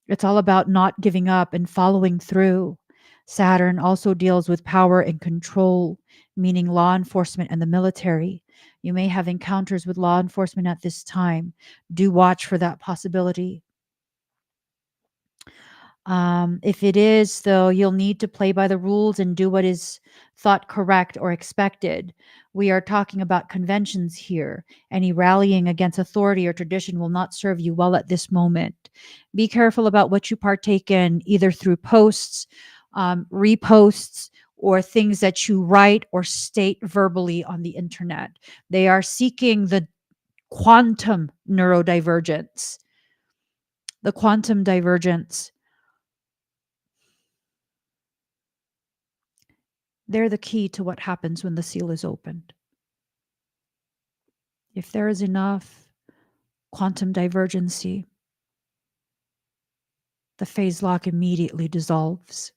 A: It's all about not giving up and following through. Saturn also deals with power and control, meaning law enforcement and the military. You may have encounters with law enforcement at this time. Do watch for that possibility. If it is, though, you'll need to play by the rules and do what is thought correct or expected. We are talking about conventions here. Any rallying against authority or tradition will not serve you well at this moment. Be careful about what you partake in, either through posts, reposts, or things that you write or state verbally on the internet. They are seeking the quantum neurodivergence. The quantum divergence. They're the key to what happens when the seal is opened. If there is enough quantum divergency, the phase lock immediately dissolves.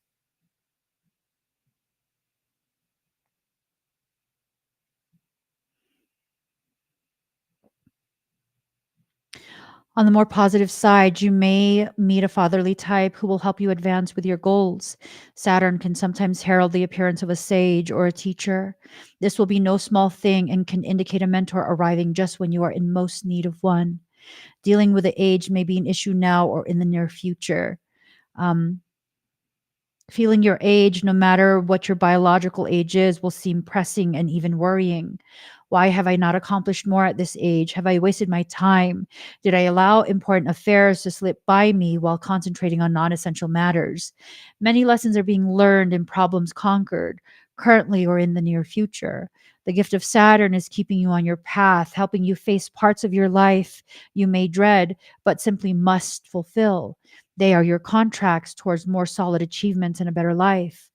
A: On the more positive side, you may meet a fatherly type who will help you advance with your goals. Saturn can sometimes herald the appearance of a sage or a teacher. This will be no small thing and can indicate a mentor arriving just when you are in most need of one. Dealing with the age may be an issue now or in the near future. Feeling your age, no matter what your biological age is, will seem pressing and even worrying. Why have I not accomplished more at this age? Have I wasted my time? Did I allow important affairs to slip by me while concentrating on non essential matters? Many lessons are being learned and problems conquered, currently or in the near future. The gift of Saturn is keeping you on your path, helping you face parts of your life you may dread, but simply must fulfill. They are your contracts towards more solid achievements and a better life.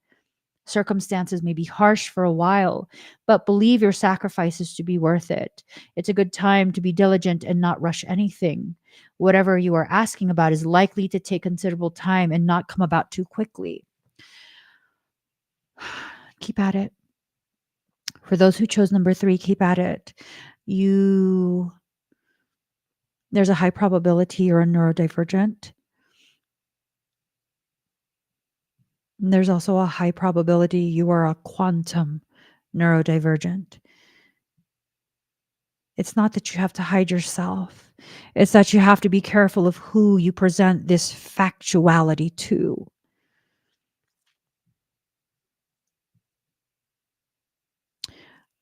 A: Circumstances may be harsh for a while, but believe your sacrifices to be worth it. It's a good time to be diligent and not rush anything. Whatever you are asking about is likely to take considerable time and not come about too quickly. Keep at it. For those who chose number 3, keep at it. There's a high probability you're a neurodivergent. And there's also a high probability you are a quantum neurodivergent. It's not that you have to hide yourself. It's that you have to be careful of who you present this factuality to.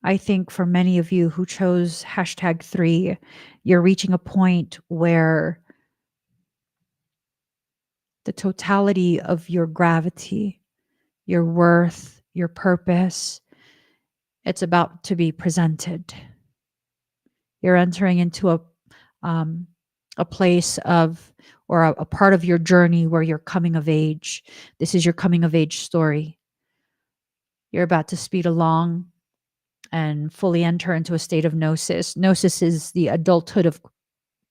A: I think for many of you who chose hashtag 3, you're reaching a point where the totality of your gravity, your worth, your purpose, it's about to be presented. You're entering into a place of, or a part of your journey where you're coming of age. This is your coming of age story. You're about to speed along and fully enter into a state of gnosis. Gnosis is the adulthood of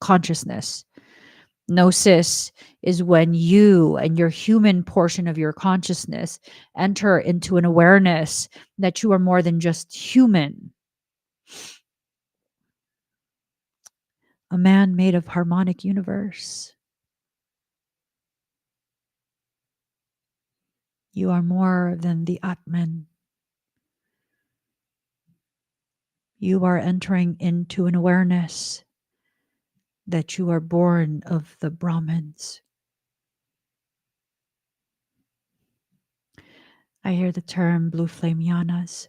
A: consciousness. Gnosis is when you and your human portion of your consciousness enter into an awareness that you are more than just human. A man made of harmonic universe. You are more than the Atman. You are entering into an awareness that you are born of the Brahmins. I hear the term blue flame yanas.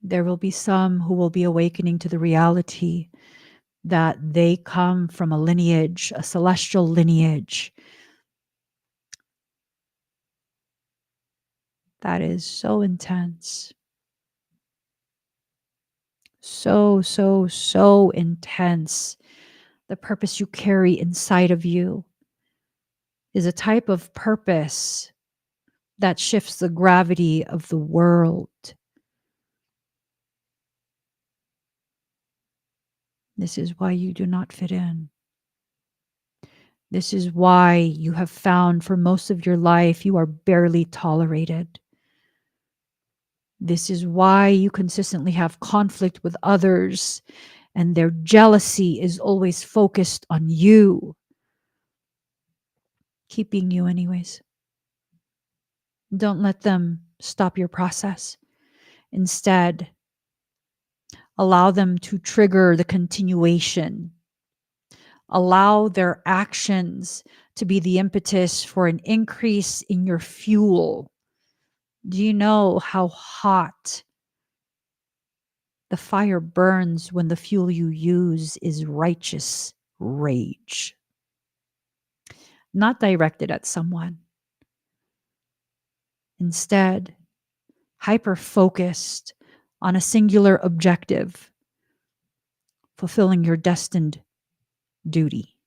A: There will be some who will be awakening to the reality that they come from a lineage, a celestial lineage that is so intense. So intense. The purpose you carry inside of you is a type of purpose that shifts the gravity of the world. This is why you do not fit in. This is why you have found for most of your life you are barely tolerated. This is why you consistently have conflict with others and their jealousy is always focused on you, keeping you anyways. Don't let them stop your process. Instead, allow them to trigger the continuation. Allow their actions to be the impetus for an increase in your fuel. Do you know how hot the fire burns when the fuel you use is righteous rage? Not directed at someone. Instead, hyper focused on a singular objective, fulfilling your destined duty,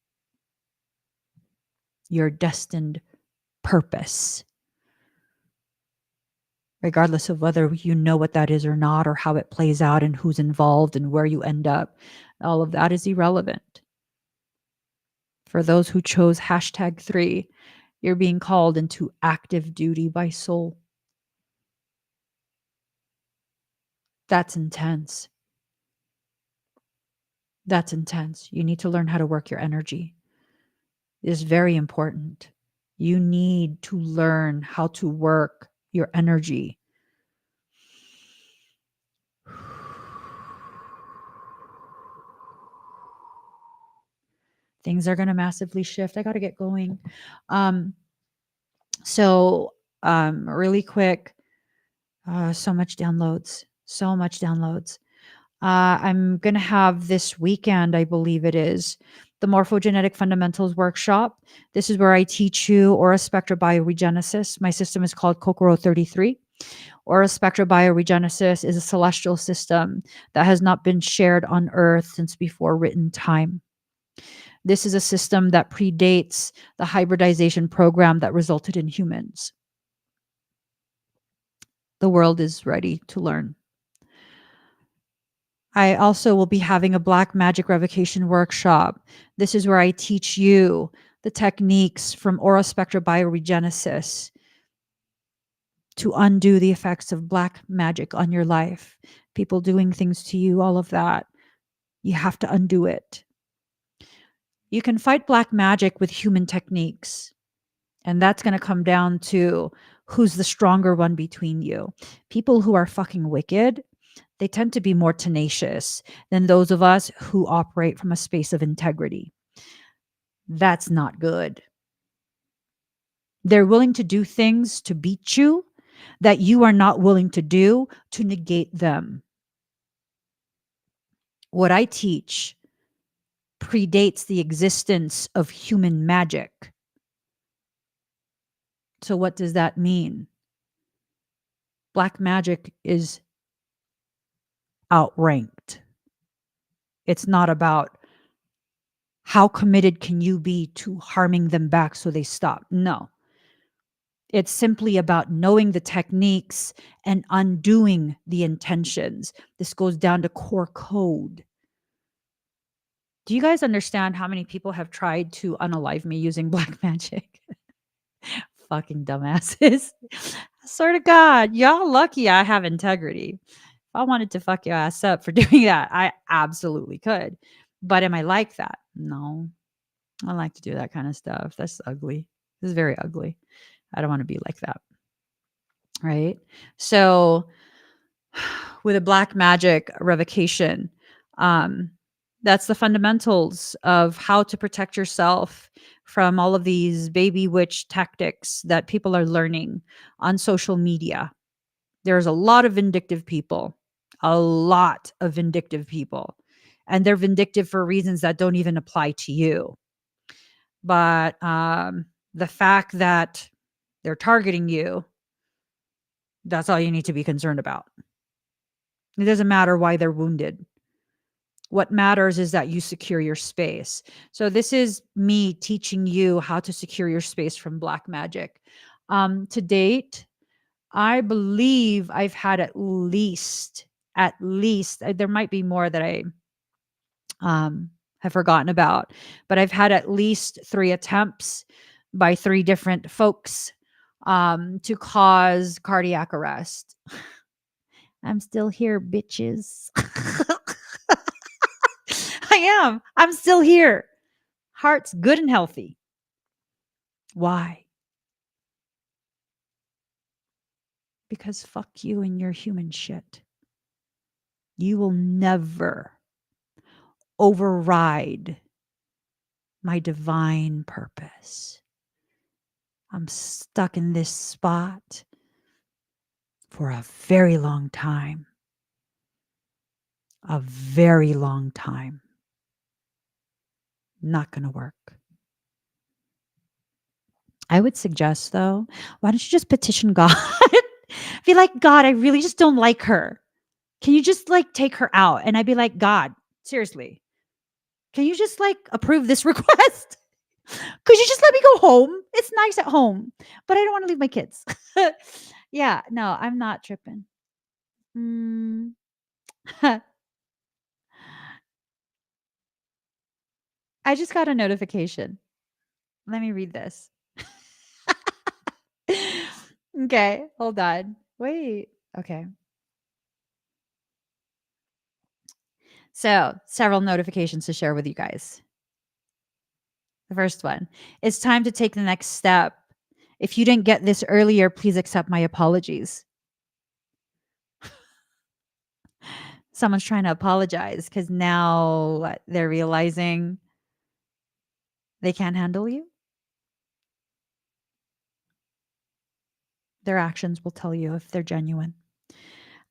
A: your destined purpose, regardless of whether you know what that is or not, or how it plays out and who's involved and where you end up. All of that is irrelevant. For those who chose hashtag 3, you're being called into active duty by soul. That's intense. That's intense. You need to learn how to work your energy. It is very important. You need to learn how to work your energy. Things are going to massively shift. I got to get going. So, really quick, so much downloads, so much downloads. I'm going to have this weekend, I believe it is, the Morphogenetic Fundamentals Workshop. This is where I teach you Aura Spectra Bioregenesis. My system is called Kokoro 33. Aura Spectra Bioregenesis is a celestial system that has not been shared on Earth since before written time. This is a system that predates the hybridization program that resulted in humans. The world is ready to learn. I also will be having a black magic revocation workshop. This is where I teach you the techniques from Aura Spectra Bioregenesis to undo the effects of black magic on your life. People doing things to you, all of that. You have to undo it. You can fight black magic with human techniques. And that's going to come down to who's the stronger one between you. People who are fucking wicked, they tend to be more tenacious than those of us who operate from a space of integrity. That's not good. They're willing to do things to beat you that you are not willing to do to negate them. What I teach predates the existence of human magic. So, what does that mean? Black magic is outranked. It's not about how committed can you be to harming them back so they stop. No. It's simply about knowing the techniques and undoing the intentions. This goes down to core code. Do you guys understand how many people have tried to unalive me using black magic? Fucking dumbasses. I swear to God, y'all lucky I have integrity. If I wanted to fuck your ass up for doing that, I absolutely could. But am I like that? No. I like to do that kind of stuff. That's ugly. This is very ugly. I don't want to be like that. Right? So with a black magic revocation, um, that's the fundamentals of how to protect yourself from all of these baby witch tactics that people are learning on social media. There's a lot of vindictive people, a lot of vindictive people, and they're vindictive for reasons that don't even apply to you. But the fact that they're targeting you, that's all you need to be concerned about. It doesn't matter why they're wounded. What matters is that you secure your space. So this is me teaching you how to secure your space from black magic. To date, I believe I've had at least, there might be more that I have forgotten about, but I've had at least 3 attempts by 3 different folks to cause cardiac arrest. I'm still here, bitches. I am. I'm still here. Heart's good and healthy. Why? Because fuck you and your human shit. You will never override my divine purpose. I'm stuck in this spot for a very long time. A very long time. Not going to work. I would suggest, though, why don't you just petition God? Be like, God, I really just don't like her. Can you just like take her out? And I'd be like, God, seriously, can you just like approve this request? Could you just let me go home? It's nice at home, but I don't want to leave my kids. Yeah, no, I'm not tripping. Mm. I just got a notification. Let me read this. Okay, hold on. Wait. Okay. So, several notifications to share with you guys. The first one, it's time to take the next step. If you didn't get this earlier, please accept my apologies. Someone's trying to apologize because now they're realizing they can't handle you. Their actions will tell you if they're genuine.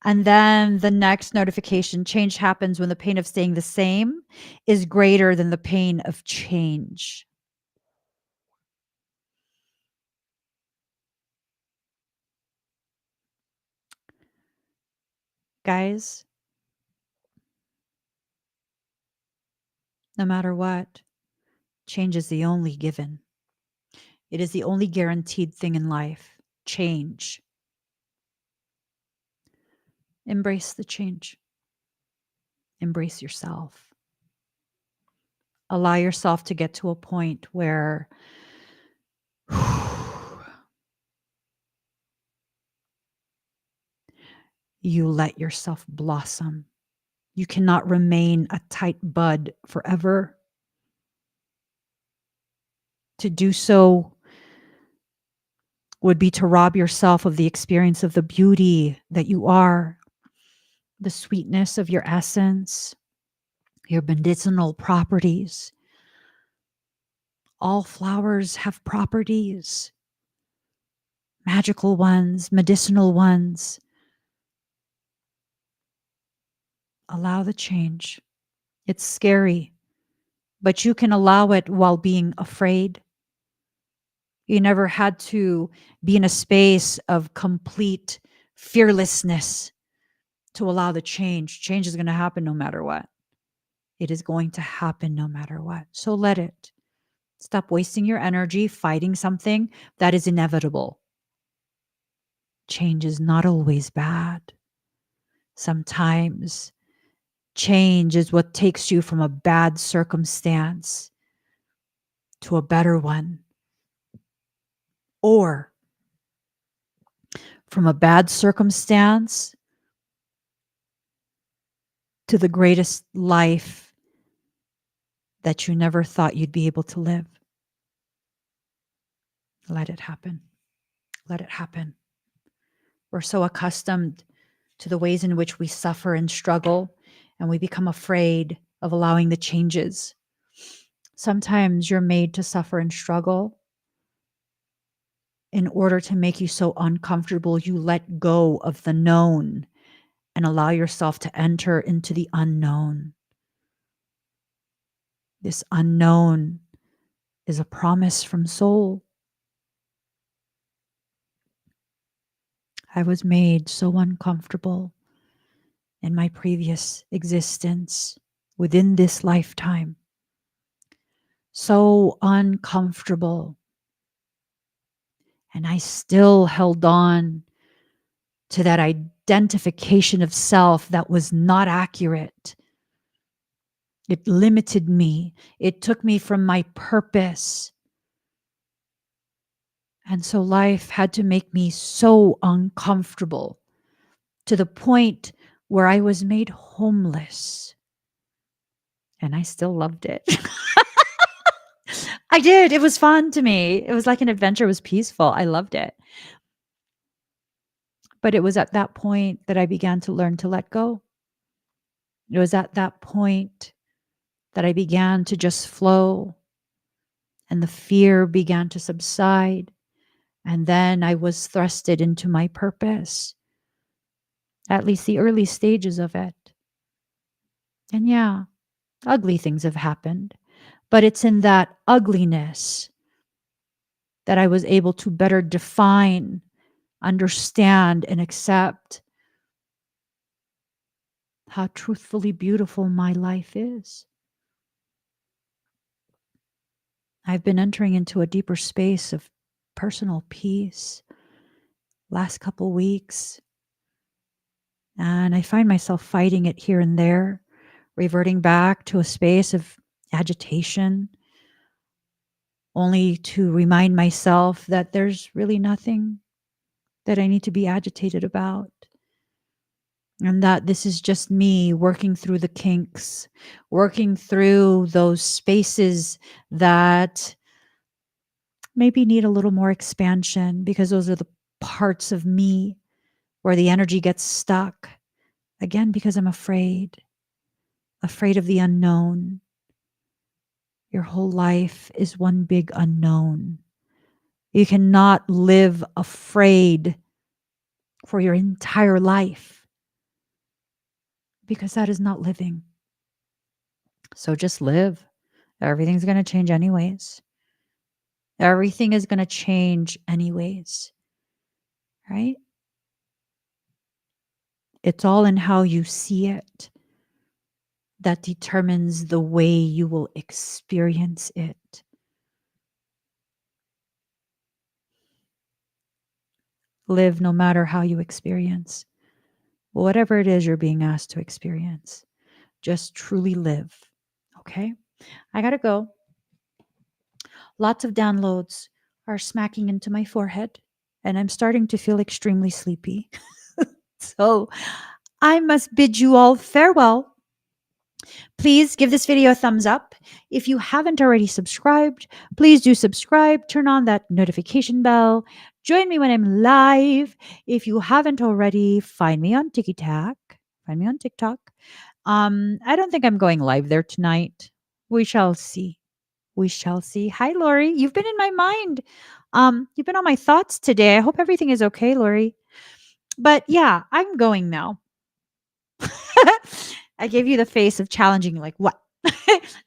A: And then the next notification, change happens when the pain of staying the same is greater than the pain of change. Guys, no matter what, change is the only given. It is the only guaranteed thing in life. Change. Embrace the change. Embrace yourself. Allow yourself to get to a point where you let yourself blossom. You cannot remain a tight bud forever. To do so would be to rob yourself of the experience of the beauty that you are, the sweetness of your essence, your medicinal properties. All flowers have properties, magical ones, medicinal ones. Allow the change. It's scary, but you can allow it while being afraid. You never had to be in a space of complete fearlessness to allow the change. Change is going to happen no matter what. It is going to happen no matter what. So let it. Stop wasting your energy fighting something that is inevitable. Change is not always bad. Sometimes change is what takes you from a bad circumstance to a better one, or from a bad circumstance to the greatest life that you never thought you'd be able to live. Let it happen. Let it happen. We're so accustomed to the ways in which we suffer and struggle, and we become afraid of allowing the changes. Sometimes you're made to suffer and struggle in order to make you so uncomfortable, you let go of the known and allow yourself to enter into the unknown. This unknown is a promise from soul. I was made so uncomfortable in my previous existence, within this lifetime. So uncomfortable. And I still held on to that identification of self that was not accurate. It limited me. It took me from my purpose. And so life had to make me so uncomfortable to the point where I was made homeless. And I still loved it. I did. It was fun to me. It was like an adventure. It was peaceful. I loved it. But it was at that point that I began to learn to let go. It was at that point that I began to just flow, and the fear began to subside. And then I was thrusted into my purpose, at least the early stages of it. And yeah, ugly things have happened, but it's in that ugliness that I was able to better define, understand, and accept how truthfully beautiful my life is. I've been entering into a deeper space of personal peace last couple weeks, and I find myself fighting it here and there, reverting back to a space of agitation, only to remind myself that there's really nothing that I need to be agitated about. And that this is just me working through the kinks, working through those spaces that maybe need a little more expansion, because those are the parts of me where the energy gets stuck. Again, because I'm afraid of the unknown. Your whole life is one big unknown. You cannot live afraid for your entire life, because that is not living. So just live. Everything's going to change anyways. Everything is going to change anyways, right? It's all in how you see it that determines the way you will experience it. Live no matter how you experience whatever it is you're being asked to experience. Just truly live. Okay? I got to go. Lots of downloads are smacking into my forehead, and I'm starting to feel extremely sleepy. So I must bid you all farewell. Please give this video a thumbs up. If you haven't already subscribed, please do subscribe. Turn on that notification bell. Join me when I'm live. If you haven't already, find me on TikTok. Find me on TikTok. I don't think I'm going live there tonight. We shall see. We shall see. Hi, Lori. You've been in my mind. You've been on my thoughts today. I hope everything is okay, Lori. But yeah, I'm going now. I gave you the face of challenging, like, what?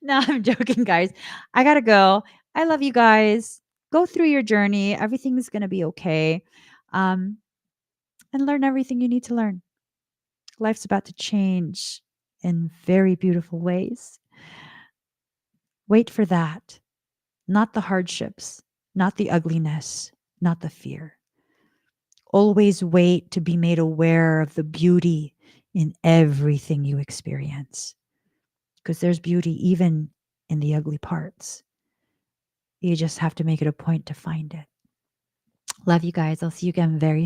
A: No, I'm joking, guys. I gotta go. I love you guys. Go through your journey. Everything's gonna be okay. Um, and learn everything you need to learn. Life's about to change in very beautiful ways. Wait for that. Not the hardships, not the ugliness, not the fear. Always wait to be made aware of the beauty in everything you experience, because there's beauty even in the ugly parts. You just have to make it a point to find it. Love you guys. I'll see you again very